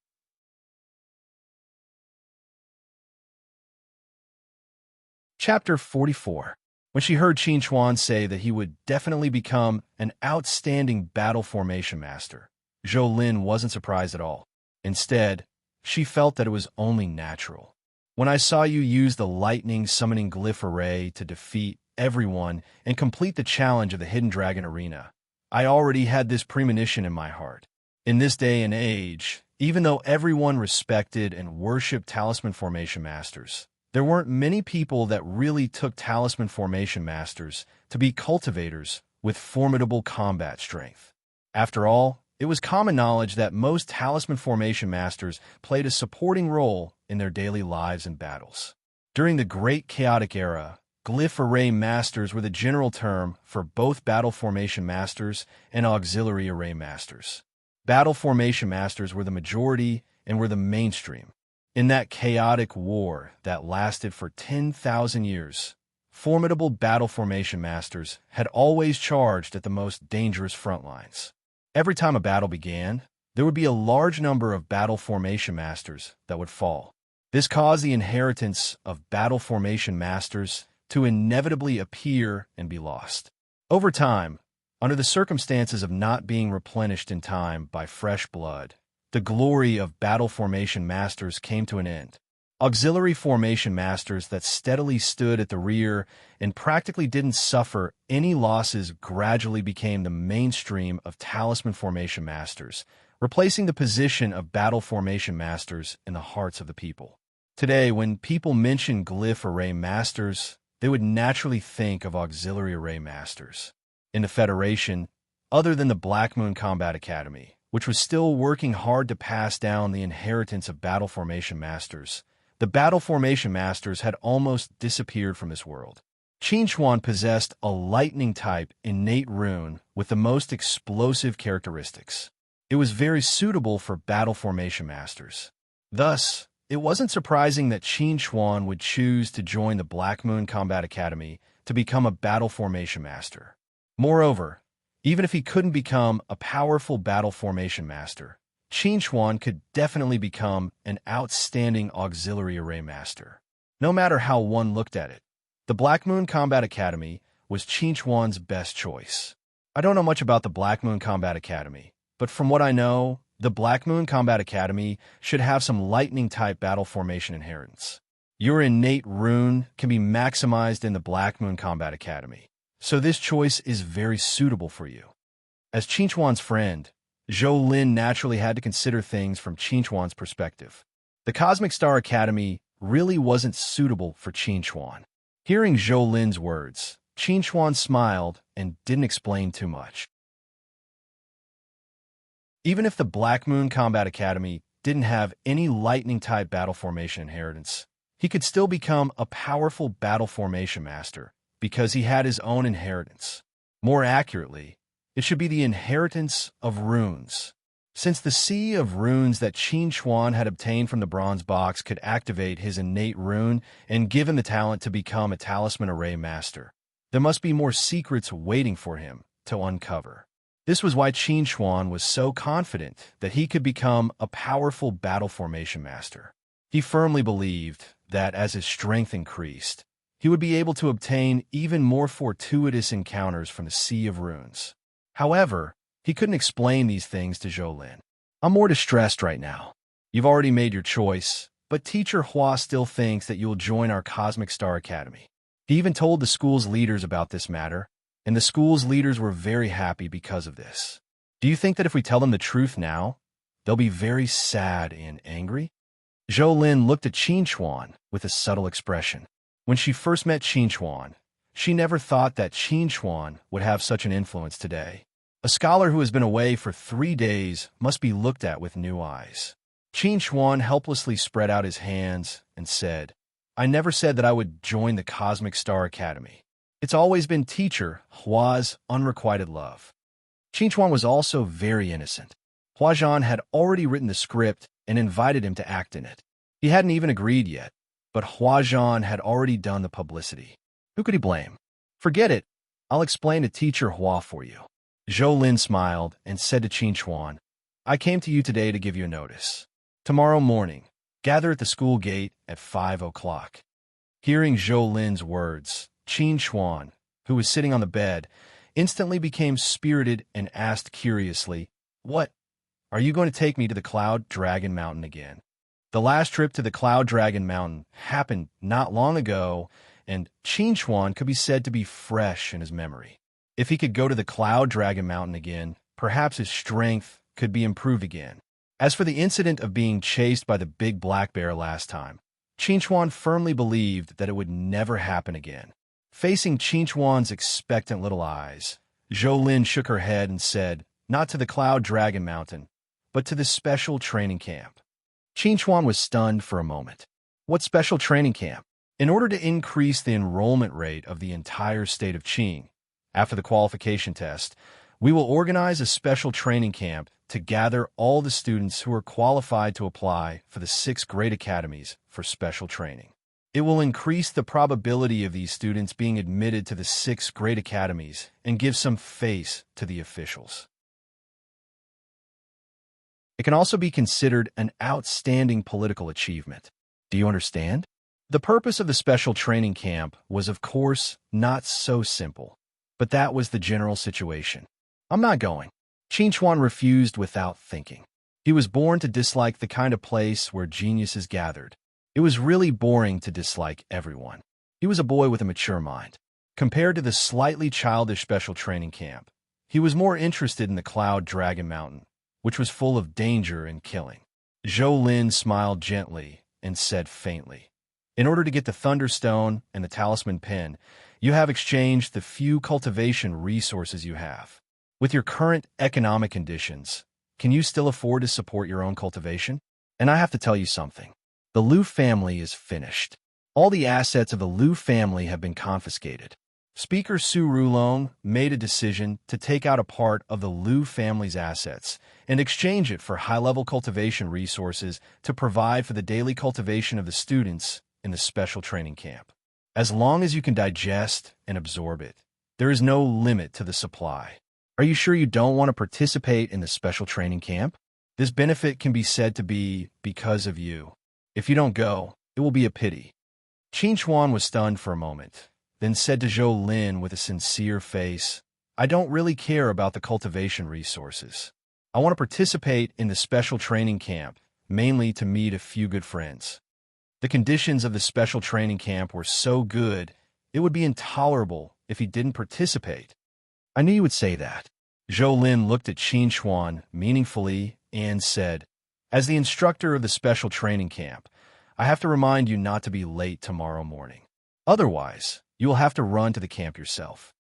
Speaker 1: Chapter 44. When she heard Qin Chuan say that he would definitely become an outstanding battle formation master, Zhou Lin wasn't surprised at all. Instead, she felt that it was only natural. "When I saw you use the lightning summoning glyph array to defeat everyone and complete the challenge of the Hidden Dragon Arena, I already had this premonition in my heart. In this day and age, even though everyone respected and worshipped talisman formation masters, there weren't many people that really took talisman formation masters to be cultivators with formidable combat strength. After all, it was common knowledge that most talisman formation masters played a supporting role in their daily lives and battles. During the Great Chaotic Era, glyph array masters were the general term for both battle formation masters and auxiliary array masters. Battle formation masters were the majority and were the mainstream. In that chaotic war that lasted for 10,000 years, formidable battle formation masters had always charged at the most dangerous front lines. Every time a battle began, there would be a large number of battle formation masters that would fall. This caused the inheritance of battle formation masters to inevitably appear and be lost. Over time, under the circumstances of not being replenished in time by fresh blood, the glory of battle formation masters came to an end. Auxiliary formation masters that steadily stood at the rear and practically didn't suffer any losses gradually became the mainstream of talisman formation masters, replacing the position of battle formation masters in the hearts of the people. Today, when people mention glyph array masters, they would naturally think of auxiliary array masters. In the Federation, other than the Black Moon Combat Academy, which was still working hard to pass down the inheritance of battle formation masters, the battle formation masters had almost disappeared from this world. Qin Xuan possessed a lightning-type innate rune with the most explosive characteristics. It was very suitable for battle formation masters. Thus, it wasn't surprising that Qin Xuan would choose to join the Black Moon Combat Academy to become a battle formation master. Moreover, even if he couldn't become a powerful battle formation master, Qin Xuan could definitely become an outstanding auxiliary array master. No matter how one looked at it, the Black Moon Combat Academy was Qin Xuan's best choice. I don't know much about the Black Moon Combat Academy, but from what I know, the Black Moon Combat Academy should have some lightning-type battle formation inheritance. Your innate rune can be maximized in the Black Moon Combat Academy, so this choice is very suitable for you. As Qin Xuan's friend, Zhou Lin naturally had to consider things from Qin Xuan's perspective. The Cosmic Star Academy really wasn't suitable for Qin Xuan. Hearing Zhou Lin's words, Qin Xuan smiled and didn't explain too much. Even if the Black Moon Combat Academy didn't have any lightning-type battle formation inheritance, he could still become a powerful battle formation master because he had his own inheritance. More accurately, it should be the inheritance of runes. Since the sea of runes that Qin Xuan had obtained from the bronze box could activate his innate rune and give him the talent to become a talisman array master, there must be more secrets waiting for him to uncover. This was why Qin Xuan was so confident that he could become a powerful battle formation master. He firmly believed that as his strength increased, he would be able to obtain even more fortuitous encounters from the Sea of Runes. However, he couldn't explain these things to Zhou Lin. I'm more distressed right now. You've already made your choice, but Teacher Hua still thinks that you'll join our Cosmic Star Academy. He even told the school's leaders about this matter, and the school's leaders were very happy because of this. Do you think that if we tell them the truth now, they'll be very sad and angry? Zhou Lin looked at Qin Xuan with a subtle expression. When she first met Qin Xuan, she never thought that Qin Xuan would have such an influence today. A scholar who has been away for 3 days must be looked at with new eyes. Qin Xuan helplessly spread out his hands and said, I never said that I would join the Cosmic Star Academy. It's always been Teacher Hua's unrequited love. Qin Xuan was also very innocent. Hua Zhan had already written the script and invited him to act in it. He hadn't even agreed yet, but Hua Zhan had already done the publicity. Who could he blame? Forget it. I'll explain to Teacher Hua for you. Zhou Lin smiled and said to Qin Xuan, I came to you today to give you a notice. Tomorrow morning, gather at the school gate at 5 o'clock. Hearing Zhou Lin's words, Qin Xuan, who was sitting on the bed, instantly became spirited and asked curiously, What? Are you going to take me to the Cloud Dragon Mountain again? The last trip to the Cloud Dragon Mountain happened not long ago, and Qin Xuan could be said to be fresh in his memory. If he could go to the Cloud Dragon Mountain again, perhaps his strength could be improved again. As for the incident of being chased by the big black bear last time, Qin Xuan firmly believed that it would never happen again. Facing Qin Xuan's expectant little eyes, Zhou Lin shook her head and said, Not to the Cloud Dragon Mountain, but to the special training camp. Qin Xuan was stunned for a moment. What special training camp? In order to increase the enrollment rate of the entire state of Qing, after the qualification test, we will organize a special training camp to gather all the students who are qualified to apply for the 6 great academies for special training. It will increase the probability of these students being admitted to the 6 great academies and give some face to the officials. It can also be considered an outstanding political achievement. Do you understand? The purpose of the special training camp was, of course, not so simple, but that was the general situation. I'm not going. Qin Xuan refused without thinking. He was born to dislike the kind of place where geniuses gathered. It was really boring to dislike everyone. He was a boy with a mature mind. Compared to the slightly childish special training camp, he was more interested in the Cloud Dragon Mountain, which was full of danger and killing. Zhou Lin smiled gently and said faintly, "In order to get the Thunderstone and the Talisman Pin, you have exchanged the few cultivation resources you have. With your current economic conditions, can you still afford to support your own cultivation? And I have to tell you something. The Liu family is finished. All the assets of the Liu family have been confiscated." Speaker Su Rulong made a decision to take out a part of the Liu family's assets and exchange it for high-level cultivation resources to provide for the daily cultivation of the students in the special training camp. As long as you can digest and absorb it, there is no limit to the supply. Are you sure you don't want to participate in the special training camp? This benefit can be said to be because of you. If you don't go, it will be a pity. Qin Chuan was stunned for a moment, then said to Zhou Lin with a sincere face, "I don't really care about the cultivation resources. I want to participate in the special training camp, mainly to meet a few good friends." The conditions of the special training camp were so good, it would be intolerable if he didn't participate. "I knew you would say that." Zhou Lin looked at Qin Chuan meaningfully and said, "As the instructor of the special training camp, I have to remind you not to be late tomorrow morning. Otherwise, you will have to run to the camp yourself."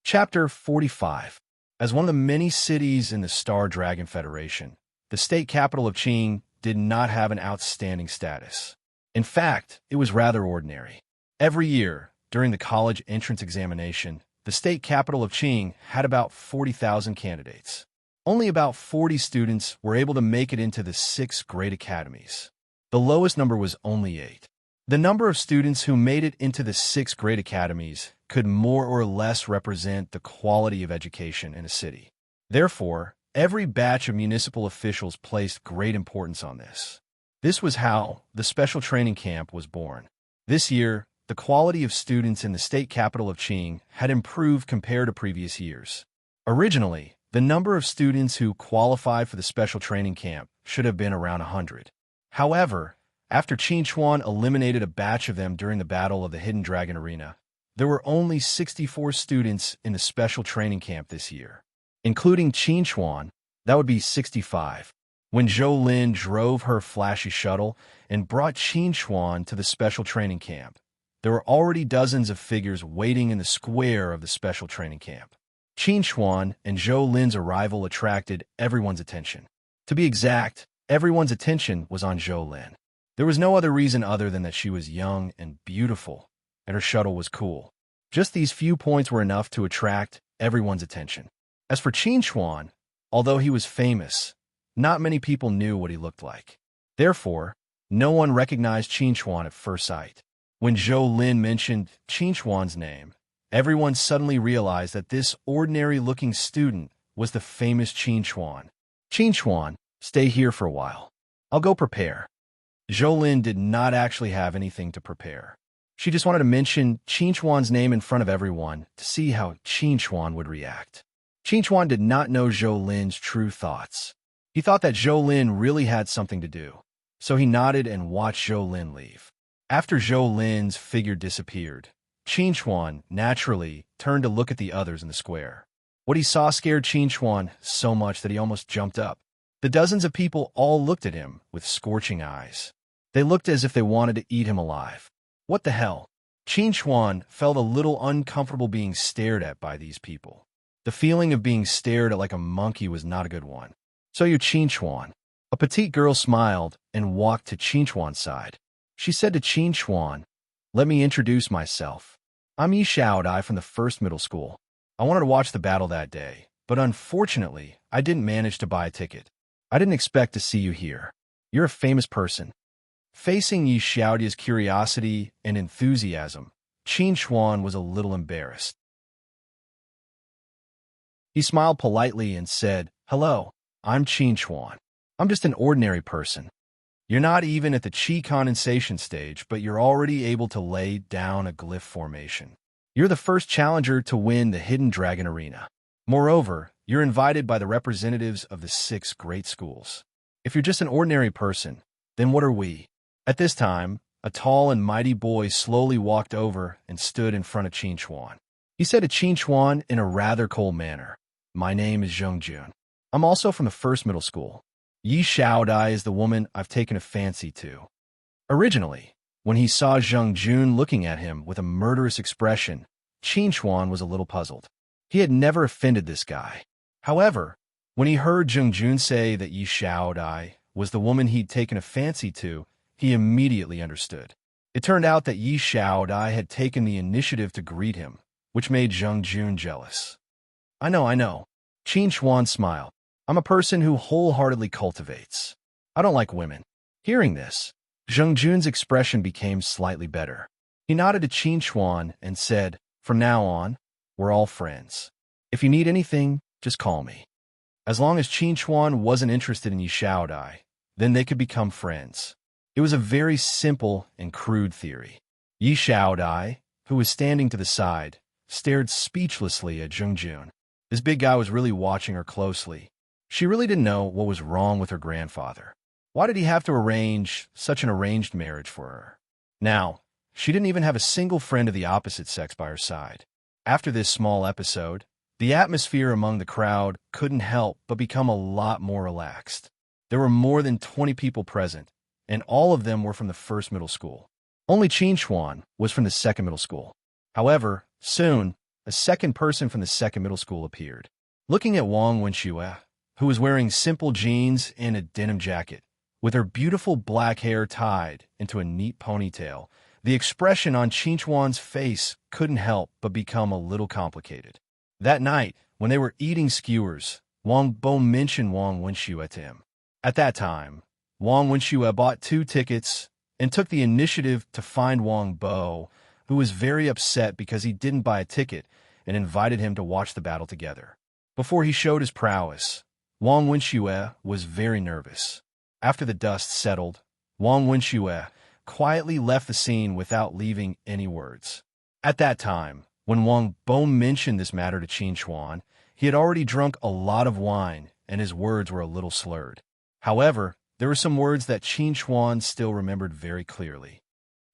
Speaker 1: Chapter 45. As one of the many cities in the Star Dragon Federation, the state capital of Qing did not have an outstanding status. In fact, it was rather ordinary. Every year, during the college entrance examination, the state capital of Qing had about 40,000 candidates. Only about 40 students were able to make it into the 6 great academies. The lowest number was only 8. The number of students who made it into the 6 great academies could more or less represent the quality of education in a city. Therefore, every batch of municipal officials placed great importance on this. This was how the special training camp was born. This year, the quality of students in the state capital of Qing had improved compared to previous years. Originally, the number of students who qualified for the special training camp should have been around 100. However, after Qin Chuan eliminated a batch of them during the Battle of the Hidden Dragon Arena, there were only 64 students in the special training camp this year. Including Qin Chuan, that would be 65. When Zhou Lin drove her flashy shuttle and brought Qin Chuan to the special training camp, there were already dozens of figures waiting in the square of the special training camp. Qin Chuan and Zhou Lin's arrival attracted everyone's attention. To be exact, everyone's attention was on Zhou Lin. There was no other reason other than that she was young and beautiful, and her shuttle was cool. Just these few points were enough to attract everyone's attention. As for Qin Chuan, although he was famous, not many people knew what he looked like. Therefore, no one recognized Qin Chuan at first sight. When Zhou Lin mentioned Qin Chuan's name, everyone suddenly realized that this ordinary-looking student was the famous Qin Chuan. "Qin Chuan, stay here for a while. I'll go prepare." Zhou Lin did not actually have anything to prepare. She just wanted to mention Qin Chuan's name in front of everyone to see how Qin Chuan would react. Qin Chuan did not know Zhou Lin's true thoughts. He thought that Zhou Lin really had something to do, so he nodded and watched Zhou Lin leave. After Zhou Lin's figure disappeared, Qin Chuan naturally turned to look at the others in the square. What he saw scared Qin Chuan so much that he almost jumped up. The dozens of people all looked at him with scorching eyes. They looked as if they wanted to eat him alive. What the hell? Qin Chuan felt a little uncomfortable being stared at by these people. The feeling of being stared at like a monkey was not a good one. "So you're Qin Chuan." A petite girl smiled and walked to Qin Chuan's side. She said to Qin Chuan, "Let me introduce myself. I'm Yi Xiaodai from the first middle school. I wanted to watch the battle that day, but unfortunately, I didn't manage to buy a ticket. I didn't expect to see you here. You're a famous person." Facing Yi Xiaodai's curiosity and enthusiasm, Qin Chuan was a little embarrassed. He smiled politely and said, "Hello, I'm Qin Chuan. I'm just an ordinary person. You're not even at the qi condensation stage, but you're already able to lay down a glyph formation. You're the first challenger to win the Hidden Dragon Arena. Moreover, you're invited by the representatives of the 6 great schools. If you're just an ordinary person, then what are we? At this time, a tall and mighty boy slowly walked over and stood in front of Qin Chuan. He said to Qin Chuan in a rather cold manner, "My name is Zheng Jun. I'm also from the first middle school. Yi Xiaodai is the woman I've taken a fancy to." Originally, when he saw Zheng Jun looking at him with a murderous expression, Qin Chuan was a little puzzled. He had never offended this guy. However, when he heard Zheng Jun say that Yi Xiaodai was the woman he'd taken a fancy to, he immediately understood. It turned out that Yi Xiaodai had taken the initiative to greet him, which made Zheng Jun jealous. I know. Qin Chuan smiled. I'm a person who wholeheartedly cultivates. I don't like women. Hearing this, Zheng Jun's expression became slightly better. He nodded to Qin Chuan and said, "From now on, we're all friends. If you need anything, just call me." As long as Qin Chuan wasn't interested in Yi Xiaodai, then they could become friends. It was a very simple and crude theory. Yi Xiaodai, who was standing to the side, stared speechlessly at Zheng Jun. This big guy was really watching her closely. She really didn't know what was wrong with her grandfather. Why did he have to arrange such an arranged marriage for her? Now, she didn't even have a single friend of the opposite sex by her side. After this small episode, the atmosphere among the crowd couldn't help but become a lot more relaxed. There were more than 20 people present, and all of them were from the first middle school. Only Qin Chuan was from the second middle school. However, soon, a second person from the second middle school appeared. Looking at Wang Wenxue, who was wearing simple jeans and a denim jacket, with her beautiful black hair tied into a neat ponytail, the expression on Qin Chuan's face couldn't help but become a little complicated. That night, when they were eating skewers, Wang Bo mentioned Wang Wenxue to him. At that time, Wang Wenxue bought 2 tickets and took the initiative to find Wang Bo, who was very upset because he didn't buy a ticket, and invited him to watch the battle together. Before he showed his prowess, Wang Wenxue was very nervous. After the dust settled, Wang Wenxue quietly left the scene without leaving any words. At that time, when Wang Bo mentioned this matter to Qin Chuan, he had already drunk a lot of wine and his words were a little slurred. However, there were some words that Qin Chuan still remembered very clearly.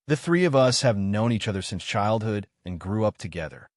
Speaker 1: The 3 of us have known each other since childhood and grew up together.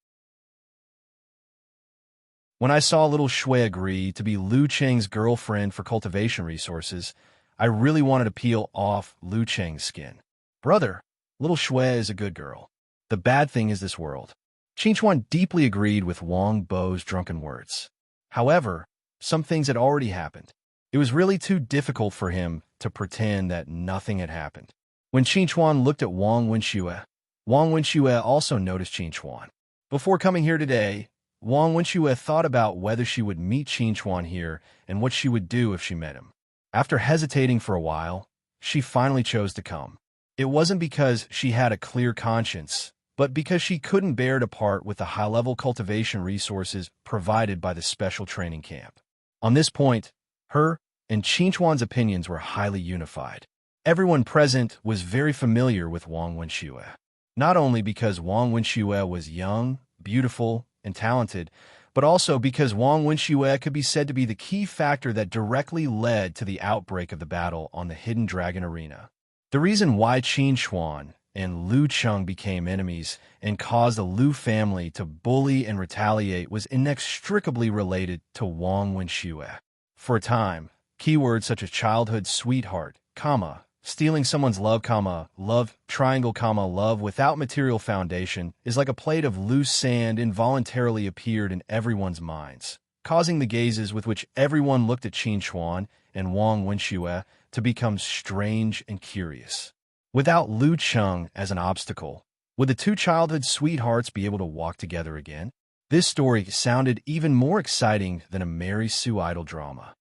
Speaker 1: When I saw little Shui agree to be Lu Cheng's girlfriend for cultivation resources, I really wanted to peel off Lu Cheng's skin. Brother, little Shui is a good girl. The bad thing is this world. Qin Chuan deeply agreed with Wang Bo's drunken words. However, some things had already happened. It was really too difficult for him to pretend that nothing had happened. When Qin Chuan looked at Wang Wenxue also noticed Qin Chuan. Before coming here today, Wang Wenxue thought about whether she would meet Qin Chuan here and what she would do if she met him. After hesitating for a while, she finally chose to come. It wasn't because she had a clear conscience, but because she couldn't bear to part with the high-level cultivation resources provided by the special training camp. On this point, her and Qin Chuan's opinions were highly unified. Everyone present was very familiar with Wang Wenxue, not only because Wang Wenxue was young, beautiful, and talented, but also because Wang Wenxue could be said to be the key factor that directly led to the outbreak of the battle on the Hidden Dragon Arena. The reason why Qin Chuan and Lu Cheng became enemies and caused the Lu family to bully and retaliate was inextricably related to Wang Wenxue. For a time, keywords such as childhood sweetheart, stealing someone's love, love triangle, love without material foundation is like a plate of loose sand involuntarily appeared in everyone's minds, causing the gazes with which everyone looked at Qin Chuan and Wang Wenxue to become strange and curious. Without Lu Cheng as an obstacle, would the 2 childhood sweethearts be able to walk together again? This story sounded even more exciting than a Mary Sue idol drama.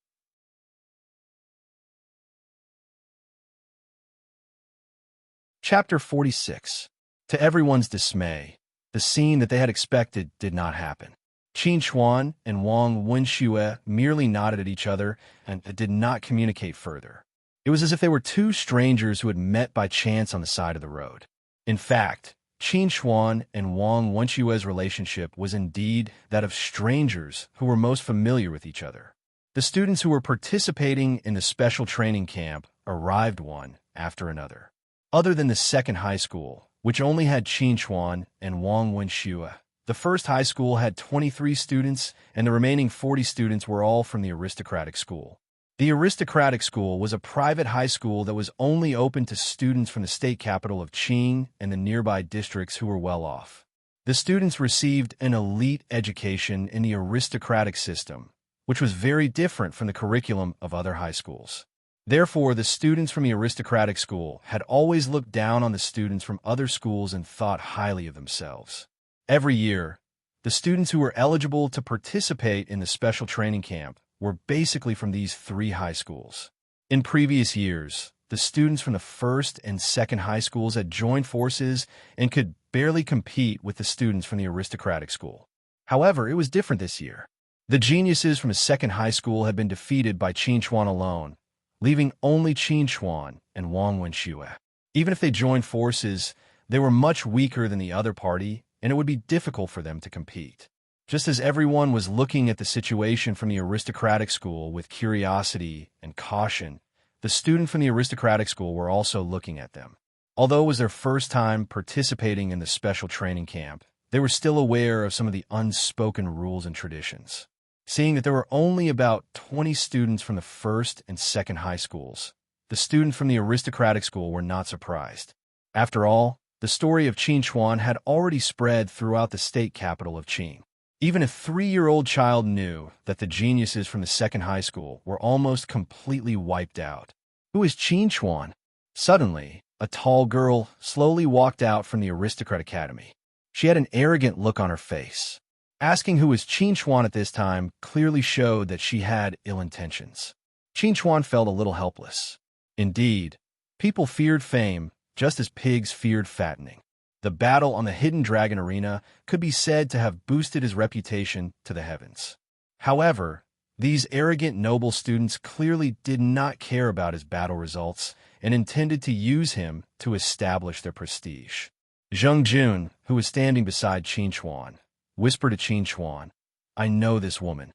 Speaker 1: Chapter 46. To everyone's dismay, the scene that they had expected did not happen. Qin Chuan and Wang Wenxue merely nodded at each other and did not communicate further. It was as if they were 2 strangers who had met by chance on the side of the road. In fact, Qin Xuan and Wang Wenshue's relationship was indeed that of strangers who were most familiar with each other. The students who were participating in the special training camp arrived one after another. Other than the second high school, which only had Qin Xuan and Wang Wenshue, the first high school had 23 students, and the remaining 40 students were all from the aristocratic school. The aristocratic school was a private high school that was only open to students from the state capital of Qing and the nearby districts who were well off. The students received an elite education in the aristocratic system, which was very different from the curriculum of other high schools. Therefore, the students from the aristocratic school had always looked down on the students from other schools and thought highly of themselves. Every year, the students who were eligible to participate in the special training camp were basically from these three high schools. In previous years, the students from the first and second high schools had joined forces and could barely compete with the students from the aristocratic school. However, it was different this year. The geniuses from the second high school had been defeated by Qin Xuan alone, leaving only Qin Xuan and Wang Wenshue. Even if they joined forces, they were much weaker than the other party, and it would be difficult for them to compete. Just as everyone was looking at the situation from the aristocratic school with curiosity and caution, the students from the aristocratic school were also looking at them. Although it was their first time participating in the special training camp, they were still aware of some of the unspoken rules and traditions. Seeing that there were only about 20 students from the first and second high schools, the students from the aristocratic school were not surprised. After all, the story of Qin Xuan had already spread throughout the state capital of Qing. Even a 3-year-old child knew that the geniuses from the second high school were almost completely wiped out. Who is Qin Xuan? Suddenly, a tall girl slowly walked out from the aristocrat academy. She had an arrogant look on her face. Asking who was Qin Xuan at this time clearly showed that she had ill intentions. Qin Xuan felt a little helpless. Indeed, people feared fame just as pigs feared fattening. The battle on the Hidden Dragon Arena could be said to have boosted his reputation to the heavens. However, these arrogant noble students clearly did not care about his battle results and intended to use him to establish their prestige. Zheng Jun, who was standing beside Qin Xuan, whispered to Qin Xuan, "I know this woman.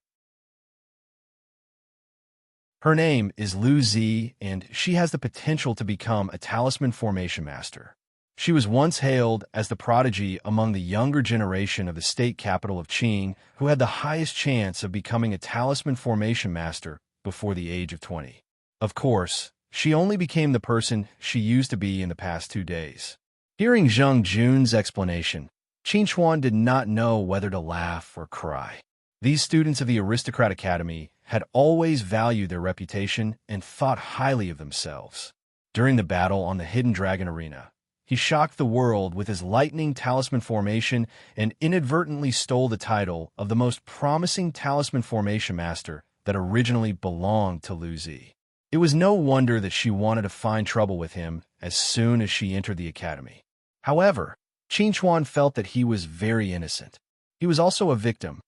Speaker 1: Her name is Lu Zi, and she has the potential to become a talisman formation master. She was once hailed as the prodigy among the younger generation of the state capital of Qing, who had the highest chance of becoming a talisman formation master before the age of 20. Of course, she only became the person she used to be in the past 2 days." Hearing Zheng Jun's explanation, Qin Xuan did not know whether to laugh or cry. These students of the Aristocrat Academy had always valued their reputation and thought highly of themselves. During the battle on the Hidden Dragon Arena, he shocked the world with his lightning talisman formation and inadvertently stole the title of the most promising talisman formation master that originally belonged to Lu Zi. It was no wonder that she wanted to find trouble with him as soon as she entered the academy. However, Qin Xuan felt that he was very innocent. He was also a victim.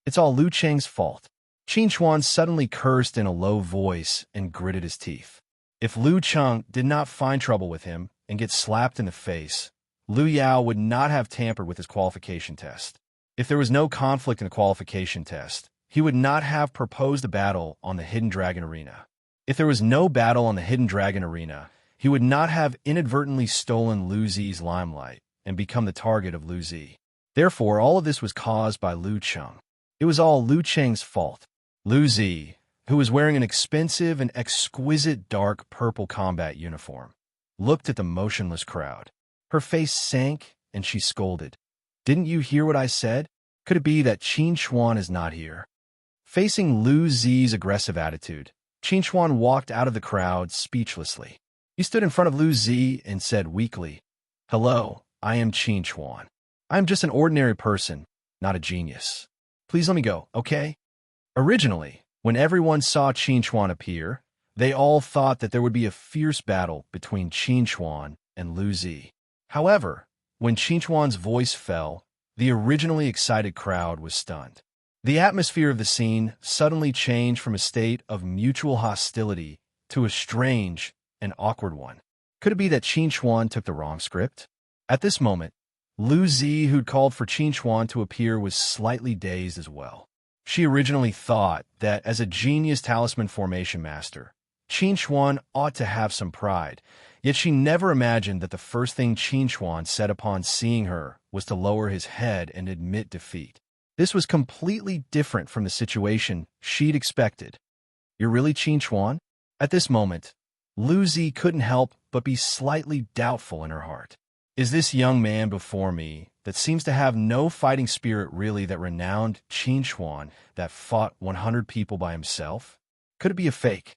Speaker 1: It's all Lu Cheng's fault. Qin Xuan suddenly cursed in a low voice and gritted his teeth. If Lu Cheng did not find trouble with him and get slapped in the face, Lu Yao would not have tampered with his qualification test. If there was no conflict in the qualification test, he would not have proposed a battle on the Hidden Dragon Arena. If there was no battle on the Hidden Dragon Arena, he would not have inadvertently stolen Lu Zi's limelight and become the target of Lu Zi. Therefore, all of this was caused by Lu Cheng. It was all Lu Cheng's fault. Lu Zi, who was wearing an expensive and exquisite dark purple combat uniform, looked at the motionless crowd. Her face sank and she scolded. "Didn't you hear what I said? Could it be that Qin Xuan is not here?" Facing Lu Zi's aggressive attitude, Qin Xuan walked out of the crowd speechlessly. He stood in front of Lu Zi and said weakly, "Hello, I am Qin Xuan. I am just an ordinary person, not a genius. Please let me go, okay?" Originally, when everyone saw Qin Xuan appear, they all thought that there would be a fierce battle between Qin Xuan and Lu Zi. However, when Qin Xuan's voice fell, the originally excited crowd was stunned. The atmosphere of the scene suddenly changed from a state of mutual hostility to a strange and awkward one. Could it be that Qin Xuan took the wrong script? At this moment, Lu Zi, who'd called for Qin Chuan to appear, was slightly dazed as well. She originally thought that as a genius talisman formation master, Qin Chuan ought to have some pride, yet she never imagined that the first thing Qin Chuan said upon seeing her was to lower his head and admit defeat. This was completely different from the situation she'd expected. "You're really Qin Chuan?" At this moment, Lu Zi couldn't help but be slightly doubtful in her heart. Is this young man before me that seems to have no fighting spirit really that renowned Qin Chuan that fought 100 people by himself? Could it be a fake?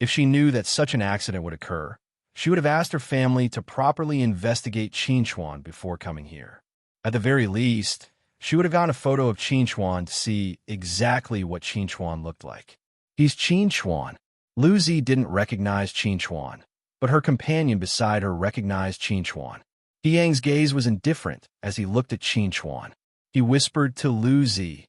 Speaker 1: If she knew that such an accident would occur, she would have asked her family to properly investigate Qin Chuan before coming here. At the very least, she would have gotten a photo of Qin Chuan to see exactly what Qin Chuan looked like. He's Qin Chuan. Lu Zi didn't recognize Qin Chuan, but her companion beside her recognized Qin Chuan. He Yang's gaze was indifferent as he looked at Qin Chuan. He whispered to Lu Zi,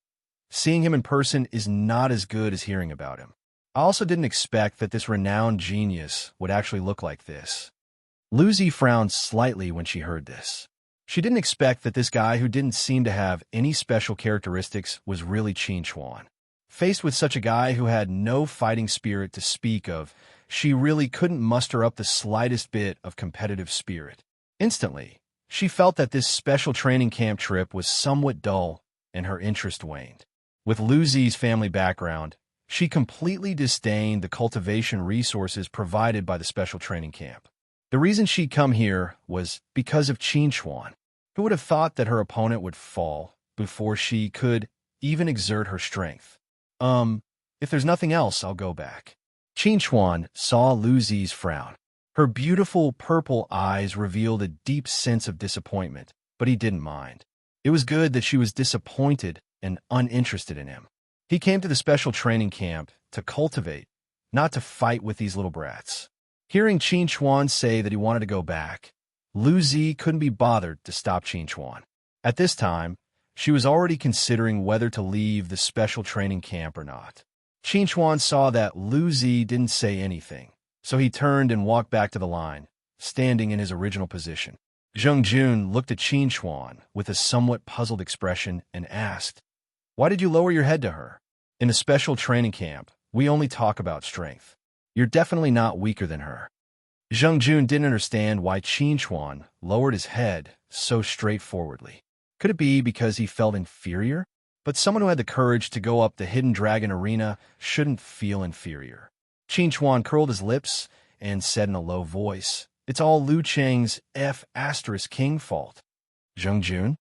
Speaker 1: "Seeing him in person is not as good as hearing about him. I also didn't expect that this renowned genius would actually look like this." Lu Zi frowned slightly when she heard this. She didn't expect that this guy who didn't seem to have any special characteristics was really Qin Chuan. Faced with such a guy who had no fighting spirit to speak of, she really couldn't muster up the slightest bit of competitive spirit. Instantly, she felt that this special training camp trip was somewhat dull, and her interest waned. With Lu Zi's family background, she completely disdained the cultivation resources provided by the special training camp. The reason she'd come here was because of Qin Chuan. Who would have thought that her opponent would fall before she could even exert her strength? If there's nothing else, I'll go back." Qin Chuan saw Lu Zi's frown. Her beautiful purple eyes revealed a deep sense of disappointment, but he didn't mind. It was good that she was disappointed and uninterested in him. He came to the special training camp to cultivate, not to fight with these little brats. Hearing Qin Chuan say that he wanted to go back, Lu Zi couldn't be bothered to stop Qin Chuan. At this time, she was already considering whether to leave the special training camp or not. Qin Chuan saw that Lu Zi didn't say anything, so he turned and walked back to the line, standing in his original position. Zheng Jun looked at Qin Chuan with a somewhat puzzled expression and asked, "Why did you lower your head to her? In the special training camp, we only talk about strength. You're definitely not weaker than her." Zheng Jun didn't understand why Qin Chuan lowered his head so straightforwardly. Could it be because he felt inferior? But someone who had the courage to go up the Hidden Dragon arena shouldn't feel inferior. Qin Chuan curled his lips and said in a low voice, "It's all Lu Cheng's F***king fault." Zheng Jun?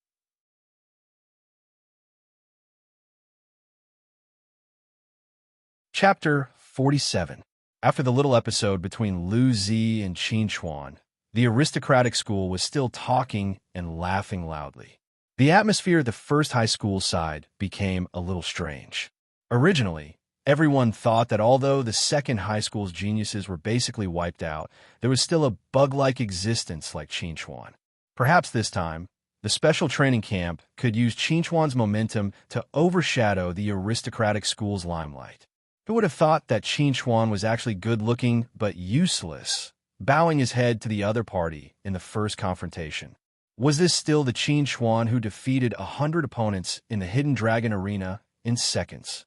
Speaker 1: Chapter 47. After the little episode between Lu Zi and Qin Chuan, the aristocratic school was still talking and laughing loudly. The atmosphere at the first high school side became a little strange. Originally, everyone thought that although the second high school's geniuses were basically wiped out, there was still a bug-like existence like Qin Chuan. Perhaps this time, the special training camp could use Qin Chuan's momentum to overshadow the aristocratic school's limelight. Who would have thought that Qin Chuan was actually good-looking but useless, bowing his head to the other party in the first confrontation? Was this still the Qin Chuan who defeated 100 opponents in the Hidden Dragon arena in seconds?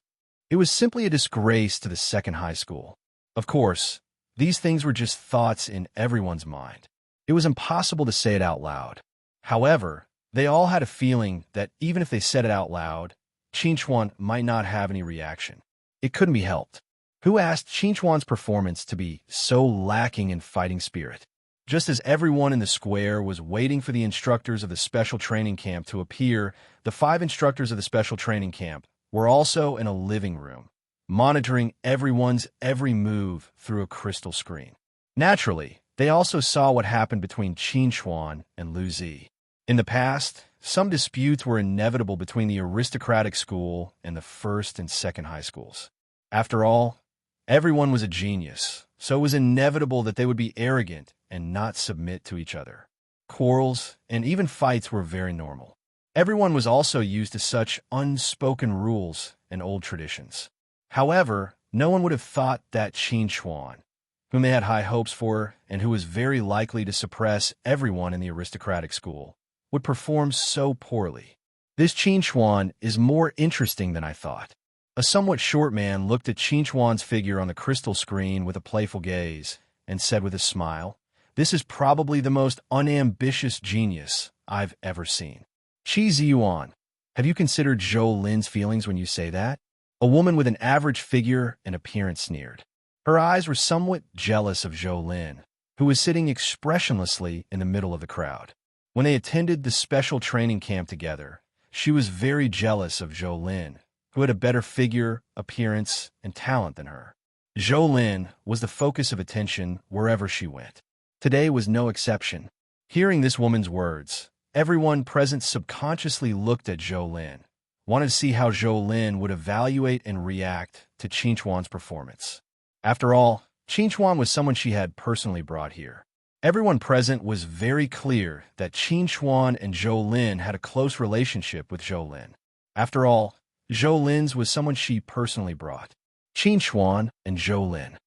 Speaker 1: It was simply a disgrace to the second high school. Of course, these things were just thoughts in everyone's mind. It was impossible to say it out loud. However, they all had a feeling that even if they said it out loud, Qin Chuan might not have any reaction. It couldn't be helped. Who asked Qin Chuan's performance to be so lacking in fighting spirit? Just as everyone in the square was waiting for the instructors of the special training camp to appear, the 5 instructors of the special training camp were also in a living room, monitoring everyone's every move through a crystal screen. Naturally, they also saw what happened between Qin Chuan and Lu Zi. In the past, some disputes were inevitable between the aristocratic school and the first and second high schools. After all, everyone was a genius, so it was inevitable that they would be arrogant and not submit to each other. Quarrels and even fights were very normal. Everyone was also used to such unspoken rules and old traditions. However, no one would have thought that Qin Chuan, whom they had high hopes for and who was very likely to suppress everyone in the aristocratic school, would perform so poorly. This Qin Chuan is more interesting than I thought. A somewhat short man looked at Qin Chuan's figure on the crystal screen with a playful gaze and said with a smile, "This is probably the most unambitious genius I've ever seen." Qi Ziyuan, have you considered Zhou Lin's feelings when you say that? A woman with an average figure and appearance sneered. Her eyes were somewhat jealous of Zhou Lin, who was sitting expressionlessly in the middle of the crowd. When they attended the special training camp together, she was very jealous of Zhou Lin, who had a better figure, appearance, and talent than her. Zhou Lin was the focus of attention wherever she went. Today was no exception. Hearing this woman's words, everyone present subconsciously looked at Zhou Lin, wanted to see how Zhou Lin would evaluate and react to Qin Chuan's performance. After all, Qin Chuan was someone she had personally brought here. Everyone present was very clear that Qin Chuan and Zhou Lin had a close relationship with Zhou Lin. After all, Zhou Lin's was someone she personally brought. Qin Chuan and Zhou Lin.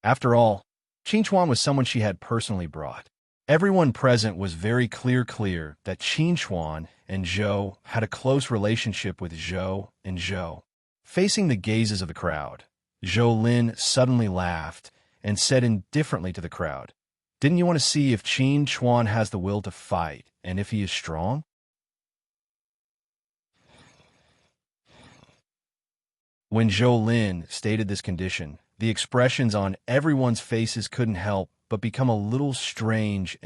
Speaker 1: After all, Qin Chuan was someone she had personally brought. Everyone present was very clear that Qin Chuan and Zhou had a close relationship with Zhou and Zhou. Facing the gazes of the crowd, Zhou Lin suddenly laughed and said indifferently to the crowd, "Didn't you want to see if Qin Chuan has the will to fight and if he is strong?" When Zhou Lin stated this condition, the expressions on everyone's faces couldn't help but become a little strange.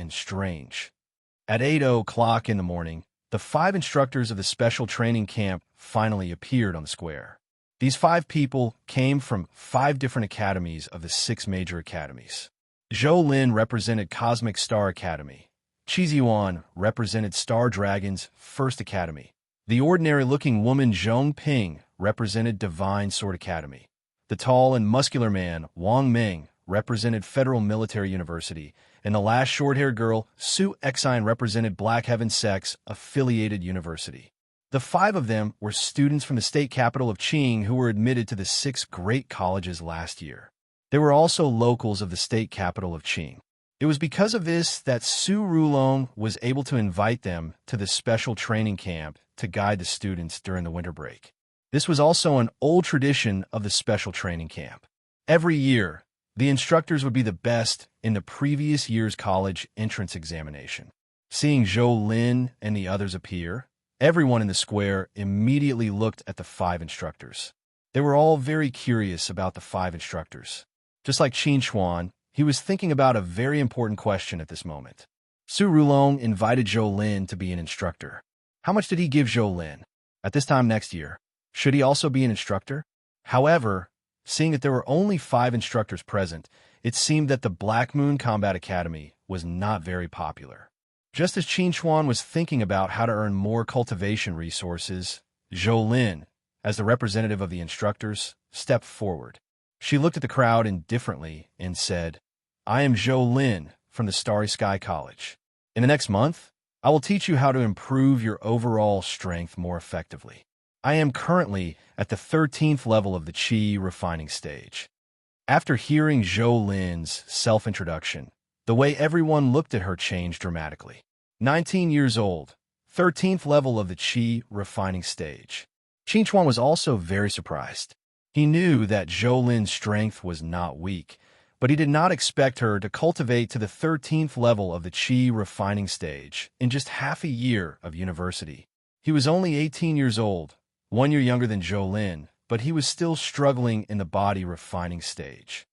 Speaker 1: At 8 o'clock in the morning, the 5 instructors of the special training camp finally appeared on the square. These 5 people came from 5 different academies of the 6 major academies. Zhou Lin represented Cosmic Star Academy. Qi Ziyuan represented Star Dragon's First Academy. The ordinary-looking woman Zhong Ping represented Divine Sword Academy. The tall and muscular man Wang Ming represented Federal Military University, and the last short-haired girl Su Exine represented Black Heaven Sec's affiliated university. The 5 of them were students from the state capital of Qing who were admitted to the 6 great colleges last year. They were also locals of the state capital of Qing. It was because of this that Su Rulong was able to invite them to the special training camp to guide the students during the winter break. This was also an old tradition of the special training camp. Every year, the instructors would be the best in the previous year's college entrance examination. Seeing Zhou Lin and the others appear, everyone in the square immediately looked at the 5 instructors. They were all very curious about the 5 instructors. Just like Qin Chuan, he was thinking about a very important question at this moment. Su Rulong invited Zhou Lin to be an instructor. How much did he give Zhou Lin? At this time next year, should he also be an instructor? However, seeing that there were only 5 instructors present, it seemed that the Black Moon Combat Academy was not very popular. Just as Qin Chuan was thinking about how to earn more cultivation resources, Zhou Lin, as the representative of the instructors, stepped forward. She looked at the crowd indifferently and said, "I am Zhou Lin from the Starry Sky College. In the next month, I will teach you how to improve your overall strength more effectively. I am currently at the 13th level of the Qi refining stage." After hearing Zhou Lin's self-introduction, the way everyone looked at her changed dramatically. 19 years old, 13th level of the Qi refining stage. Qin Chuan was also very surprised. He knew that Zhou Lin's strength was not weak, but he did not expect her to cultivate to the 13th level of the Qi refining stage in just half a year of university. He was only 18 years old, 1 year younger than Zhou Lin, but he was still struggling in the body refining stage.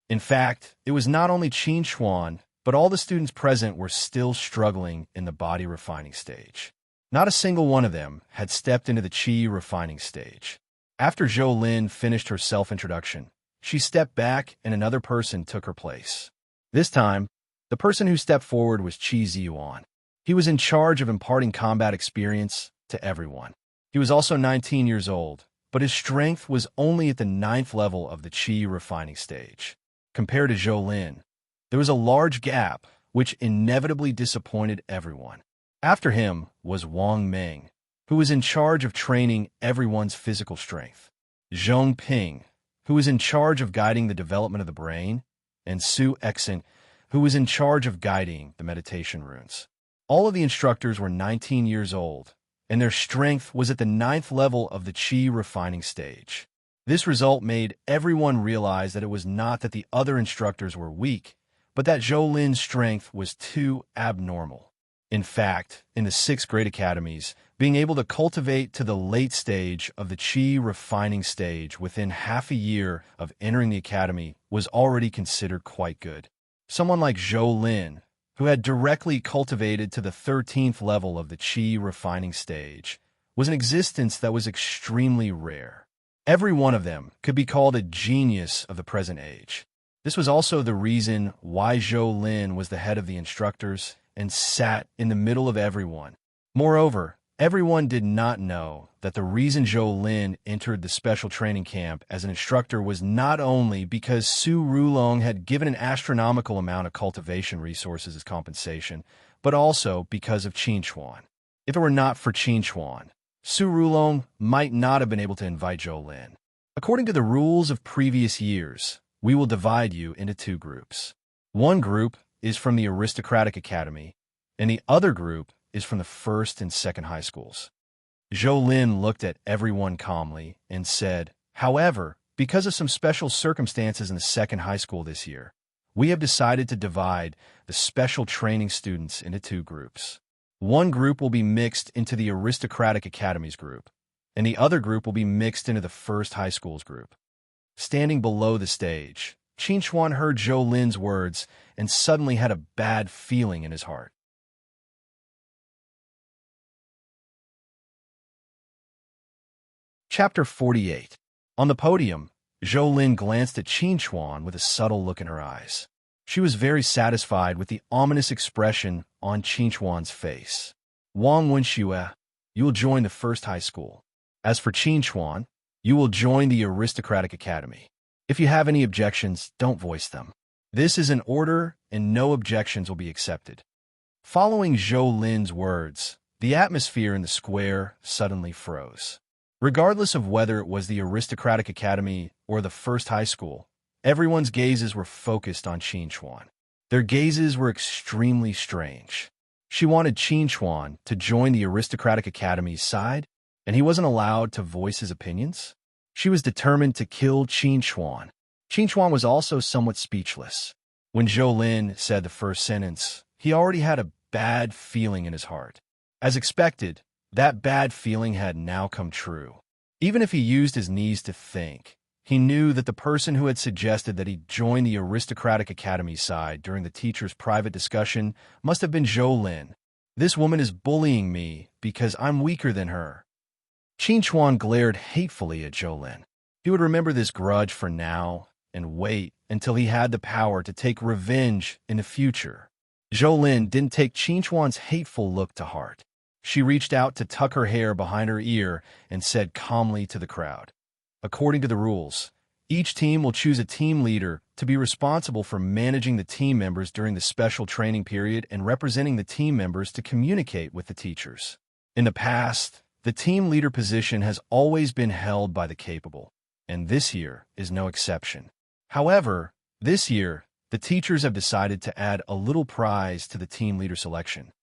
Speaker 1: In fact, it was not only Qin Chuan, but all the students present were still struggling in the body refining stage. Not a single one of them had stepped into the Qi refining stage. After Zhou Lin finished her self-introduction, she stepped back and another person took her place. This time, the person who stepped forward was Qi Ziyuan. He was in charge of imparting combat experience to everyone. He was also 19 years old, but his strength was only at the 9th level of the Qi refining stage. Compared to Zhou Lin, there was a large gap, which inevitably disappointed everyone. After him was Wang Ming, who was in charge of training everyone's physical strength. Zhong Ping, who was in charge of guiding the development of the brain, and Su Exin, who was in charge of guiding the meditation runes. All of the instructors were 19 years old, and their strength was at the 9th level of the Qi refining stage. This result made everyone realize that it was not that the other instructors were weak, but that Zhou Lin's strength was too abnormal. In fact, in the 6th grade academies, being able to cultivate to the late stage of the Qi refining stage within half a year of entering the academy was already considered quite good. Someone like Zhou Lin, who had directly cultivated to the 13th level of the Qi refining stage, was an existence that was extremely rare. Every one of them could be called a genius of the present age. This was also the reason why Zhou Lin was the head of the instructors and sat in the middle of everyone. Moreover, everyone did not know that the reason Zhou Lin entered the special training camp as an instructor was not only because Su Rulong had given an astronomical amount of cultivation resources as compensation, but also because of Qin Chuan. If it were not for Qin Chuan, Su Rulong might not have been able to invite Zhou Lin. According to the rules of previous years, we will divide you into 2 groups. One group is from the aristocratic academy, and the other group is from the 1st and 2nd high schools. Zhou Lin looked at everyone calmly and said, "However, because of some special circumstances in the 2nd high school this year, we have decided to divide the special training students into 2 groups. One group will be mixed into the aristocratic academies group, and the other group will be mixed into the 1st high schools group." Standing below the stage, Qin Chuan heard Zhou Lin's words and suddenly had a bad feeling in his heart. Chapter 48. On the podium, Zhou Lin glanced at Qin Chuan with a subtle look in her eyes. She was very satisfied with the ominous expression on Qin Chuan's face. "Wang Wenxue, you will join the 1st high school. As for Qin Chuan, you will join the aristocratic academy. If you have any objections, don't voice them. This is an order, and no objections will be accepted." Following Zhou Lin's words, the atmosphere in the square suddenly froze. Regardless of whether it was the aristocratic academy or the 1st high school, everyone's gazes were focused on Qin Chuan. Their gazes were extremely strange. She wanted Qin Chuan to join the aristocratic academy's side, and he wasn't allowed to voice his opinions? She was determined to kill Qin Chuan. Qin Chuan was also somewhat speechless. When Zhou Lin said the first sentence, he already had a bad feeling in his heart. As expected, that bad feeling had now come true. Even if he used his knees to think, he knew that the person who had suggested that he join the aristocratic academy's side during the teacher's private discussion must have been Zhou Lin. This woman is bullying me because I'm weaker than her. Qin Chuan glared hatefully at Zhou Lin. He would remember this grudge for now and wait until he had the power to take revenge in the future. Zhou Lin didn't take Qin Chuan's hateful look to heart. She reached out to tuck her hair behind her ear and said calmly to the crowd, "According to the rules, each team will choose a team leader to be responsible for managing the team members during the special training period and representing the team members to communicate with the teachers. In the past, the team leader position has always been held by the capable, and this year is no exception. However, this year, the teachers have decided to add a little prize to the team leader selection."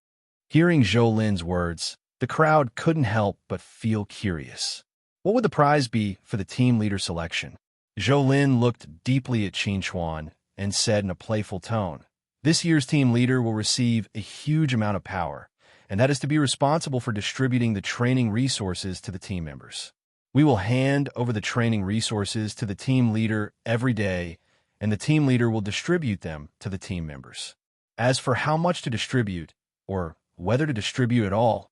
Speaker 1: Hearing Zhou Lin's words, the crowd couldn't help but feel curious. What would the prize be for the team leader selection? Zhou Lin looked deeply at Qin Chuan and said in a playful tone, "This year's team leader will receive a huge amount of power, and that is to be responsible for distributing the training resources to the team members. We will hand over the training resources to the team leader every day, and the team leader will distribute them to the team members. As for how much to distribute, or whether to distribute at all,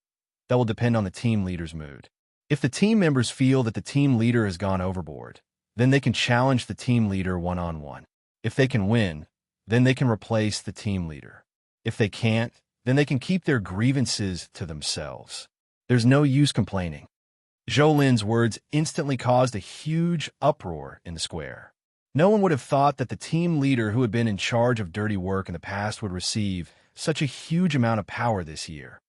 Speaker 1: that will depend on the team leader's mood. If the team members feel that the team leader has gone overboard, then they can challenge the team leader one-on-one. If they can win, then they can replace the team leader. If they can't, then they can keep their grievances to themselves. There's no use complaining." Zhou Lin's words instantly caused a huge uproar in the square. No one would have thought that the team leader who had been in charge of dirty work in the past would receive such a huge amount of power this year.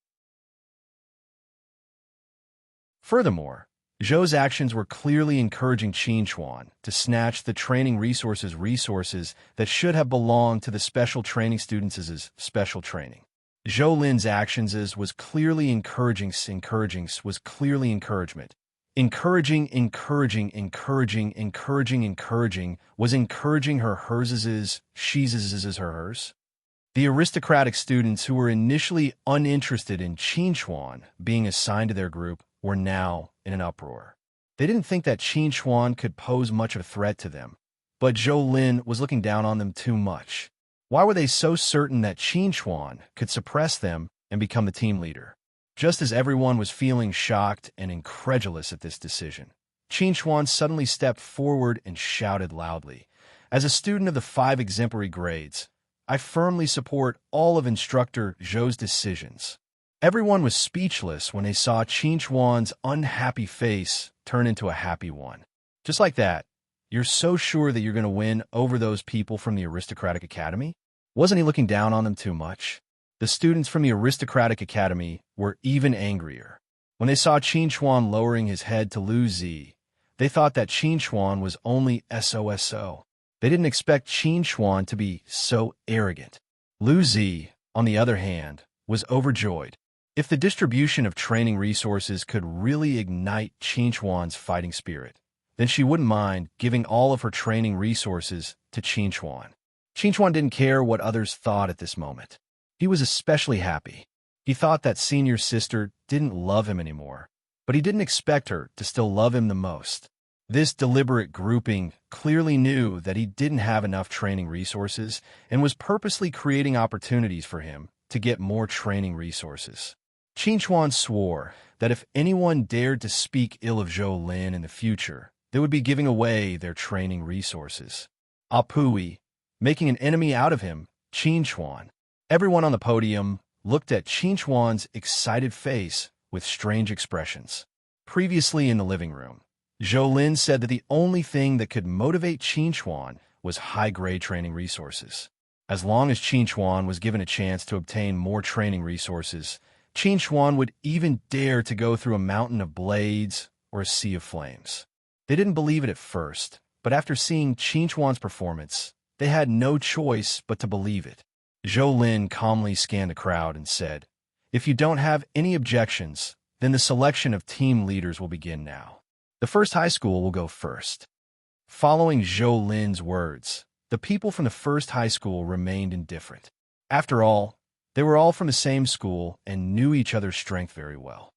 Speaker 1: Furthermore, Zhou's actions were clearly encouraging Qin Chuan to snatch the training resources that should have belonged to the special training students as special training. Zhou Lin's actions was clearly encouragement. Encouraging was encouraging hers, she's hers. The aristocratic students who were initially uninterested in Qin Chuan being assigned to their group were now in an uproar. They didn't think that Qin Chuan could pose much of a threat to them, but Zhou Lin was looking down on them too much. Why were they so certain that Qin Chuan could suppress them and become the team leader? Just as everyone was feeling shocked and incredulous at this decision, Qin Chuan suddenly stepped forward and shouted loudly, "As a student of the 5 exemplary grades, I firmly support all of Instructor Zhou's decisions." Everyone was speechless when they saw Qin Chuan's unhappy face turn into a happy one. Just like that, you're so sure that you're going to win over those people from the aristocratic academy? Wasn't he looking down on them too much? The students from the aristocratic academy were even angrier. When they saw Qin Chuan lowering his head to Lu Zi, they thought that Qin Chuan was only SOSO. They didn't expect Qin Chuan to be so arrogant. Lu Zi, on the other hand, was overjoyed. If the distribution of training resources could really ignite Qin Chuan's fighting spirit, then she wouldn't mind giving all of her training resources to Qin Chuan. Qin Chuan didn't care what others thought at this moment. He was especially happy. He thought that senior sister didn't love him anymore, but he didn't expect her to still love him the most. This deliberate grouping clearly knew that he didn't have enough training resources and was purposely creating opportunities for him to get more training resources. Qin Chuan swore that if anyone dared to speak ill of Zhou Lin in the future, they would be giving away their training resources. Apui, making an enemy out of him, Qin Chuan. Everyone on the podium looked at Qin Chuan's excited face with strange expressions. Previously in the living room, Zhou Lin said that the only thing that could motivate Qin Chuan was high-grade training resources. As long as Qin Chuan was given a chance to obtain more training resources, Qin Chuan would even dare to go through a mountain of blades or a sea of flames. They didn't believe it at first, but after seeing Qin Chuan's performance, they had no choice but to believe it. Zhou Lin calmly scanned the crowd and said, "If you don't have any objections, then the selection of team leaders will begin now. The first high school will go first." Following Zhou Lin's words, the people from the first high school remained indifferent. After all, they were all from the same school and knew each other's strength very well.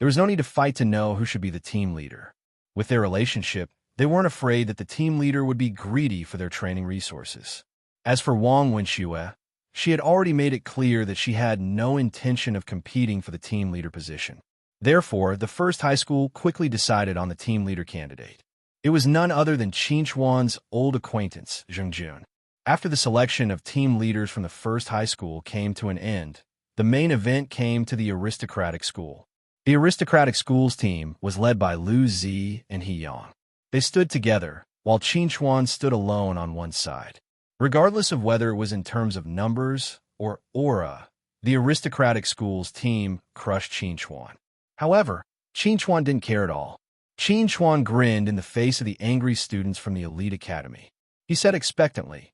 Speaker 1: There was no need to fight to know who should be the team leader. With their relationship, they weren't afraid that the team leader would be greedy for their training resources. As for Wang Wenxue, she had already made it clear that she had no intention of competing for the team leader position. Therefore, the first high school quickly decided on the team leader candidate. It was none other than Qin Chuan's old acquaintance, Zheng Jun. After the selection of team leaders from the first high school came to an end, the main event came to the aristocratic school. The aristocratic school's team was led by Lu Zi and He Yang. They stood together, while Qin Chuan stood alone on one side. Regardless of whether it was in terms of numbers or aura, the aristocratic school's team crushed Qin Chuan. However, Qin Chuan didn't care at all. Qin Chuan grinned in the face of the angry students from the elite academy. He said expectantly,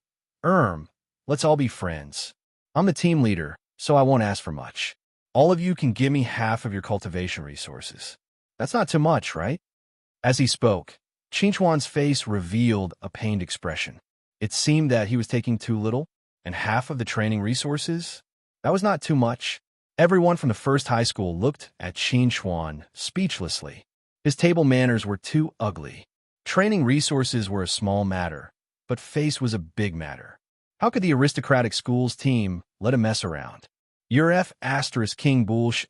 Speaker 1: let's all be friends. I'm the team leader, so I won't ask for much. All of you can give me half of your cultivation resources. That's not too much, right?" As he spoke, Qin Chuan's face revealed a pained expression. It seemed that he was taking too little, and half of the training resources? That was not too much. Everyone from the first high school looked at Qin Chuan speechlessly. His table manners were too ugly. Training resources were a small matter, but face was a big matter. How could the aristocratic school's team let him mess around? Urf King Bulsh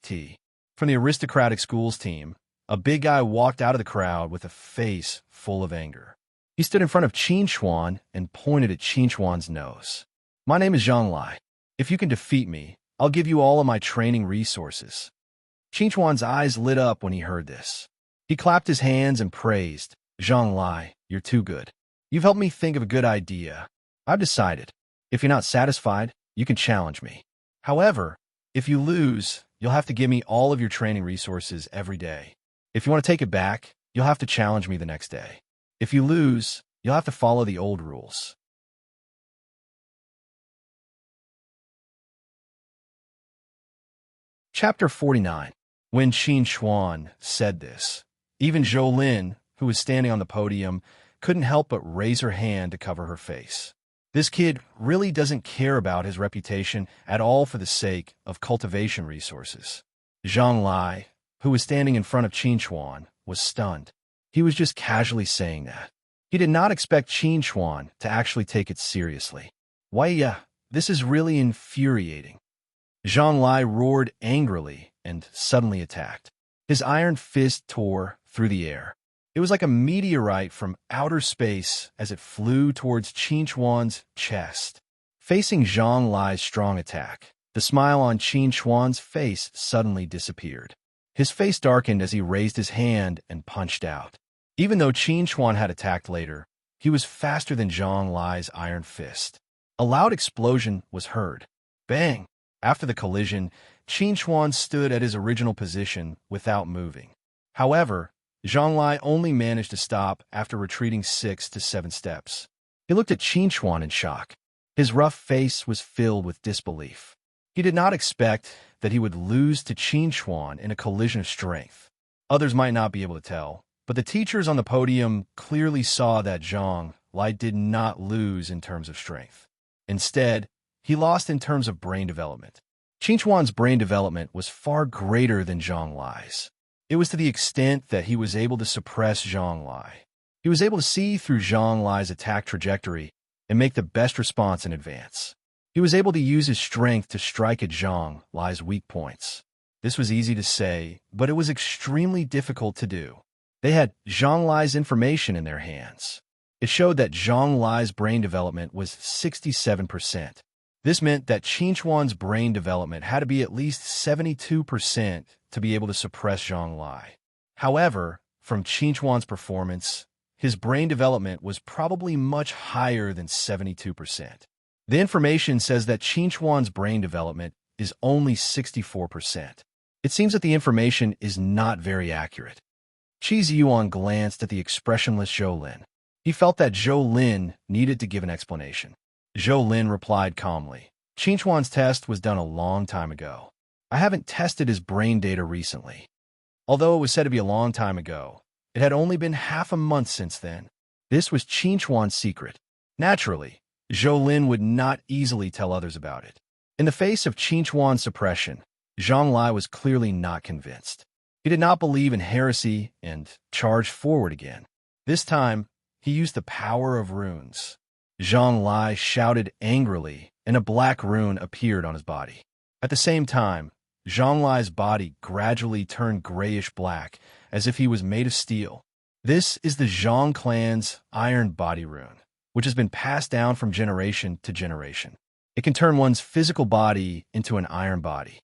Speaker 1: T. From the aristocratic school's team, a big guy walked out of the crowd with a face full of anger. He stood in front of Qin Chuan and pointed at Qin Chuan's nose. "My name is Zhang Lai. If you can defeat me, I'll give you all of my training resources." Qin Chuan's eyes lit up when he heard this. He clapped his hands and praised, "Zhang Lai, you're too good. You've helped me think of a good idea. I've decided. If you're not satisfied, you can challenge me. However, If you lose, you'll have to give me all of your training resources every day. If you want to take it back, you'll have to challenge me the next day. If you lose, you'll have to follow the old rules. Chapter 49. When Qin Xuan said this, even Zhou Lin, who was standing on the podium, couldn't help but raise her hand to cover her face. This kid really doesn't care about his reputation at all for the sake of cultivation resources. Zhang Lai, who was standing in front of Qin Xuan, was stunned. He was just casually saying that. He did not expect Qin Xuan to actually take it seriously. Why, this is really infuriating. Zhang Lai roared angrily and suddenly attacked. His iron fist tore through the air. It was like a meteorite from outer space as it flew towards Qin Xuan's chest. Facing Zhang Lai's strong attack, the smile on Qin Xuan's face suddenly disappeared. His face darkened as he raised his hand and punched out. Even though Qin Xuan had attacked later, he was faster than Zhang Lai's iron fist. A loud explosion was heard. Bang! After the collision, Qin Xuan stood at his original position without moving. However, Zhang Lai only managed to stop after retreating 6 to 7 steps. He looked at Qin Xuan in shock. His rough face was filled with disbelief. He did not expect that he would lose to Qin Xuan in a collision of strength. Others might not be able to tell, but the teachers on the podium clearly saw that Zhang Lai did not lose in terms of strength. Instead, he lost in terms of brain development. Qin Xuan's brain development was far greater than Zhang Lai's. It was to the extent that he was able to suppress Zhang Lai. He was able to see through Zhang Lai's attack trajectory and make the best response in advance. He was able to use his strength to strike at Zhang Lai's weak points. This was easy to say, but it was extremely difficult to do. They had Zhang Lai's information in their hands. It showed that Zhang Lai's brain development was 67%. This meant that Qin Xuan's brain development had to be at least 72% to be able to suppress Zhang Lai. However, from Qin Xuan's performance, his brain development was probably much higher than 72%. The information says that Qin Xuan's brain development is only 64%. It seems that the information is not very accurate. Qi Ziyuan glanced at the expressionless Zhou Lin. He felt that Zhou Lin needed to give an explanation. Zhou Lin replied calmly, Qin Xuan's test was done a long time ago. I haven't tested his brain data recently. Although it was said to be a long time ago, it had only been half a month since then. This was Qin Xuan's secret. Naturally, Zhou Lin would not easily tell others about it. In the face of Qin Xuan's suppression, Zhang Lai was clearly not convinced. He did not believe in heresy and charged forward again. This time, he used the power of runes. Zhang Lai shouted angrily, and a black rune appeared on his body. At the same time, Zhang Lai's body gradually turned grayish-black, as if he was made of steel. This is the Zhang clan's iron body rune, which has been passed down from generation to generation. It can turn one's physical body into an iron body.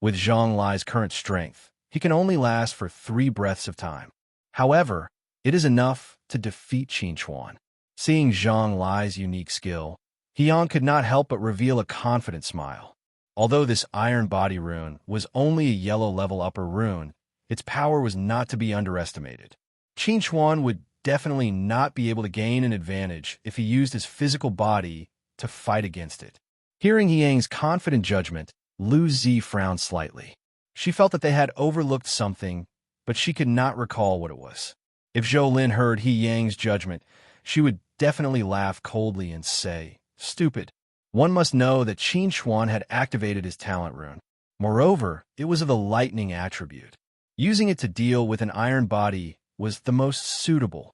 Speaker 1: With Zhang Lai's current strength, he can only last for 3 breaths of time. However, it is enough to defeat Qin Xuan. Seeing Zhang Lai's unique skill, Yang could not help but reveal a confident smile. Although this iron body rune was only a yellow-level upper rune, its power was not to be underestimated. Qin Xuan would definitely not be able to gain an advantage if he used his physical body to fight against it. Hearing Yang's confident judgment, Lu Zi frowned slightly. She felt that they had overlooked something, but she could not recall what it was. If Zhou Lin heard He Yang's judgment, she would definitely laugh coldly and say, "Stupid." One must know that Qin Xuan had activated his talent rune. Moreover, it was of the lightning attribute. Using it to deal with an iron body was the most suitable.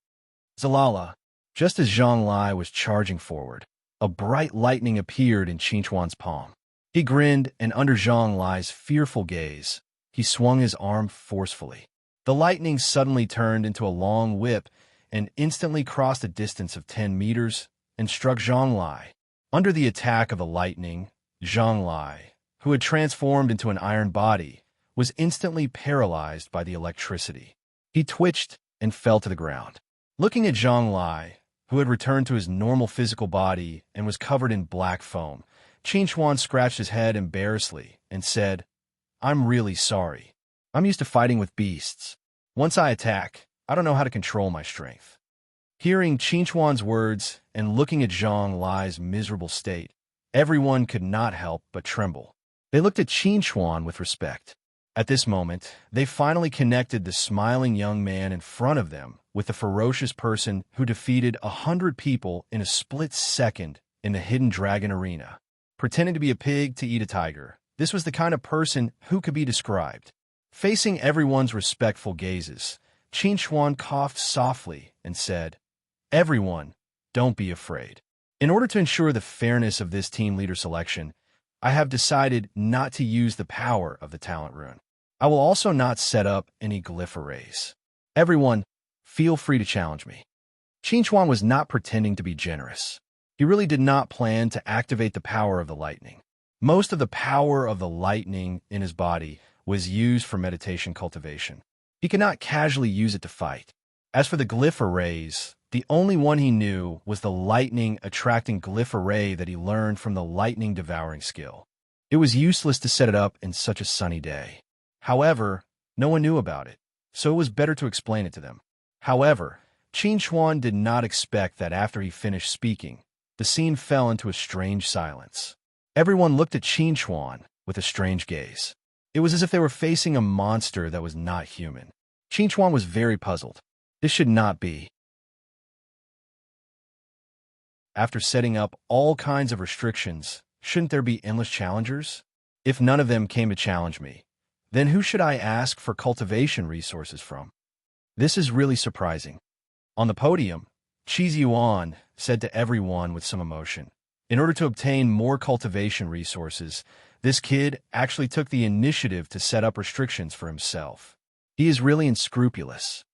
Speaker 1: Zalala, just as Zhang Lai was charging forward, a bright lightning appeared in Qin Xuan's palm. He grinned, and under Zhang Lai's fearful gaze, he swung his arm forcefully. The lightning suddenly turned into a long whip and instantly crossed a distance of 10 meters and struck Zhang Lai. Under the attack of the lightning, Zhang Lai, who had transformed into an iron body, was instantly paralyzed by the electricity. He twitched and fell to the ground. Looking at Zhang Lai, who had returned to his normal physical body and was covered in black foam, Chuan scratched his head embarrassedly and said, I'm really sorry. I'm used to fighting with beasts. Once I attack, I don't know how to control my strength. Hearing Chuan's words and looking at Zhang Lai's miserable state, everyone could not help but tremble. They looked at Chuan with respect. At this moment, they finally connected the smiling young man in front of them with the ferocious person who defeated 100 people in a split second in the Hidden Dragon Arena. Pretending to be a pig to eat a tiger, this was the kind of person who could be described. Facing everyone's respectful gazes, Chuan coughed softly and said, Everyone, don't be afraid. In order to ensure the fairness of this team leader selection, I have decided not to use the power of the talent rune. I will also not set up any glyph arrays. Everyone, feel free to challenge me. Chuan was not pretending to be generous. He really did not plan to activate the power of the lightning. Most of the power of the lightning in his body was used for meditation cultivation. He could not casually use it to fight. As for the glyph arrays, the only one he knew was the lightning-attracting glyph array that he learned from the lightning-devouring skill. It was useless to set it up in such a sunny day. However, no one knew about it, so it was better to explain it to them. However, Chuan did not expect that after he finished speaking, the scene fell into a strange silence. Everyone looked at Chuan with a strange gaze. It was as if they were facing a monster that was not human. Chuan was very puzzled. This should not be. After setting up all kinds of restrictions, shouldn't there be endless challengers? If none of them came to challenge me, then who should I ask for cultivation resources from? This is really surprising. On the podium, Yuan said to everyone with some emotion, in order to obtain more cultivation resources, this kid actually took the initiative to set up restrictions for himself. He is really unscrupulous.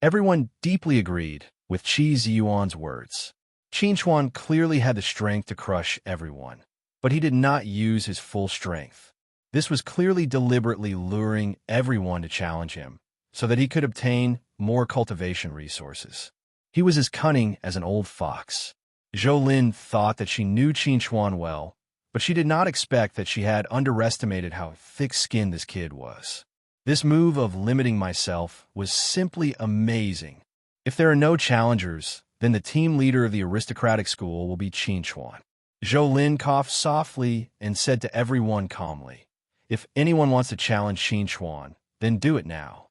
Speaker 1: Everyone deeply agreed with Yuan's words. Chuan clearly had the strength to crush everyone, but he did not use his full strength. This was clearly deliberately luring everyone to challenge him, so that he could obtain more cultivation resources. He was as cunning as an old fox. Lin thought that she knew Chuan well, but she did not expect that she had underestimated how thick-skinned this kid was. This move of limiting myself was simply amazing. If there are no challengers, then the team leader of the aristocratic school will be Chuan. Lin coughed softly and said to everyone calmly, if anyone wants to challenge Chuan, then do it now.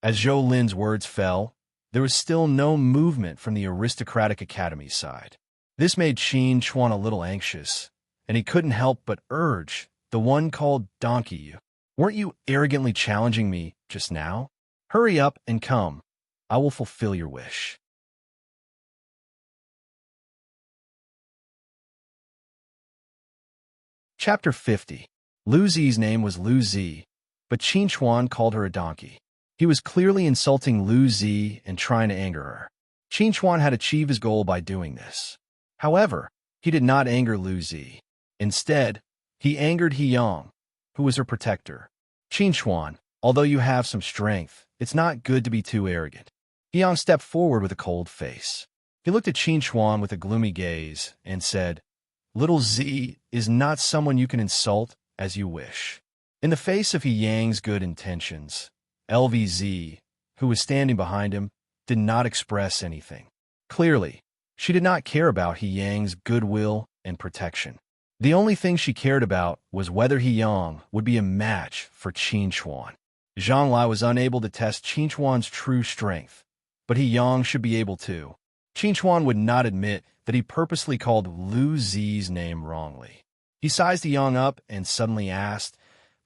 Speaker 1: As Lin's words fell, there was still no movement from the aristocratic academy side. This made Chuan a little anxious, and he couldn't help but urge the one called Donkey. Weren't you arrogantly challenging me just now? Hurry up and come. I will fulfill your wish. Chapter 50. Lu Zi's name was Lu Zi, but Chuan called her a donkey. He was clearly insulting Lu Zi and trying to anger her. Chuan had achieved his goal by doing this. However, he did not anger Lu Zi. Instead, he angered Yang, who was her protector. Chuan, although you have some strength, it's not good to be too arrogant. Yang stepped forward with a cold face. He looked at Chuan with a gloomy gaze and said, Little Z is not someone you can insult as you wish. In the face of Yang's good intentions, LVZ, who was standing behind him, did not express anything. Clearly, she did not care about Yang's goodwill and protection. The only thing she cared about was whether Yang would be a match for Chuan. Zhang Lai was unable to test Chuan's true strength, but Yang should be able to. Chuan would not admit that he purposely called Lu Zi's name wrongly. He sized Yang up and suddenly asked,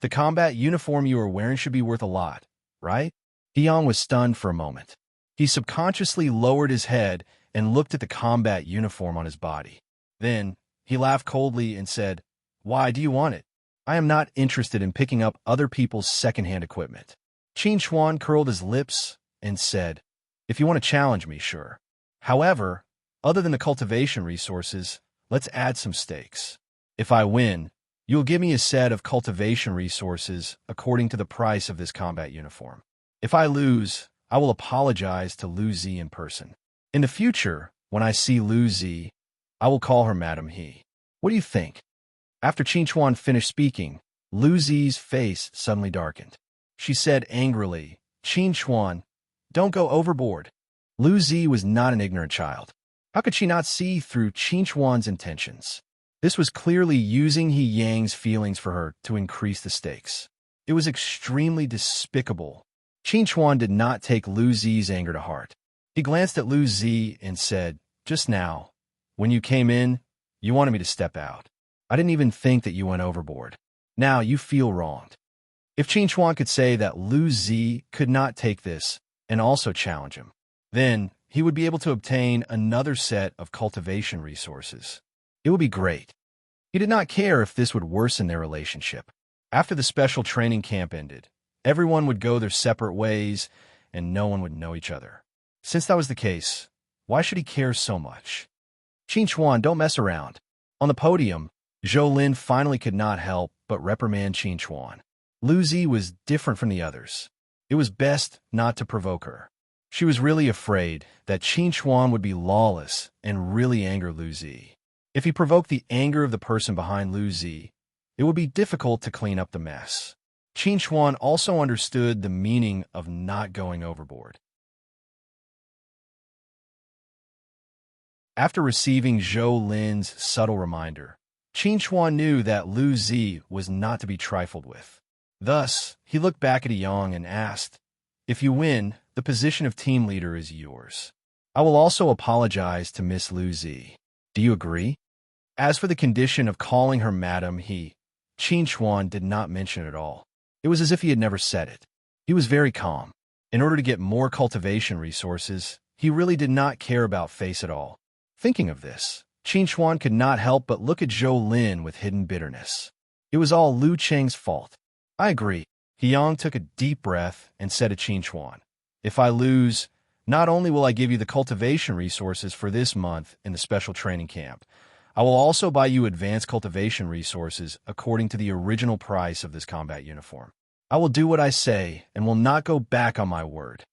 Speaker 1: the combat uniform you are wearing should be worth a lot, right? Yang was stunned for a moment. He subconsciously lowered his head and looked at the combat uniform on his body. Then, he laughed coldly and said, Why do you want it? I am not interested in picking up other people's second-hand equipment. Chuan curled his lips and said, If you want to challenge me, sure. However, other than the cultivation resources, let's add some stakes. If I win, you'll give me a set of cultivation resources according to the price of this combat uniform. If I lose, I will apologize to Lu Zi in person. In the future, when I see Lu Zi, I will call her Madam He. What do you think? After Qin Chuan finished speaking, Lu Zi's face suddenly darkened. She said angrily, "Qin Chuan, don't go overboard." Lu Zi was not an ignorant child. How could she not see through Qin Chuan's intentions? This was clearly using He Yang's feelings for her to increase the stakes. It was extremely despicable. Qin Chuan did not take Lu Zi's anger to heart. He glanced at Lu Zi and said, "Just now, when you came in, you wanted me to step out. I didn't even think that you went overboard. Now you feel wronged." If Qin Chuan could say that Lu Zi could not take this and also challenge him, then he would be able to obtain another set of cultivation resources. It would be great. He did not care if this would worsen their relationship. After the special training camp ended, everyone would go their separate ways and no one would know each other. Since that was the case, why should he care so much? "Qin Chuan, don't mess around." On the podium, Zhou Lin finally could not help but reprimand Qin Chuan. Lu Zi was different from the others. It was best not to provoke her. She was really afraid that Qin Chuan would be lawless and really anger Lu Zi. If he provoked the anger of the person behind Lu Zi, it would be difficult to clean up the mess. Qin Chuan also understood the meaning of not going overboard. After receiving Zhou Lin's subtle reminder, Qin Chuan knew that Lu Zi was not to be trifled with. Thus, he looked back at Yang and asked, "If you win, the position of team leader is yours. I will also apologize to Miss Lu Zi. Do you agree?" As for the condition of calling her Madam, Qin Chuan did not mention it at all. It was as if he had never said it. He was very calm. In order to get more cultivation resources, he really did not care about face at all. Thinking of this, Qin Chuan could not help but look at Zhou Lin with hidden bitterness. It was all Lu Cheng's fault. "I agree." Yang took a deep breath and said to Qin Chuan, "If I lose, not only will I give you the cultivation resources for this month in the special training camp, I will also buy you advanced cultivation resources according to the original price of this combat uniform. I will do what I say and will not go back on my word."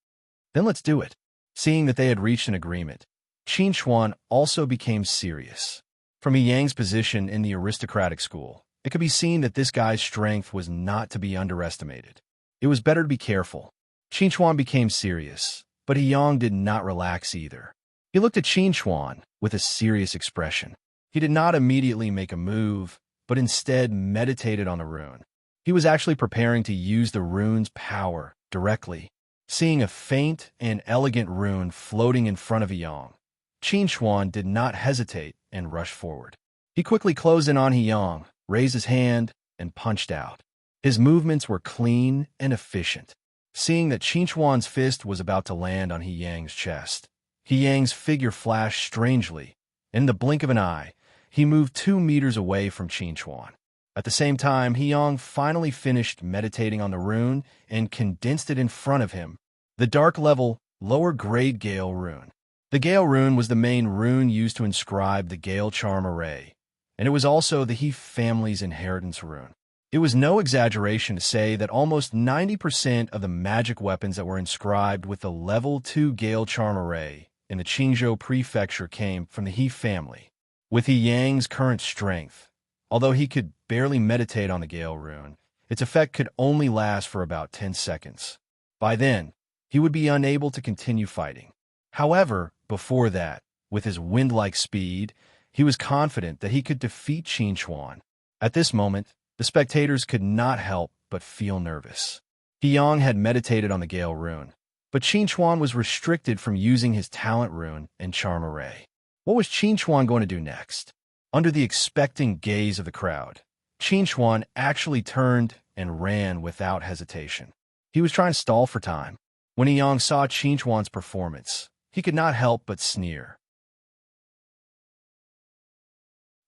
Speaker 1: "Then let's do it." Seeing that they had reached an agreement, Qin Chuan also became serious. From Yang's position in the aristocratic school, it could be seen that this guy's strength was not to be underestimated. It was better to be careful. Qin Chuan became serious, but Yang did not relax either. He looked at Qin Chuan with a serious expression. He did not immediately make a move, but instead meditated on the rune. He was actually preparing to use the rune's power directly. Seeing a faint and elegant rune floating in front of Yang, Qin Chuan did not hesitate and rushed forward. He quickly closed in on Yang, raised his hand, and punched out. His movements were clean and efficient. Seeing that Qin Chuan's fist was about to land on He Yang's chest, He Yang's figure flashed strangely. In the blink of an eye, he moved 2 meters away from Qin Chuan. At the same time, He Yang finally finished meditating on the rune and condensed it in front of him. The dark level, lower grade Gale rune. The Gale rune was the main rune used to inscribe the Gale charm array, and it was also the He family's inheritance rune. It was no exaggeration to say that almost 90% of the magic weapons that were inscribed with the level 2 Gale charm array in the Qingzhou prefecture came from the He family. With He Yang's current strength, although he could barely meditate on the Gale rune, its effect could only last for about 10 seconds. By then, he would be unable to continue fighting. However, before that, with his wind-like speed, he was confident that he could defeat Qin Chuan. At this moment, the spectators could not help but feel nervous. He Yang had meditated on the Gale rune, but Qin Chuan was restricted from using his talent rune and charm array. What was Qin Chuan going to do next? Under the expectant gaze of the crowd, Qin Chuan actually turned and ran without hesitation. He was trying to stall for time. When He Yang saw Qin Chuan's performance, he could not help but sneer.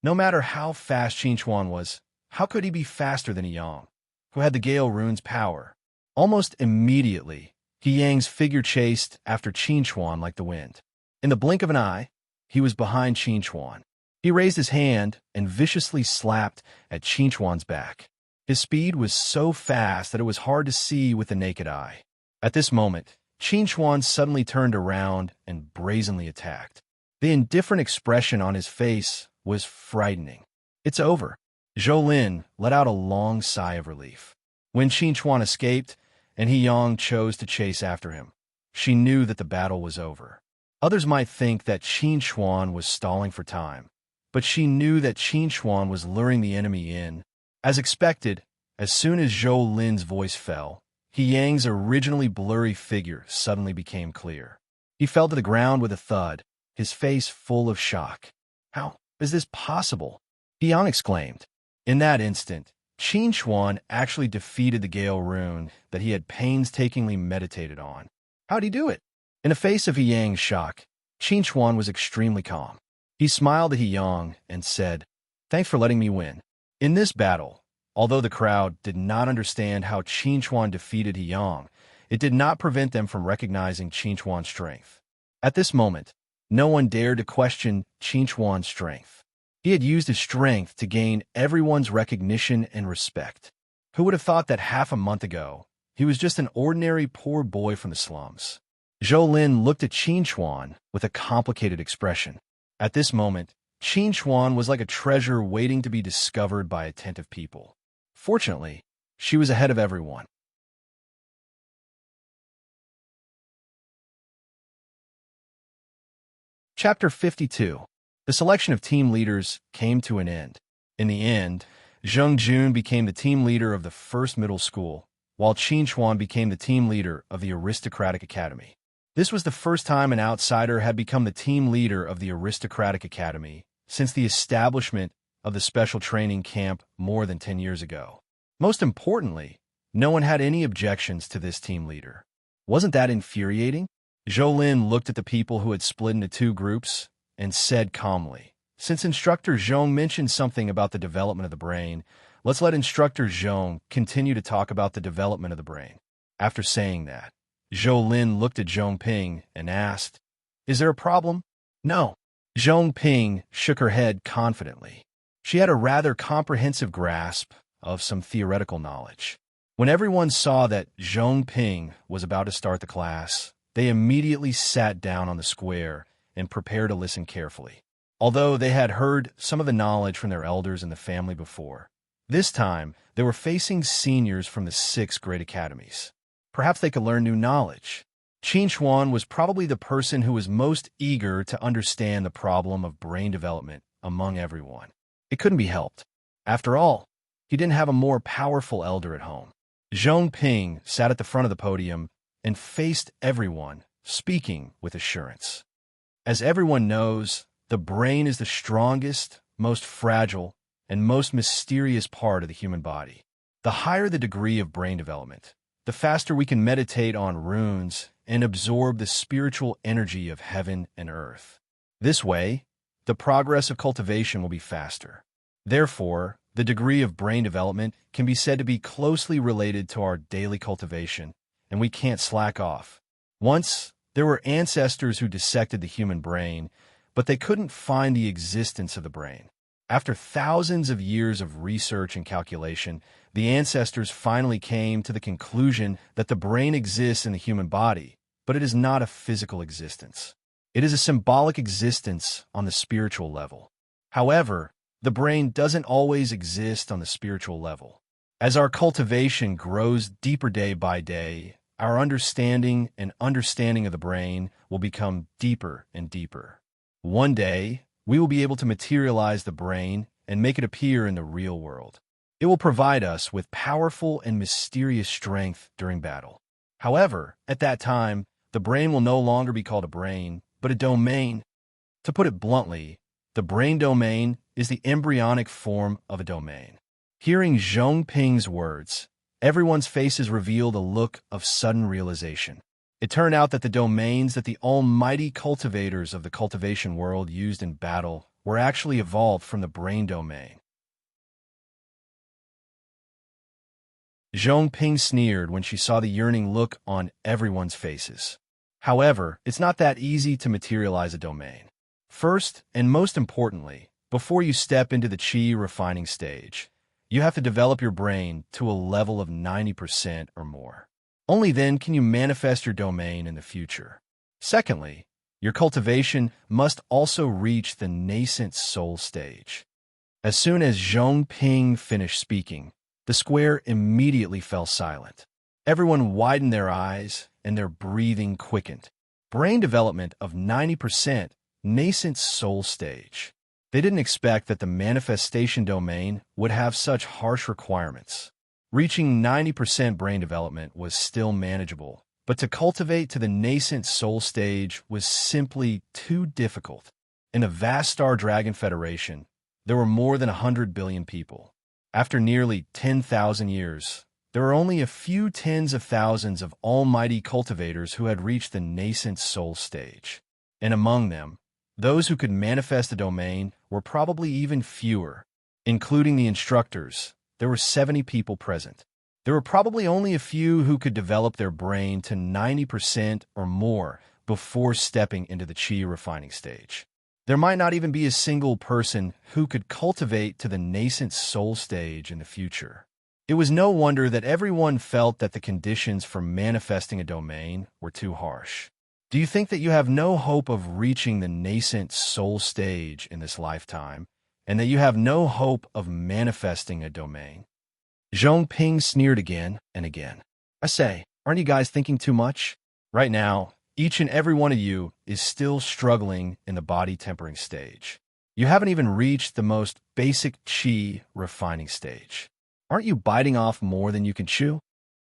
Speaker 1: No matter how fast Qin Chuan was, how could he be faster than He Yang, who had the Gale rune's power? Almost immediately, He Yang's figure chased after Qin Chuan like the wind. In the blink of an eye, he was behind Qin Chuan. He raised his hand and viciously slapped at Qin Chuan's back. His speed was so fast that it was hard to see with the naked eye. At this moment, Qin Chuan suddenly turned around and brazenly attacked. The indifferent expression on his face was frightening. "It's over." Zhou let out a long sigh of relief. When Qin Chuan escaped, and He Yang chose to chase after him, she knew that the battle was over. Others might think that Qin Chuan was stalling for time, but she knew that Qin Chuan was luring the enemy in. As expected, as soon as Zhou Lin's voice fell, He Yang's originally blurry figure suddenly became clear. He fell to the ground with a thud, his face full of shock. "How is this possible?" He Yang exclaimed. In that instant, Qin Chuan actually defeated the Gale rune that he had painstakingly meditated on. How'd he do it? In the face of He Yang's shock, Qin Chuan was extremely calm. He smiled at He Yang and said, "Thanks for letting me win." In this battle, although the crowd did not understand how Qin Chuan defeated He Yang, it did not prevent them from recognizing Qin Chuan's strength. At this moment, no one dared to question Qin Chuan's strength. He had used his strength to gain everyone's recognition and respect. Who would have thought that half a month ago, he was just an ordinary poor boy from the slums? Zhou Lin looked at Qin Chuan with a complicated expression. At this moment, Qin Chuan was like a treasure waiting to be discovered by attentive people. Fortunately, she was ahead of everyone. Chapter 52. The selection of team leaders came to an end. In the end, Zheng Jun became the team leader of the first middle school, while Qin Chuan became the team leader of the aristocratic academy. This was the first time an outsider had become the team leader of the aristocratic academy since the establishment of the special training camp more than 10 years ago. Most importantly, no one had any objections to this team leader. Wasn't that infuriating? Zhou Lin looked at the people who had split into two groups and said calmly, "Since Instructor Zhong mentioned something about the development of the brain, let's let Instructor Zhong continue to talk about the development of the brain." After saying that, Zhou Lin looked at Zhong Ping and asked, "Is there a problem?" "No." Zhong Ping shook her head confidently. She had a rather comprehensive grasp of some theoretical knowledge. When everyone saw that Zhong Ping was about to start the class, they immediately sat down on the square and prepared to listen carefully. Although they had heard some of the knowledge from their elders in the family before, this time they were facing seniors from the 6 great academies. Perhaps they could learn new knowledge. Qin Chuan was probably the person who was most eager to understand the problem of brain development among everyone. It couldn't be helped. After all, he didn't have a more powerful elder at home. Zhong Ping sat at the front of the podium and faced everyone, speaking with assurance. As everyone knows, the brain is the strongest, most fragile, and most mysterious part of the human body. The higher the degree of brain development, the faster we can meditate on runes and absorb the spiritual energy of heaven and earth. This way, the progress of cultivation will be faster. Therefore, the degree of brain development can be said to be closely related to our daily cultivation, and we can't slack off. Once, there were ancestors who dissected the human brain, but they couldn't find the existence of the brain. After thousands of years of research and calculation, the ancestors finally came to the conclusion that the brain exists in the human body, but it is not a physical existence. It is a symbolic existence on the spiritual level. However, the brain doesn't always exist on the spiritual level. As our cultivation grows deeper day by day, our understanding of the brain will become deeper and deeper. One day, we will be able to materialize the brain and make it appear in the real world. It will provide us with powerful and mysterious strength during battle. However, at that time, the brain will no longer be called a brain, but a domain. To put it bluntly, the brain domain is the embryonic form of a domain. Hearing Zhong Ping's words, everyone's faces revealed a look of sudden realization. It turned out that the domains that the almighty cultivators of the cultivation world used in battle were actually evolved from the brain domain. Zhong Ping sneered when she saw the yearning look on everyone's faces. However, it's not that easy to materialize a domain. First, and most importantly, before you step into the qi refining stage, you have to develop your brain to a level of 90% or more. Only then can you manifest your domain in the future. Secondly, your cultivation must also reach the nascent soul stage. As soon as Zhong Ping finished speaking, the square immediately fell silent. Everyone widened their eyes, and their breathing quickened. Brain development of 90%, nascent soul stage. They didn't expect that the manifestation domain would have such harsh requirements. Reaching 90% brain development was still manageable, but to cultivate to the nascent soul stage was simply too difficult. In a vast star dragon federation, there were more than 100 billion people. After nearly 10,000 years, there were only a few tens of thousands of almighty cultivators who had reached the nascent soul stage. And among them, those who could manifest a domain were probably even fewer. Including the instructors, there were 70 people present. There were probably only a few who could develop their brain to 90% or more before stepping into the chi refining stage. There might not even be a single person who could cultivate to the nascent soul stage in the future. It was no wonder that everyone felt that the conditions for manifesting a domain were too harsh. Do you think that you have no hope of reaching the nascent soul stage in this lifetime, and that you have no hope of manifesting a domain? Zhong Ping sneered again and again. I say, aren't you guys thinking too much? Right now, each and every one of you is still struggling in the body tempering stage. You haven't even reached the most basic chi refining stage. Aren't you biting off more than you can chew?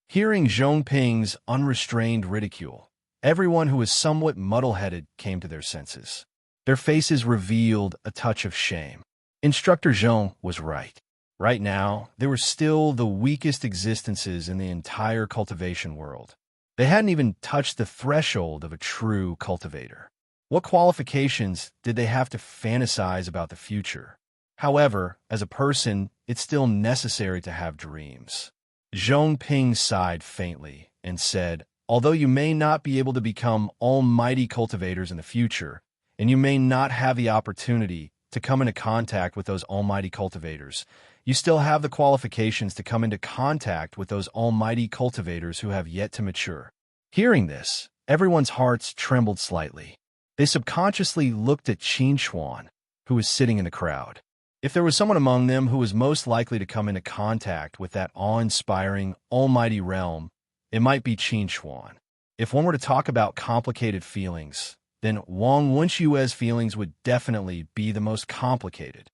Speaker 1: Hearing Zhong Ping's unrestrained ridicule, everyone who was somewhat muddle-headed came to their senses. Their faces revealed a touch of shame. Instructor Zhong was right. Right now, they were still the weakest existences in the entire cultivation world. They hadn't even touched the threshold of a true cultivator. What qualifications did they have to fantasize about the future? However, as a person, it's still necessary to have dreams. Zhong Ping sighed faintly and said, although you may not be able to become almighty cultivators in the future, and you may not have the opportunity to come into contact with those almighty cultivators, you still have the qualifications to come into contact with those almighty cultivators who have yet to mature. Hearing this, everyone's hearts trembled slightly. They subconsciously looked at Qin Xuan, who was sitting in the crowd. If there was someone among them who was most likely to come into contact with that awe-inspiring, almighty realm, it might be Qin Xuan. If one were to talk about complicated feelings, then Wang Wenxue's feelings would definitely be the most complicated.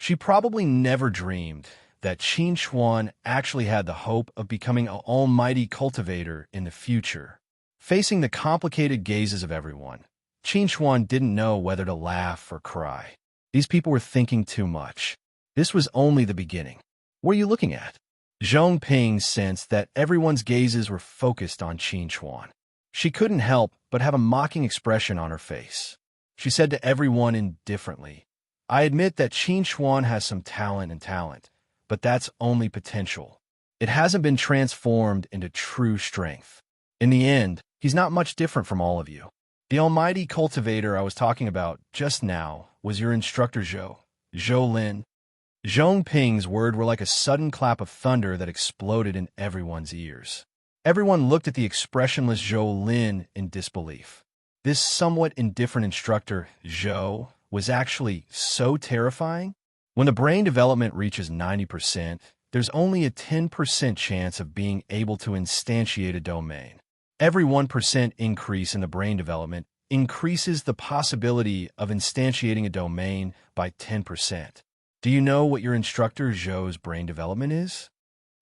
Speaker 1: She probably never dreamed that Qin Xuan actually had the hope of becoming an almighty cultivator in the future. Facing the complicated gazes of everyone, Qin Xuan didn't know whether to laugh or cry. These people were thinking too much. This was only the beginning. What are you looking at? Zhong Ping sensed that everyone's gazes were focused on Qin Xuan. She couldn't help but have a mocking expression on her face. She said to everyone indifferently, I admit that Qin Xuan has some talent, but that's only potential. It hasn't been transformed into true strength. In the end, he's not much different from all of you. The almighty cultivator I was talking about just now was your instructor Zhou Lin. Zhong Ping's words were like a sudden clap of thunder that exploded in everyone's ears. Everyone looked at the expressionless Zhou Lin in disbelief. This somewhat indifferent instructor, Zhou, was actually so terrifying. When the brain development reaches 90%, there's only a 10% chance of being able to instantiate a domain. Every 1% increase in the brain development increases the possibility of instantiating a domain by 10%. Do you know what your instructor Zhou's brain development is?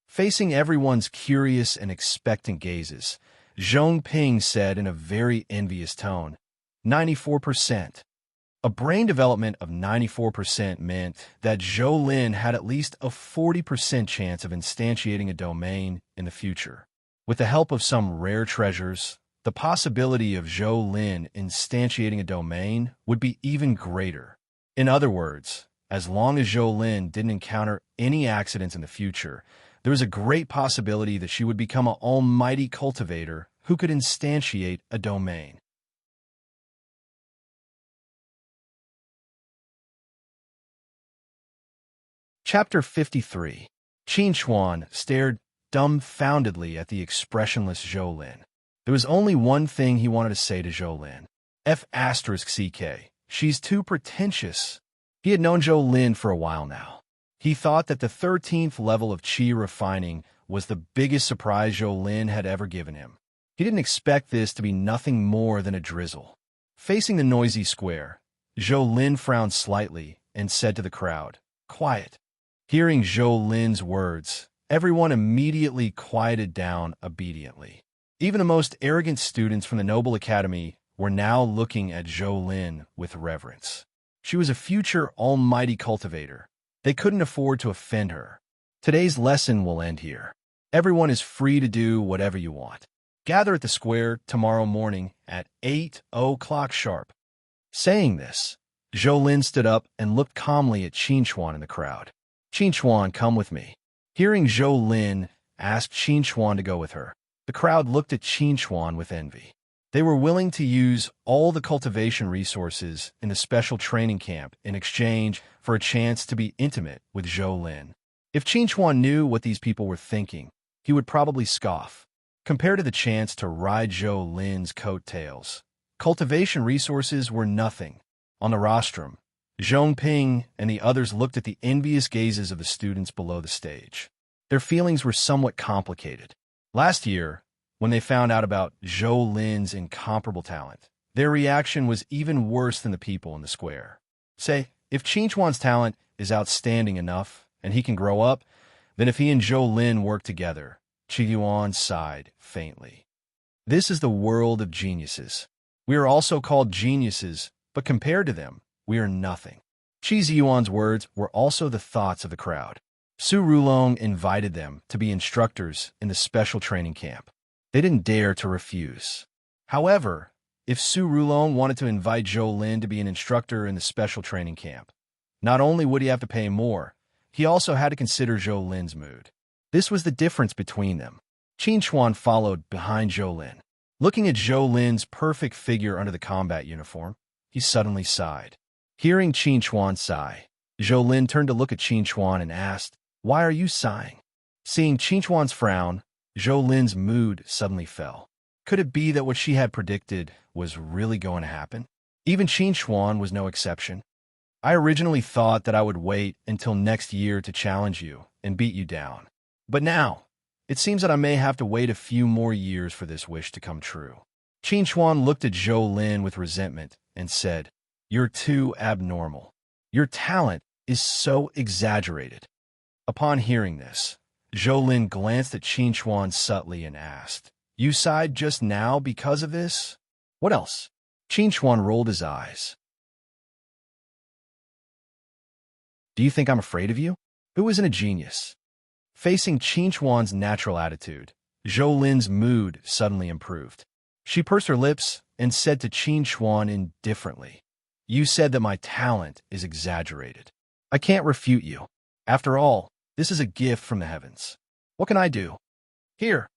Speaker 1: Facing everyone's curious and expectant gazes, Zhong Ping said in a very envious tone, 94%. A brain development of 94% meant that Zhou Lin had at least a 40% chance of instantiating a domain in the future. With the help of some rare treasures, the possibility of Zhou Lin instantiating a domain would be even greater. In other words, as long as Zhou Lin didn't encounter any accidents in the future, there was a great possibility that she would become an almighty cultivator who could instantiate a domain. Chapter 53. Qin Xuan stared dumbfoundedly at the expressionless Zhou Lin. There was only one thing he wanted to say to Zhou Lin. F***ck, She's too pretentious. He had known Zhou Lin for a while now. He thought that the 13th level of qi refining was the biggest surprise Zhou Lin had ever given him. He didn't expect this to be nothing more than a drizzle. Facing the noisy square, Zhou Lin frowned slightly and said to the crowd, "Quiet." Hearing Zhou Lin's words, everyone immediately quieted down obediently. Even the most arrogant students from the Noble Academy were now looking at Zhou Lin with reverence. She was a future almighty cultivator. They couldn't afford to offend her. Today's lesson will end here. Everyone is free to do whatever you want. Gather at the square tomorrow morning at 8 o'clock sharp. Saying this, Zhou Lin stood up and looked calmly at Qin Xuan in the crowd. "Qin Xuan, come with me." Hearing Zhou Lin ask Qin Xuan to go with her, the crowd looked at Qin Xuan with envy. They were willing to use all the cultivation resources in the special training camp in exchange for a chance to be intimate with Zhou Lin. If Qin Xuan knew what these people were thinking, he would probably scoff. Compared to the chance to ride Zhou Lin's coattails, cultivation resources were nothing. On the rostrum, Zhong Ping and the others looked at the envious gazes of the students below the stage. Their feelings were somewhat complicated. Last year, when they found out about Zhou Lin's incomparable talent, their reaction was even worse than the people in the square. Say, if Qin Xuan's talent is outstanding enough and he can grow up, then if he and Zhou Lin work together, Qi Yuan sighed faintly. This is the world of geniuses. We are also called geniuses, but compared to them, we are nothing. Qi Ziyuan's words were also the thoughts of the crowd. Su Rulong invited them to be instructors in the special training camp. They didn't dare to refuse. However, if Su Rulong wanted to invite Zhou Lin to be an instructor in the special training camp, not only would he have to pay more, he also had to consider Zhou Lin's mood. This was the difference between them. Qin Xuan followed behind Zhou Lin. Looking at Zhou Lin's perfect figure under the combat uniform, he suddenly sighed. Hearing Qin Xuan sigh, Zhou Lin turned to look at Qin Xuan and asked, "Why are you sighing?" Seeing Qin Xuan's frown, Zhou Lin's mood suddenly fell. Could it be that what she had predicted was really going to happen? Even Qin Xuan was no exception. "I originally thought that I would wait until next year to challenge you and beat you down. But now, it seems that I may have to wait a few more years for this wish to come true." Qin Xuan looked at Zhou Lin with resentment and said, "You're too abnormal. Your talent is so exaggerated." Upon hearing this, Zhou Lin glanced at Qin Xuan subtly and asked, "You sighed just now because of this? What else?" Qin Xuan rolled his eyes. "Do you think I'm afraid of you? Who isn't a genius?" Facing Qin Xuan's natural attitude, Zhou Lin's mood suddenly improved. She pursed her lips and said to Qin Xuan indifferently, "You said that my talent is exaggerated. I can't refute you. After all, this is a gift from the heavens. What can I do?" Here.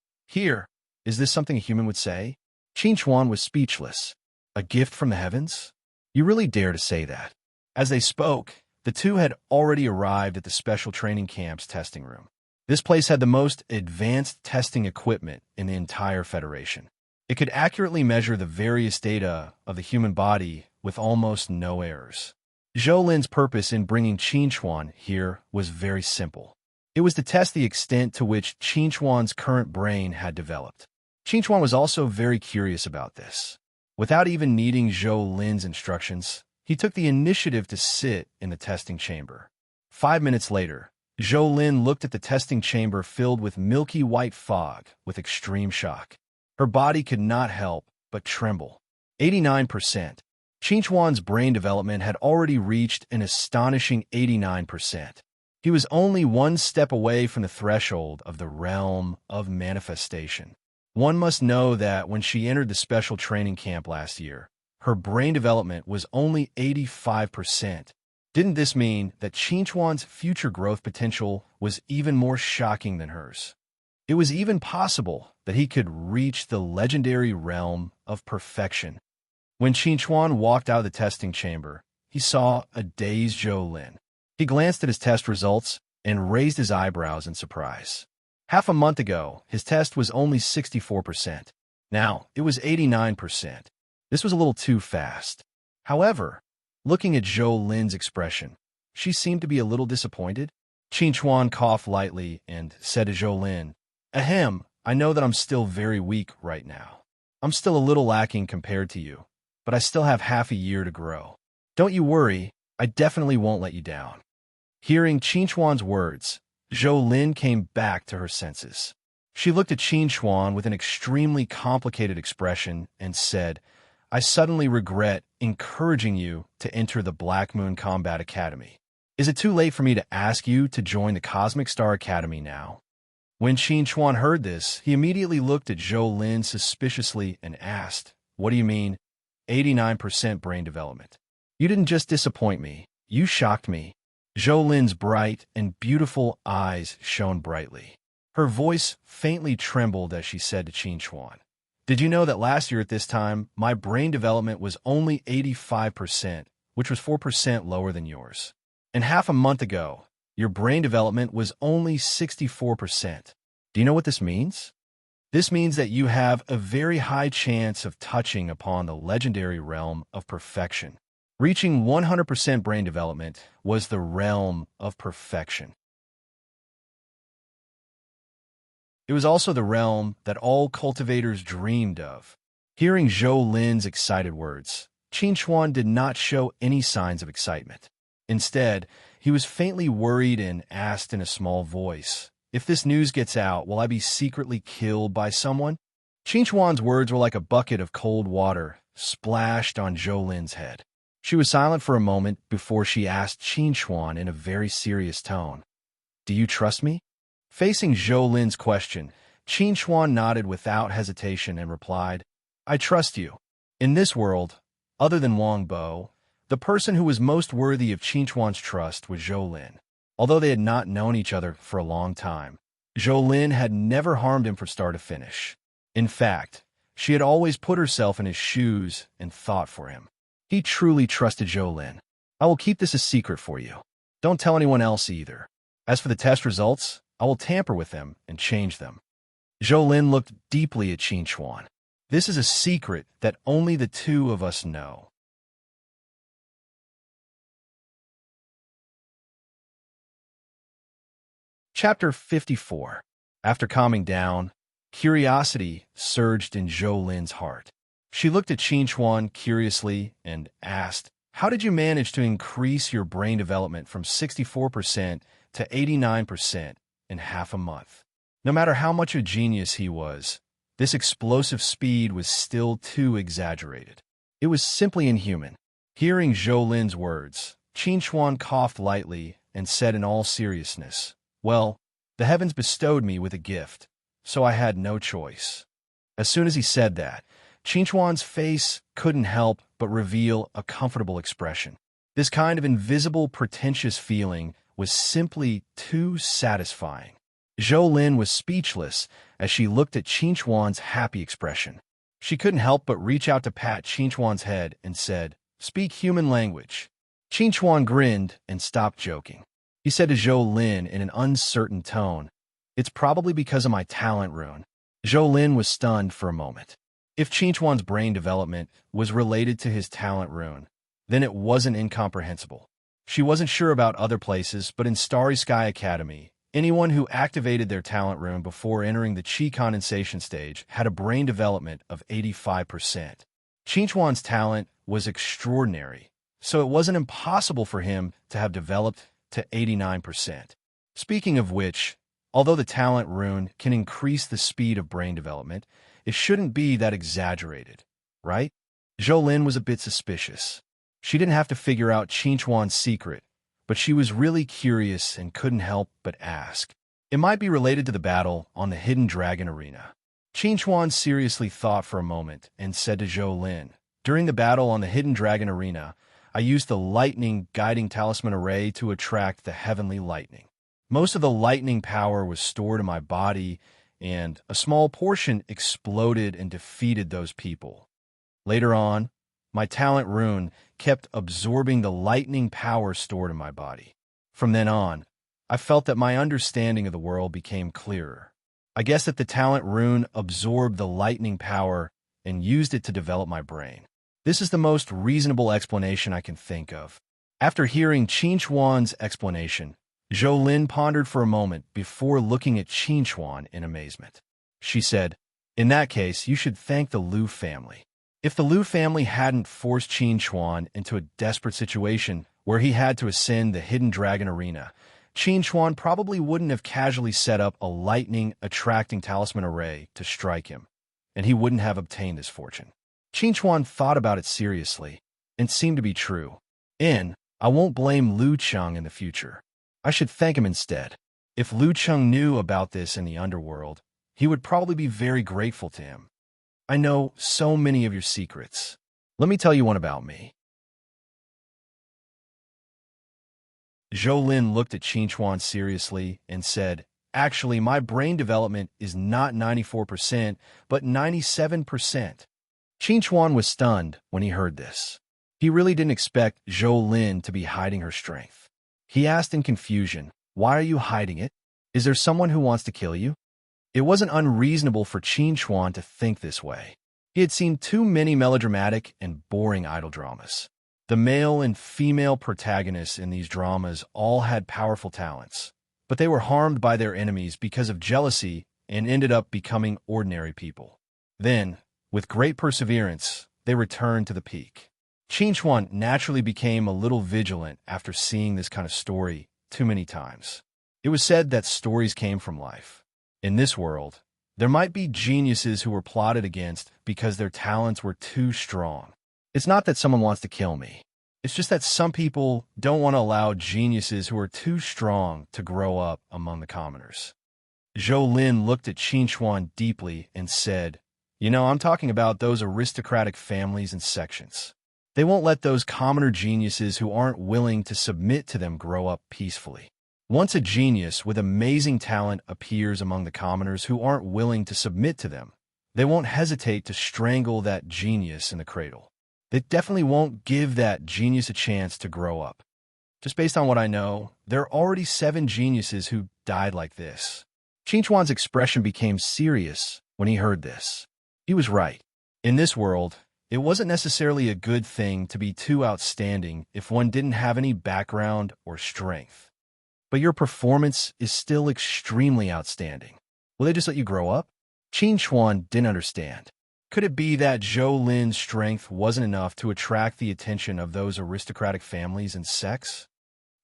Speaker 1: Is this something a human would say?" Qin Xuan was speechless. "A gift from the heavens? You really dare to say that?" As they spoke, the two had already arrived at the special training camp's testing room. This place had the most advanced testing equipment in the entire Federation. It could accurately measure the various data of the human body with almost no errors. Zhou Lin's purpose in bringing Qin Xuan here was very simple. It was to test the extent to which Qin Xuan's current brain had developed. Qin Xuan was also very curious about this. Without even needing Zhou Lin's instructions, he took the initiative to sit in the testing chamber. 5 minutes later, Zhou Lin looked at the testing chamber filled with milky white fog with extreme shock. Her body could not help but tremble. 89%. Qin Xuan's brain development had already reached an astonishing 89%. He was only one step away from the threshold of the realm of manifestation. One must know that when she entered the special training camp last year, her brain development was only 85%. Didn't this mean that Qin Xuan's future growth potential was even more shocking than hers? It was even possible that he could reach the legendary realm of perfection. When Qin Xuan walked out of the testing chamber, he saw a dazed Zhou Lin. He glanced at his test results and raised his eyebrows in surprise. Half a month ago, his test was only 64%. Now, it was 89%. This was a little too fast. However, Looking at Zhou Lin's expression, she seemed to be a little disappointed. Qin Chuan coughed lightly and said to Zhou Lin, "Ahem, I know that I'm still very weak right now. I'm still a little lacking compared to you, but I still have half a year to grow. Don't you worry, I definitely won't let you down." Hearing Qin Chuan's words, Zhou Lin came back to her senses. She looked at Qin Chuan with an extremely complicated expression and said, "I suddenly regret encouraging you to enter the Black Moon Combat Academy. Is it too late for me to ask you to join the Cosmic Star Academy now?" When Qin Chuan heard this, he immediately looked at Zhou Lin suspiciously and asked, "What do you mean, 89% brain development? You didn't just disappoint me, you shocked me." Zhou Lin's bright and beautiful eyes shone brightly. Her voice faintly trembled as she said to Qin Chuan, "Did you know that last year at this time, my brain development was only 85%, which was 4% lower than yours? And half a month ago, your brain development was only 64%. Do you know what this means? This means that you have a very high chance of touching upon the legendary realm of perfection. Reaching 100% brain development was the realm of perfection. It was also the realm that all cultivators dreamed of." Hearing Zhou Lin's excited words, Qin Chuan did not show any signs of excitement. Instead, he was faintly worried and asked in a small voice, "If this news gets out, will I be secretly killed by someone?" Qin Chuan's words were like a bucket of cold water splashed on Zhou Lin's head. She was silent for a moment before she asked Qin Chuan in a very serious tone, "Do you trust me?" Facing Zhou Lin's question, Qin Chuan nodded without hesitation and replied, "I trust you." In this world, other than Wang Bo, the person who was most worthy of Qin Chuan's trust was Zhou Lin. Although they had not known each other for a long time, Zhou Lin had never harmed him from start to finish. In fact, she had always put herself in his shoes and thought for him. He truly trusted Zhou Lin. "I will keep this a secret for you. Don't tell anyone else either. As for the test results, I will tamper with them and change them." Zhou Lin looked deeply at Qin Chuan. "This is a secret that only the two of us know." Chapter 54. After calming down, curiosity surged in Zhou Lin's heart. She looked at Qin Chuan curiously and asked, "How did you manage to increase your brain development from 64% to 89% in half a month?" No matter how much of a genius he was, this explosive speed was still too exaggerated. It was simply inhuman. Hearing Zhou Lin's words, Qin Chuan coughed lightly and said in all seriousness, "Well, the heavens bestowed me with a gift, so I had no choice." As soon as he said that, Qin Chuan's face couldn't help but reveal a comfortable expression. This kind of invisible, pretentious feeling was simply too satisfying. Zhou Lin was speechless as she looked at Qin Chuan's happy expression. She couldn't help but reach out to pat Qin Chuan's head and said, "Speak human language." Qin Chuan grinned and stopped joking. He said to Zhou Lin in an uncertain tone, "It's probably because of my talent rune." Zhou Lin was stunned for a moment. If Qin Chuan's brain development was related to his talent rune, then it wasn't incomprehensible. She wasn't sure about other places, but in Starry Sky Academy, anyone who activated their talent rune before entering the Qi condensation stage had a brain development of 85%. Qin Chuan's talent was extraordinary, so it wasn't impossible for him to have developed to 89%. Speaking of which, although the talent rune can increase the speed of brain development, it shouldn't be that exaggerated, right? Zhou Lin was a bit suspicious. She didn't have to figure out Qin Chuan's secret, but she was really curious and couldn't help but ask. It might be related to the battle on the Hidden Dragon Arena. Qin Chuan seriously thought for a moment and said to Zhou Lin, "During the battle on the Hidden Dragon Arena, I used the lightning guiding talisman array to attract the heavenly lightning. Most of the lightning power was stored in my body, and a small portion exploded and defeated those people. Later on, my talent rune kept absorbing the lightning power stored in my body. From then on, I felt that my understanding of the world became clearer. I guess that the talent rune absorbed the lightning power and used it to develop my brain. This is the most reasonable explanation I can think of. After hearing Qin Chuan's explanation, Zhou Lin pondered for a moment before looking at Qin Chuan in amazement. She said, "In that case, you should thank the Liu family. If the Liu family hadn't forced Qin Chuan into a desperate situation where he had to ascend the Hidden Dragon Arena, Qin Chuan probably wouldn't have casually set up a lightning-attracting talisman array to strike him, and he wouldn't have obtained this fortune." Qin Chuan thought about it seriously, and seemed to be true. I won't blame Liu Cheng in the future. I should thank him instead. If Liu Cheng knew about this in the underworld, he would probably be very grateful to him. I know so many of your secrets. Let me tell you one about me. Zhou Lin looked at Qin Chuan seriously and said, "Actually, my brain development is not 94%, but 97%. Qin Chuan was stunned when he heard this. He really didn't expect Zhou Lin to be hiding her strength. He asked in confusion, "Why are you hiding it? Is there someone who wants to kill you?" It wasn't unreasonable for Qin Chuan to think this way. He had seen too many melodramatic and boring idol dramas. The male and female protagonists in these dramas all had powerful talents, but they were harmed by their enemies because of jealousy and ended up becoming ordinary people. Then, with great perseverance, they returned to the peak. Qin Chuan naturally became a little vigilant after seeing this kind of story too many times. It was said that stories came from life. In this world, there might be geniuses who were plotted against because their talents were too strong. It's not that someone wants to kill me. It's just that some people don't want to allow geniuses who are too strong to grow up among the commoners. Zhou Lin looked at Qin Chuan deeply and said, I'm talking about those aristocratic families and sections. They won't let those commoner geniuses who aren't willing to submit to them grow up peacefully. Once a genius with amazing talent appears among the commoners who aren't willing to submit to them, they won't hesitate to strangle that genius in the cradle. They definitely won't give that genius a chance to grow up. Just based on what I know, there are already 7 geniuses who died like this. Qin Chuan's expression became serious when he heard this. He was right. In this world, it wasn't necessarily a good thing to be too outstanding if one didn't have any background or strength. But your performance is still extremely outstanding. Will they just let you grow up? Qin Chuan didn't understand. Could it be that Zhou Lin's strength wasn't enough to attract the attention of those aristocratic families and sects?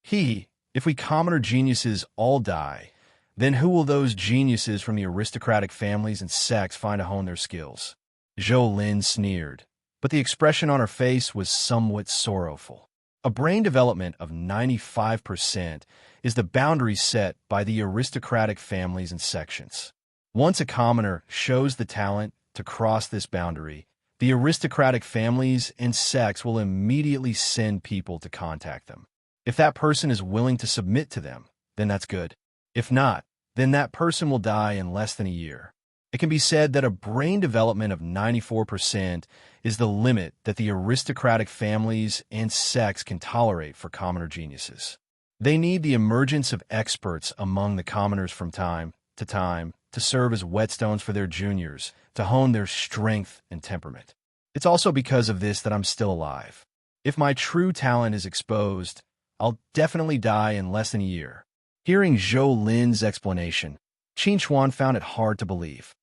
Speaker 1: If we commoner geniuses all die, then who will those geniuses from the aristocratic families and sects find to hone their skills? Zhou Lin sneered, but the expression on her face was somewhat sorrowful. A brain development of 95% is the boundary set by the aristocratic families and sections. Once a commoner shows the talent to cross this boundary, the aristocratic families and sects will immediately send people to contact them. If that person is willing to submit to them, then that's good. If not, then that person will die in less than a year. It can be said that a brain development of 94% is the limit that the aristocratic families and sects can tolerate for commoner geniuses. They need the emergence of experts among the commoners from time to serve as whetstones for their juniors, to hone their strength and temperament. It's also because of this that I'm still alive. If my true talent is exposed, I'll definitely die in less than a year. Hearing Zhou Lin's explanation, Qin Chuan found it hard to believe.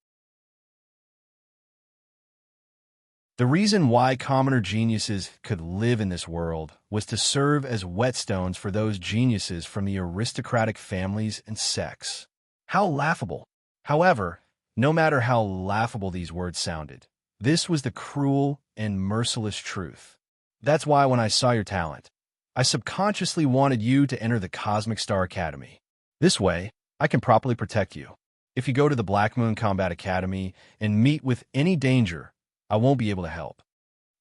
Speaker 1: The reason why commoner geniuses could live in this world was to serve as whetstones for those geniuses from the aristocratic families and sects. How laughable! However, no matter how laughable these words sounded, this was the cruel and merciless truth. That's why when I saw your talent, I subconsciously wanted you to enter the Cosmic Star Academy. This way, I can properly protect you. If you go to the Black Moon Combat Academy and meet with any danger, I won't be able to help.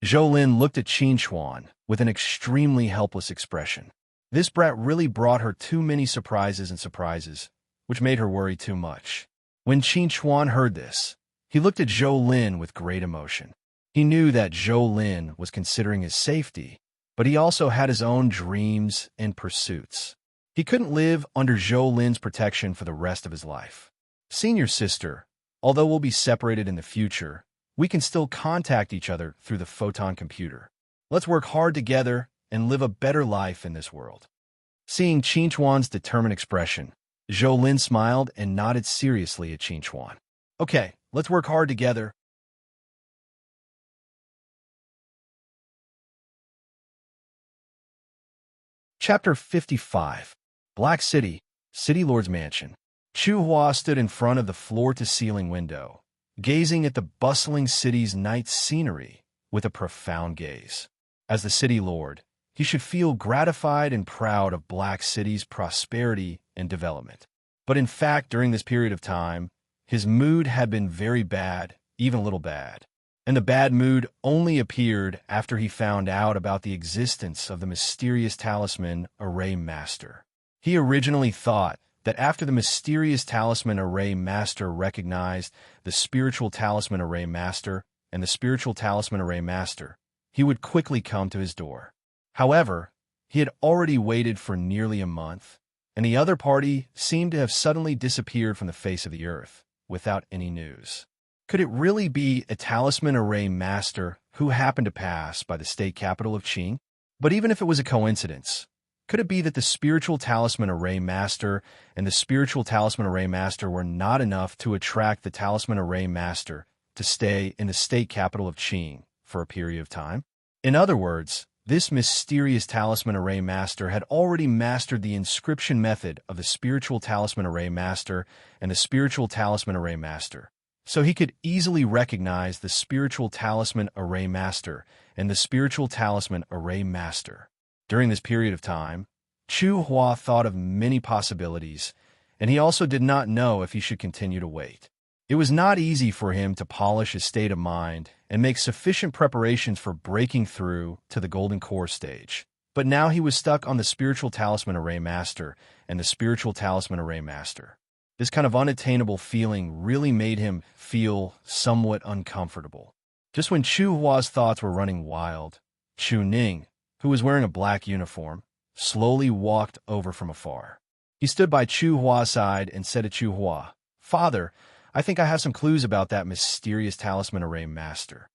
Speaker 1: Zhou Lin looked at Qin Chuan with an extremely helpless expression. This brat really brought her too many surprises, which made her worry too much. When Qin Chuan heard this, he looked at Zhou Lin with great emotion. He knew that Zhou Lin was considering his safety, but he also had his own dreams and pursuits. He couldn't live under Zhou Lin's protection for the rest of his life. Senior sister, although we'll be separated in the future, we can still contact each other through the photon computer. Let's work hard together and live a better life in this world." Seeing Qin Chuan's determined expression, Zhou Lin smiled and nodded seriously at Qin Chuan. "Okay, let's work hard together." Chapter 55. Black City, City Lord's Mansion. Chu Hua stood in front of the floor-to-ceiling window, gazing at the bustling city's night scenery with a profound gaze. As the city lord, he should feel gratified and proud of Black City's prosperity and development. But in fact, during this period of time, his mood had been very bad, even a little bad. And the bad mood only appeared after he found out about the existence of the mysterious talisman Array Master. He originally thought that after the mysterious talisman Array Master recognized the spiritual talisman Array Master and the spiritual talisman Array Master, he would quickly come to his door. However, he had already waited for nearly a month, and the other party seemed to have suddenly disappeared from the face of the earth without any news. Could it really be a talisman Array Master who happened to pass by the state capital of Qing? But even if it was a coincidence, could it be that the spiritual talisman Array Master and the spiritual talisman Array Master were not enough to attract the talisman Array Master to stay in the state capital of Qing for a period of time? In other words, this mysterious talisman Array Master had already mastered the inscription method of the spiritual talisman Array Master and the spiritual talisman Array Master, so he could easily recognize the spiritual talisman Array Master and the spiritual talisman Array Master. During this period of time, Chu Hua thought of many possibilities, and he also did not know if he should continue to wait. It was not easy for him to polish his state of mind and make sufficient preparations for breaking through to the Golden Core stage. But now he was stuck on the spiritual talisman Array Master and the spiritual talisman Array Master. This kind of unattainable feeling really made him feel somewhat uncomfortable. Just when Chu Hua's thoughts were running wild, Chu Ning, who was wearing a black uniform, slowly walked over from afar. He stood by Chu Hua's side and said to Chu Hua, "Father, I think I have some clues about that mysterious talisman Array Master."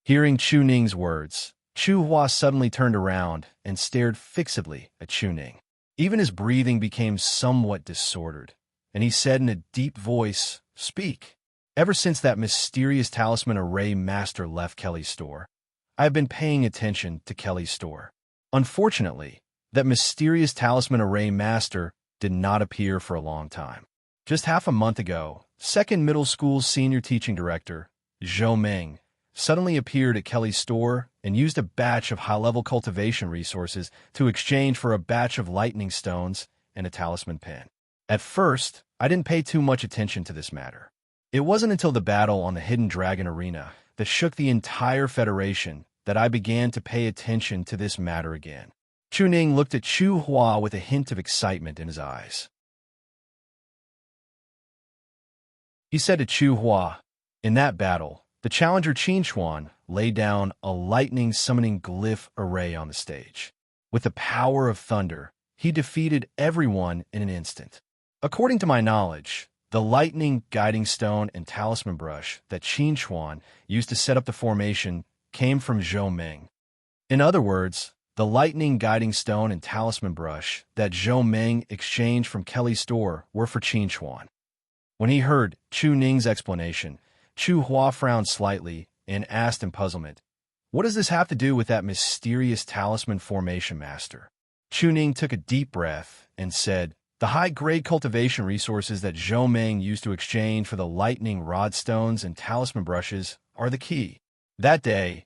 Speaker 1: Hearing Chu Ning's words, Chu Hua suddenly turned around and stared fixedly at Chu Ning. Even his breathing became somewhat disordered, and he said in a deep voice, "Speak." Ever since that mysterious talisman Array Master left Kelly's store, I have been paying attention to Kelly's store. Unfortunately, that mysterious talisman Array Master did not appear for a long time. Just half a month ago, second middle school's senior teaching director, Zhou Meng, suddenly appeared at Kelly's store and used a batch of high-level cultivation resources to exchange for a batch of lightning stones and a talisman pen. At first, I didn't pay too much attention to this matter. It wasn't until the battle on the Hidden Dragon Arena that shook the entire Federation that I began to pay attention to this matter again. Chu Ning looked at Chu Hua with a hint of excitement in his eyes. He said to Chu Hua, "In that battle, the challenger Qin Chuan laid down a lightning-summoning glyph array on the stage. With the power of thunder, he defeated everyone in an instant. According to my knowledge, the lightning guiding stone and talisman brush that Qin Chuan used to set up the formation came from Zhou Meng. In other words, the lightning guiding stone and talisman brush that Zhou Meng exchanged from Kelly's store were for Qin Chuan." When he heard Chu Ning's explanation, Chu Hua frowned slightly and asked in puzzlement, "What does this have to do with that mysterious talisman formation master?" Chu Ning took a deep breath and said, "The high-grade cultivation resources that Zhou Meng used to exchange for the lightning rod stones and talisman brushes are the key. That day,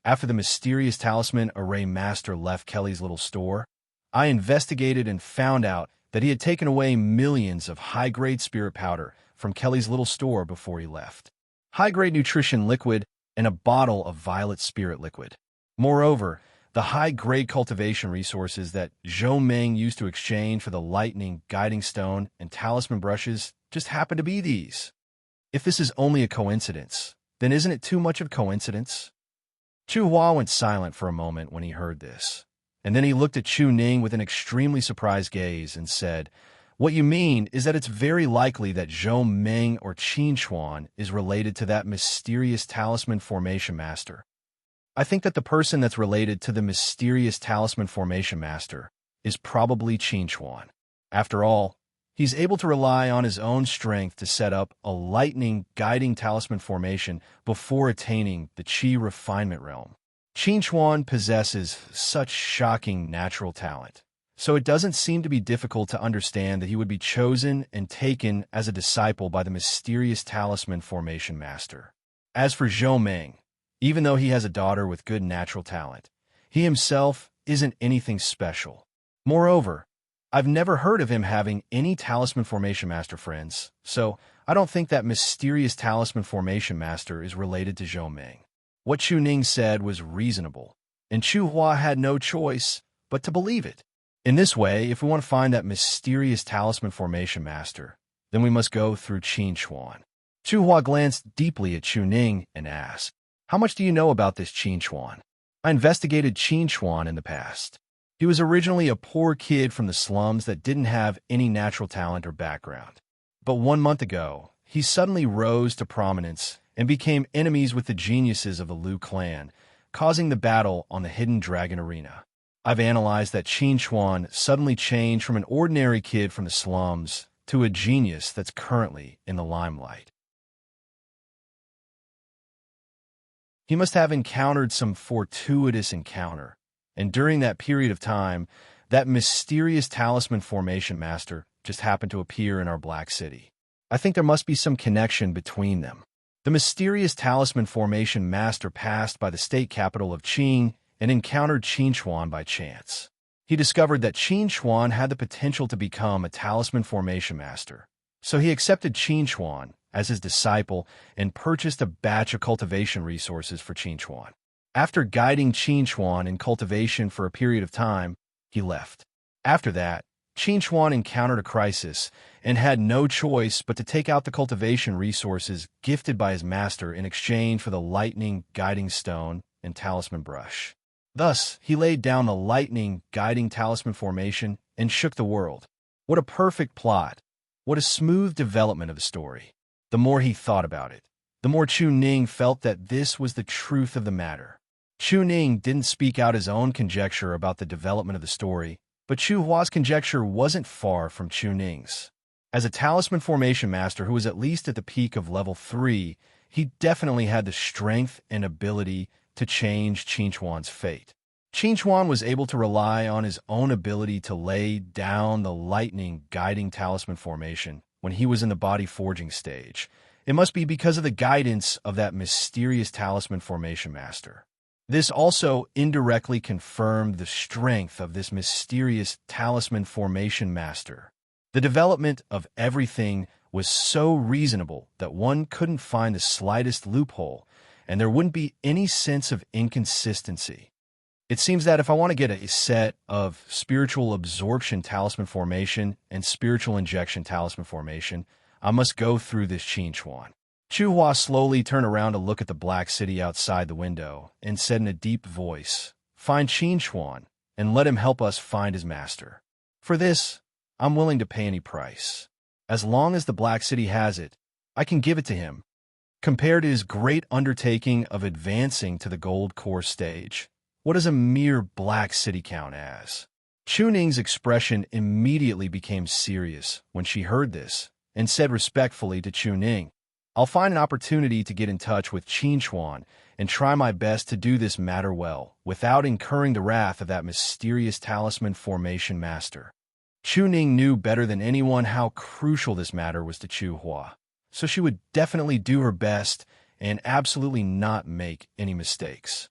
Speaker 1: after the mysterious talisman Array Master left Kelly's little store, I investigated and found out that he had taken away millions of high-grade spirit powder from Kelly's little store before he left. High-grade nutrition liquid and a bottle of violet spirit liquid. Moreover, the high-grade cultivation resources that Zhou Meng used to exchange for the lightning guiding stone and talisman brushes just happen to be these. If this is only a coincidence, then isn't it too much of a coincidence?" Chu Hua went silent for a moment when he heard this, and then he looked at Chu Ning with an extremely surprised gaze and said, What you mean is that it's very likely that Zhou Meng or Qin Chuan is related to that mysterious talisman formation master. I think that the person that's related to the mysterious talisman formation master is probably Qin Chuan. After all, he's able to rely on his own strength to set up a lightning guiding talisman formation before attaining the Qi refinement realm. Qin Chuan possesses such shocking natural talent, so it doesn't seem to be difficult to understand that he would be chosen and taken as a disciple by the mysterious talisman formation master. As for Zhou Meng, even though he has a daughter with good natural talent, he himself isn't anything special. Moreover, I've never heard of him having any talisman formation master friends, so I don't think that mysterious talisman formation master is related to Zhou Meng. What Chu Ning said was reasonable, and Chu Hua had no choice but to believe it. In this way, if we want to find that mysterious talisman formation master, then we must go through Qin Chuan. Chu Hua glanced deeply at Chu Ning and asked, "How much do you know about this Qin Chuan?" "I investigated Qin Chuan in the past. He was originally a poor kid from the slums that didn't have any natural talent or background. But 1 month ago, he suddenly rose to prominence and became enemies with the geniuses of the Liu clan, causing the battle on the Hidden Dragon Arena. I've analyzed that Qin Chuan suddenly changed from an ordinary kid from the slums to a genius that's currently in the limelight. He must have encountered some fortuitous encounter, and during that period of time, that mysterious talisman formation master just happened to appear in our Black City. I think there must be some connection between them. The mysterious talisman formation master passed by the state capital of Qing and encountered Qin Chuan by chance. He discovered that Qin Chuan had the potential to become a talisman formation master, so he accepted Qin Chuan as his disciple and purchased a batch of cultivation resources for Qin Chuan. After guiding Qin Chuan in cultivation for a period of time, he left. After that, Qin Chuan encountered a crisis and had no choice but to take out the cultivation resources gifted by his master in exchange for the lightning guiding stone and talisman brush. Thus, he laid down the lightning guiding talisman formation and shook the world. What a perfect plot. What a smooth development of the story. The more he thought about it, the more Chu Ning felt that this was the truth of the matter. Chu Ning didn't speak out his own conjecture about the development of the story, but Chu Hua's conjecture wasn't far from Chu Ning's. As a talisman formation master who was at least at the peak of level 3, he definitely had the strength and ability to change Qin Chuan's fate. Qin Chuan was able to rely on his own ability to lay down the lightning guiding talisman formation when he was in the body forging stage. It must be because of the guidance of that mysterious talisman formation master. This also indirectly confirmed the strength of this mysterious talisman formation master. The development of everything was so reasonable that one couldn't find the slightest loophole, and there wouldn't be any sense of inconsistency. It seems that if I want to get a set of spiritual absorption talisman formation and spiritual injection talisman formation, I must go through this Qin Chuan. Chu Hua slowly turned around to look at the Black City outside the window and said in a deep voice, "Find Qin Chuan and let him help us find his master. For this, I'm willing to pay any price. As long as the Black City has it, I can give it to him." Compared to his great undertaking of advancing to the Gold Core stage, what does a mere Black City count as? Chu Ning's expression immediately became serious when she heard this and said respectfully to Chu Ning, "I'll find an opportunity to get in touch with Qin Chuan and try my best to do this matter well, without incurring the wrath of that mysterious talisman formation master." Chu Ning knew better than anyone how crucial this matter was to Chu Hua, so she would definitely do her best and absolutely not make any mistakes.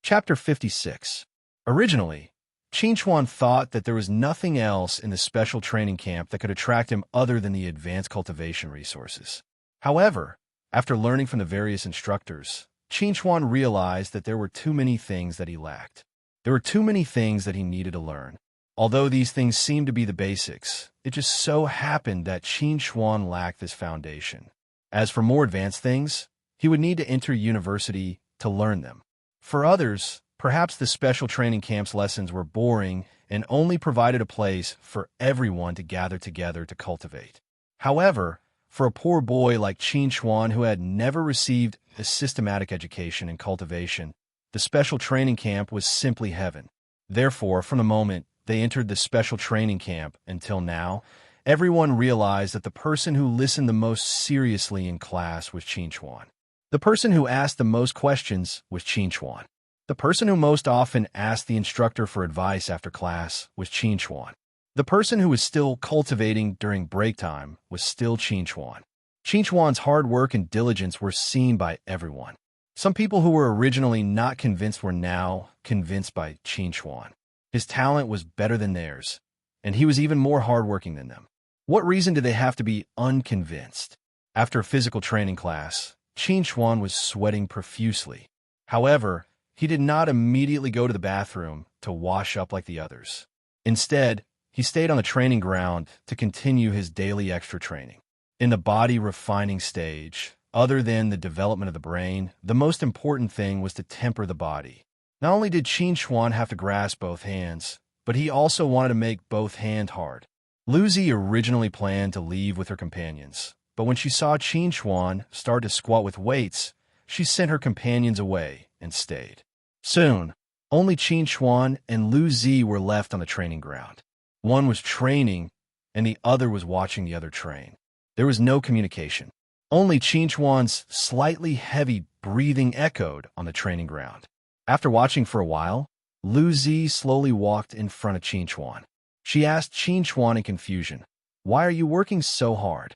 Speaker 1: Chapter 56. Originally, Qin Chuan thought that there was nothing else in the special training camp that could attract him other than the advanced cultivation resources. However, after learning from the various instructors, Qin Chuan realized that there were too many things that he lacked. There were too many things that he needed to learn. Although these things seemed to be the basics, it just so happened that Qin Chuan lacked this foundation. As for more advanced things, he would need to enter university to learn them. For others, perhaps the special training camp's lessons were boring and only provided a place for everyone to gather together to cultivate. However, for a poor boy like Qin Chuan who had never received a systematic education in cultivation, the special training camp was simply heaven. Therefore, from the moment they entered the special training camp until now, everyone realized that the person who listened the most seriously in class was Qin Chuan. The person who asked the most questions was Qin Chuan. The person who most often asked the instructor for advice after class was Qin Chuan. The person who was still cultivating during break time was still Qin Chuan. Qin Chuan's hard work and diligence were seen by everyone. Some people who were originally not convinced were now convinced by Qin Chuan. His talent was better than theirs, and he was even more hardworking than them. What reason did they have to be unconvinced? After a physical training class, Qin Chuan was sweating profusely. However, he did not immediately go to the bathroom to wash up like the others. Instead, he stayed on the training ground to continue his daily extra training. In the body refining stage, other than the development of the brain, the most important thing was to temper the body. Not only did Qin Chuan have to grasp both hands, but he also wanted to make both hands hard. Luzi originally planned to leave with her companions, but when she saw Qin Chuan start to squat with weights, she sent her companions away and stayed. Soon, only Qin Chuan and Lu Zi were left on the training ground. One was training, and the other was watching the other train. There was no communication. Only Qin Chuan's slightly heavy breathing echoed on the training ground. After watching for a while, Lu Zi slowly walked in front of Qin Chuan. She asked Qin Chuan in confusion, "Why are you working so hard?"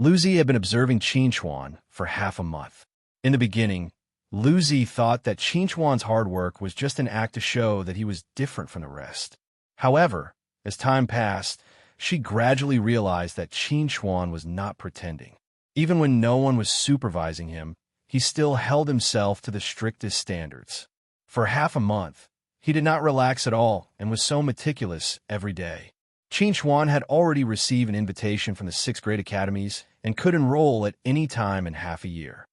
Speaker 1: Lu Zi had been observing Qin Chuan for half a month. In the beginning, Lu Zi thought that Qin Chuan's hard work was just an act to show that he was different from the rest. However, as time passed, she gradually realized that Qin Chuan was not pretending. Even when no one was supervising him, he still held himself to the strictest standards. For half a month, he did not relax at all and was so meticulous every day. Qin Chuan had already received an invitation from the 6th grade academies and could enroll at any time in half a year.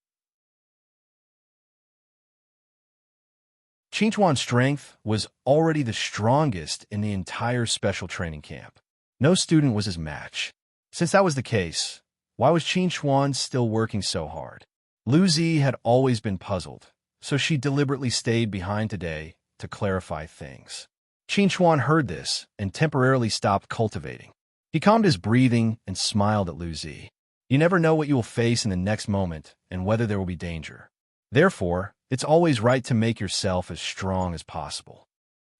Speaker 1: Qin Chuan's strength was already the strongest in the entire special training camp. No student was his match. Since that was the case, why was Qin Chuan still working so hard? Lu Zi had always been puzzled, so she deliberately stayed behind today to clarify things. Qin Chuan heard this and temporarily stopped cultivating. He calmed his breathing and smiled at Lu Zi. You never know what you will face in the next moment and whether there will be danger. Therefore, it's always right to make yourself as strong as possible.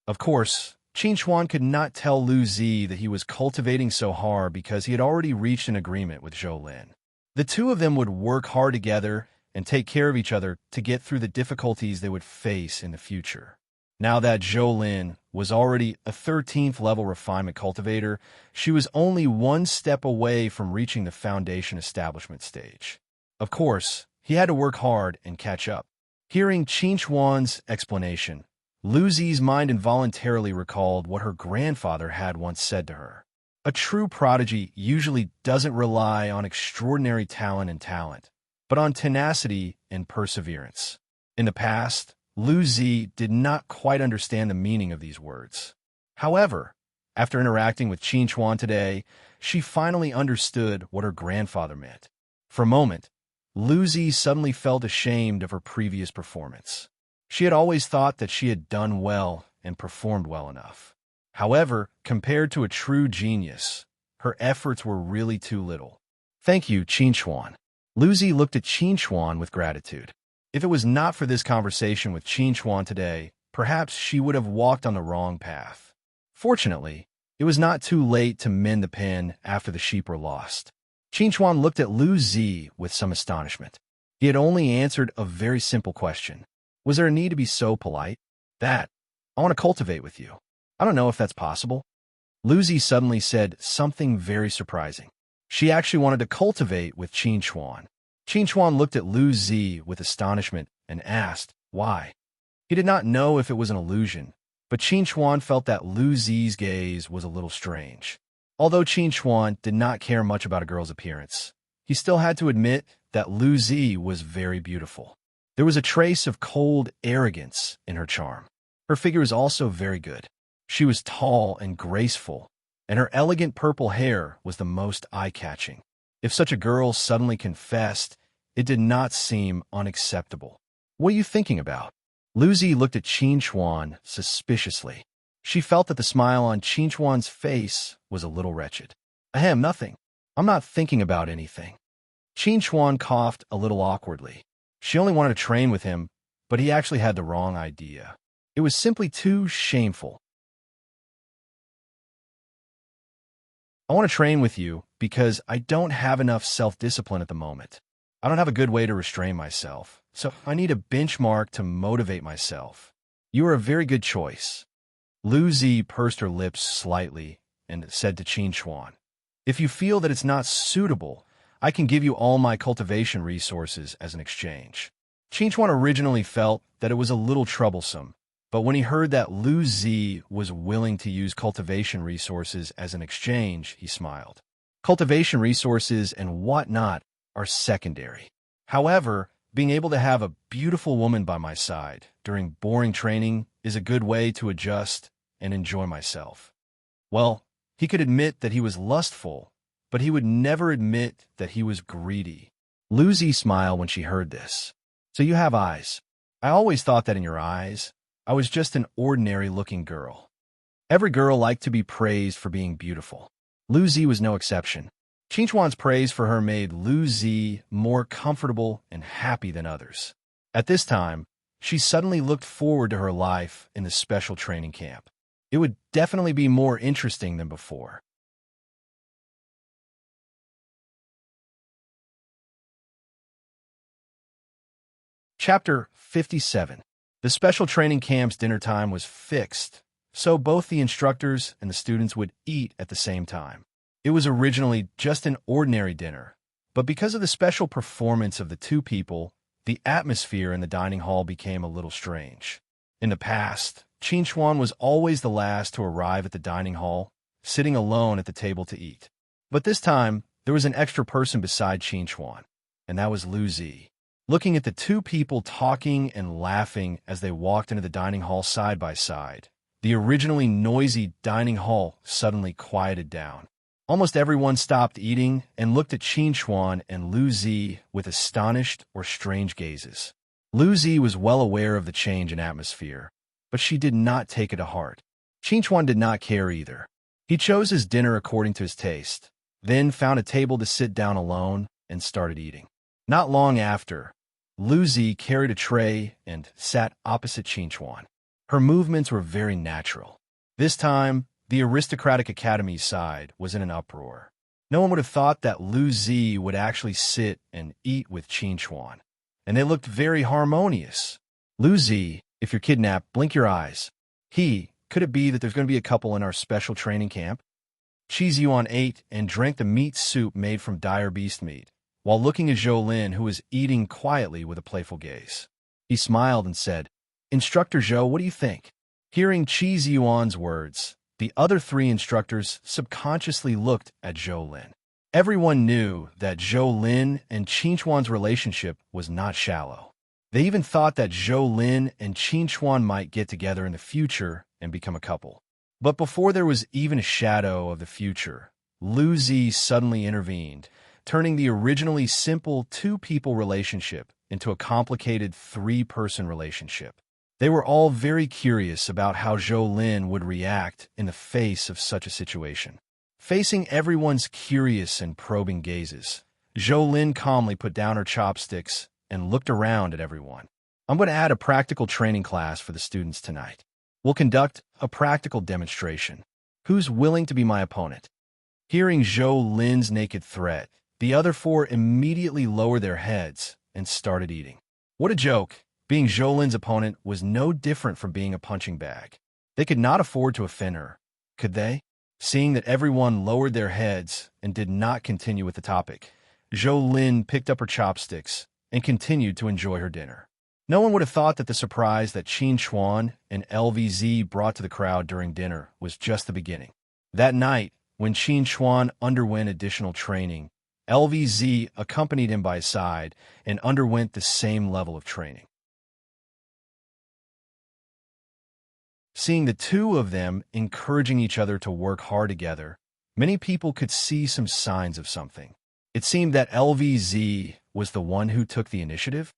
Speaker 1: Of course, Qin Chuan could not tell Lu Zi that he was cultivating so hard because he had already reached an agreement with Zhou Lin. The two of them would work hard together and take care of each other to get through the difficulties they would face in the future. Now that Zhou Lin was already a 13th level refinement cultivator, she was only one step away from reaching the foundation establishment stage. Of course, he had to work hard and catch up. Hearing Qin Chuan's explanation, Lu Zi's mind involuntarily recalled what her grandfather had once said to her. A true prodigy usually doesn't rely on extraordinary talent, but on tenacity and perseverance. In the past, Lu Zi did not quite understand the meaning of these words. However, after interacting with Qin Chuan today, she finally understood what her grandfather meant. For a moment, Lu Zi suddenly felt ashamed of her previous performance. She had always thought that she had done well and performed well enough. However, compared to a true genius, her efforts were really too little. Thank you, Qin Chuan. Lu Zi looked at Qin Chuan with gratitude. If it was not for this conversation with Qin Chuan today, perhaps she would have walked on the wrong path. Fortunately, it was not too late to mend the pen after the sheep were lost. Qin Chuan looked at Lu Zi with some astonishment. He had only answered a very simple question. Was there a need to be so polite? I want to cultivate with you. I don't know if that's possible. Lu Zi suddenly said something very surprising. She actually wanted to cultivate with Qin Chuan. Qin Chuan looked at Lu Zi with astonishment and asked, why? He did not know if it was an illusion, but Qin Chuan felt that Lu Zi's gaze was a little strange. Although Qin Chuan did not care much about a girl's appearance, he still had to admit that Lu Zi was very beautiful. There was a trace of cold arrogance in her charm. Her figure was also very good. She was tall and graceful, and her elegant purple hair was the most eye-catching. If such a girl suddenly confessed, it did not seem unacceptable. "What are you thinking about?" Luzi looked at Qin Chuan suspiciously. She felt that the smile on Qin Chuan's face was a little wretched. "Ahem, nothing. I'm not thinking about anything." Qin Chuan coughed a little awkwardly. She only wanted to train with him, but he actually had the wrong idea. It was simply too shameful. "I want to train with you because I don't have enough self-discipline at the moment. I don't have a good way to restrain myself, so I need a benchmark to motivate myself. You are a very good choice." Lu Zi pursed her lips slightly and said to Qin Chuan, "If you feel that it's not suitable, I can give you all my cultivation resources as an exchange." Qin Chuan originally felt that it was a little troublesome, but when he heard that Lu Zi was willing to use cultivation resources as an exchange, he smiled. Cultivation resources and whatnot are secondary. However, being able to have a beautiful woman by my side during boring training is a good way to adjust and enjoy myself. Well, he could admit that he was lustful, but he would never admit that he was greedy. Lu Zi smiled when she heard this. "So you have eyes. I always thought that in your eyes, I was just an ordinary-looking girl." Every girl liked to be praised for being beautiful. Lu Zi was no exception. Qin Chuan's praise for her made Lu Zi more comfortable and happy than others. At this time, she suddenly looked forward to her life in the special training camp. It would definitely be more interesting than before. Chapter 57. The special training camp's dinner time was fixed, so both the instructors and the students would eat at the same time. It was originally just an ordinary dinner, but because of the special performance of the two people, the atmosphere in the dining hall became a little strange. In the past, Qin Chuan was always the last to arrive at the dining hall, sitting alone at the table to eat. But this time, there was an extra person beside Qin Chuan, and that was Lu Zi. Looking at the two people talking and laughing as they walked into the dining hall side by side, the originally noisy dining hall suddenly quieted down. Almost everyone stopped eating and looked at Qin Chuan and Lu Zi with astonished or strange gazes. Lu Zi was well aware of the change in atmosphere, but she did not take it to heart. Qin Chuan did not care either. He chose his dinner according to his taste, then found a table to sit down alone and started eating. Not long after, Lu Zi carried a tray and sat opposite Qin Chuan. Her movements were very natural. This time, the aristocratic academy side was in an uproar. No one would have thought that Lu Zi would actually sit and eat with Qin Chuan, and they looked very harmonious. "Lu Zi, if you're kidnapped, blink your eyes." Could it be that there's going to be a couple in our special training camp?" Qi Ziyuan ate and drank the meat soup made from dire beast meat, while looking at Zhou Lin, who was eating quietly with a playful gaze. He smiled and said, "Instructor Zhou, what do you think?" Hearing Qi Ziyuan's words, the other three instructors subconsciously looked at Zhou Lin. Everyone knew that Zhou Lin and Qin Chuan's relationship was not shallow. They even thought that Zhou Lin and Qin Chuan might get together in the future and become a couple. But before there was even a shadow of the future, Lu Zi suddenly intervened, turning the originally simple two-people relationship into a complicated three-person relationship. They were all very curious about how Zhou Lin would react in the face of such a situation. Facing everyone's curious and probing gazes, Zhou Lin calmly put down her chopsticks and looked around at everyone. "I'm going to add a practical training class for the students tonight. We'll conduct a practical demonstration. Who's willing to be my opponent?" Hearing Zhou Lin's naked threat, the other four immediately lowered their heads and started eating. What a joke! Being Zhou Lin's opponent was no different from being a punching bag. They could not afford to offend her, could they? Seeing that everyone lowered their heads and did not continue with the topic, Zhou Lin picked up her chopsticks and continued to enjoy her dinner. No one would have thought that the surprise that Qin Chuan and LVZ brought to the crowd during dinner was just the beginning. That night, when Qin Chuan underwent additional training, LVZ accompanied him by his side and underwent the same level of training. Seeing the two of them encouraging each other to work hard together, many people could see some signs of something. It seemed that LVZ was the one who took the initiative.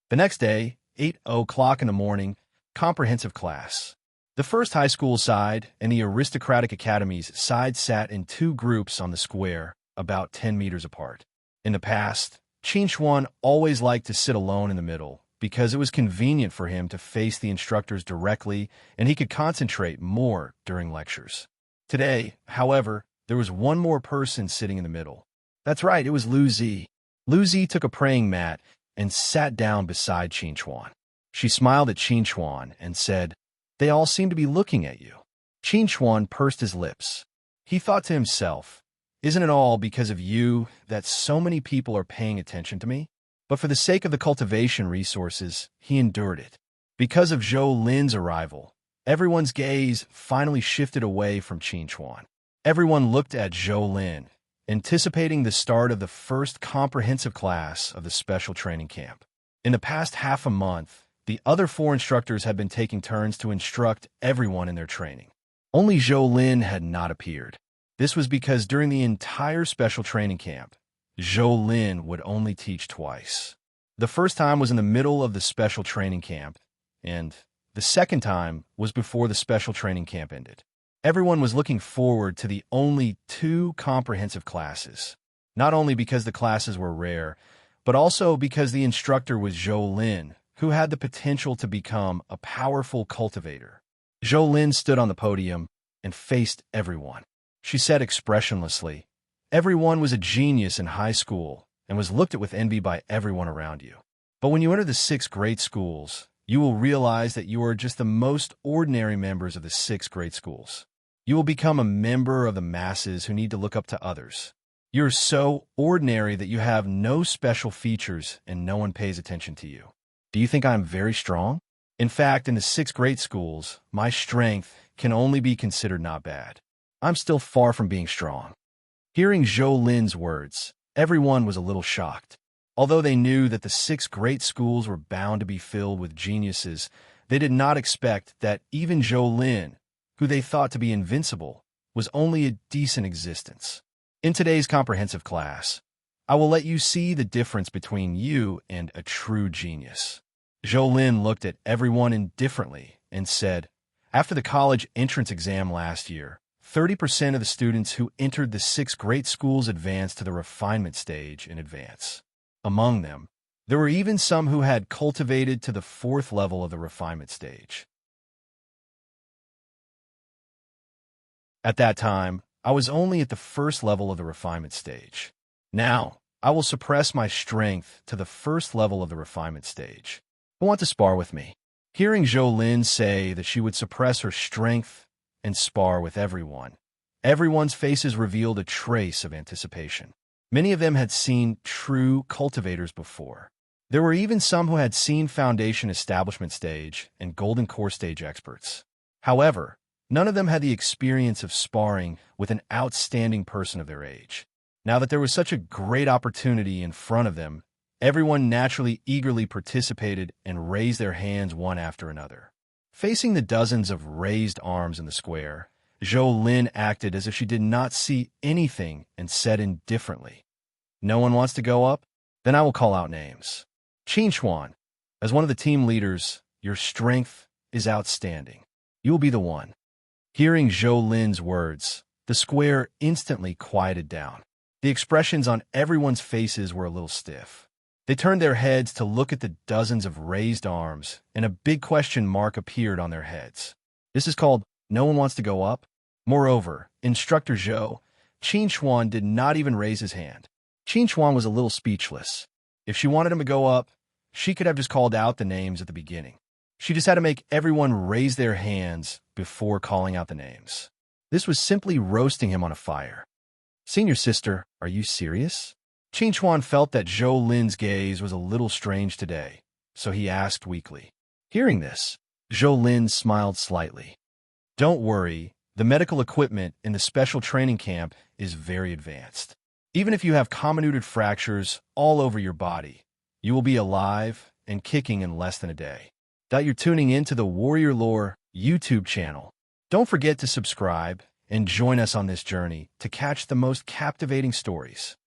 Speaker 1: The next day, 8 o'clock in the morning, comprehensive class. The first high school side and the aristocratic academy's side sat in two groups on the square, about 10 meters apart. In the past, Qin always liked to sit alone in the middle because it was convenient for him to face the instructors directly and he could concentrate more during lectures. Today, however, there was one more person sitting in the middle. That's right, it was Lu Zi. Lu Zi took a praying mat and sat down beside Qin. She smiled at Qin and said, "They all seem to be looking at you." Qin pursed his lips. He thought to himself, "Isn't it all because of you that so many people are paying attention to me?" But for the sake of the cultivation resources, he endured it. Because of Zhou Lin's arrival, everyone's gaze finally shifted away from Qin. Everyone looked at Zhou Lin, anticipating the start of the first comprehensive class of the special training camp. In the past half a month, the other four instructors had been taking turns to instruct everyone in their training. Only Zhou Lin had not appeared. This was because during the entire special training camp, Zhou Lin would only teach twice. The first time was in the middle of the special training camp, and the second time was before the special training camp ended. Everyone was looking forward to the only two comprehensive classes, not only because the classes were rare, but also because the instructor was Zhou Lin, who had the potential to become a powerful cultivator. Zhou Lin stood on the podium and faced everyone. She said expressionlessly, "Everyone was a genius in high school and was looked at with envy by everyone around you. But when you enter the 6 grade schools, you will realize that you are just the most ordinary members of the 6 grade schools. You will become a member of the masses who need to look up to others. You're so ordinary that you have no special features and no one pays attention to you. Do you think I'm very strong? In fact, in the 6th grade schools, my strength can only be considered not bad. I'm still far from being strong." Hearing Zhou Lin's words, everyone was a little shocked. Although they knew that the 6 great schools were bound to be filled with geniuses, they did not expect that even Zhou Lin, who they thought to be invincible, was only a decent existence. In today's comprehensive class, I will let you see the difference between you and a true genius. Zhou Lin looked at everyone indifferently and said, "After the college entrance exam last year, 30% of the students who entered the 6 great schools advanced to the refinement stage in advance. Among them, there were even some who had cultivated to the 4th level of the refinement stage. At that time, I was only at the 1st level of the refinement stage. Now, I will suppress my strength to the 1st level of the refinement stage. Who want to spar with me?" Hearing Zhou Lin say that she would suppress her strength and spar with everyone, everyone's faces revealed a trace of anticipation. Many of them had seen true cultivators before. There were even some who had seen foundation establishment stage and golden core stage experts. However, none of them had the experience of sparring with an outstanding person of their age. Now that there was such a great opportunity in front of them, everyone naturally eagerly participated and raised their hands one after another. Facing the dozens of raised arms in the square, Zhou Lin acted as if she did not see anything and said indifferently, "No one wants to go up? Then I will call out names. Qin, as one of the team leaders, your strength is outstanding. You will be the one." Hearing Zhou Lin's words, the square instantly quieted down. The expressions on everyone's faces were a little stiff. They turned their heads to look at the dozens of raised arms, and a big question mark appeared on their heads. This is called "no one wants to go up"? Moreover, Instructor Zhou, Qin did not even raise his hand. Qin was a little speechless. If she wanted him to go up, she could have just called out the names at the beginning. She just had to make everyone raise their hands before calling out the names. This was simply roasting him on a fire. "Senior sister, are you serious?" Qin felt that Zhou Lin's gaze was a little strange today, so he asked weakly. Hearing this, Zhou Lin smiled slightly. "Don't worry, the medical equipment in the special training camp is very advanced. Even if you have comminuted fractures all over your body, you will be alive and kicking in less than a day. You're tuning in to the Warrior Lore YouTube channel. Don't forget to subscribe and join us on this journey to catch the most captivating stories.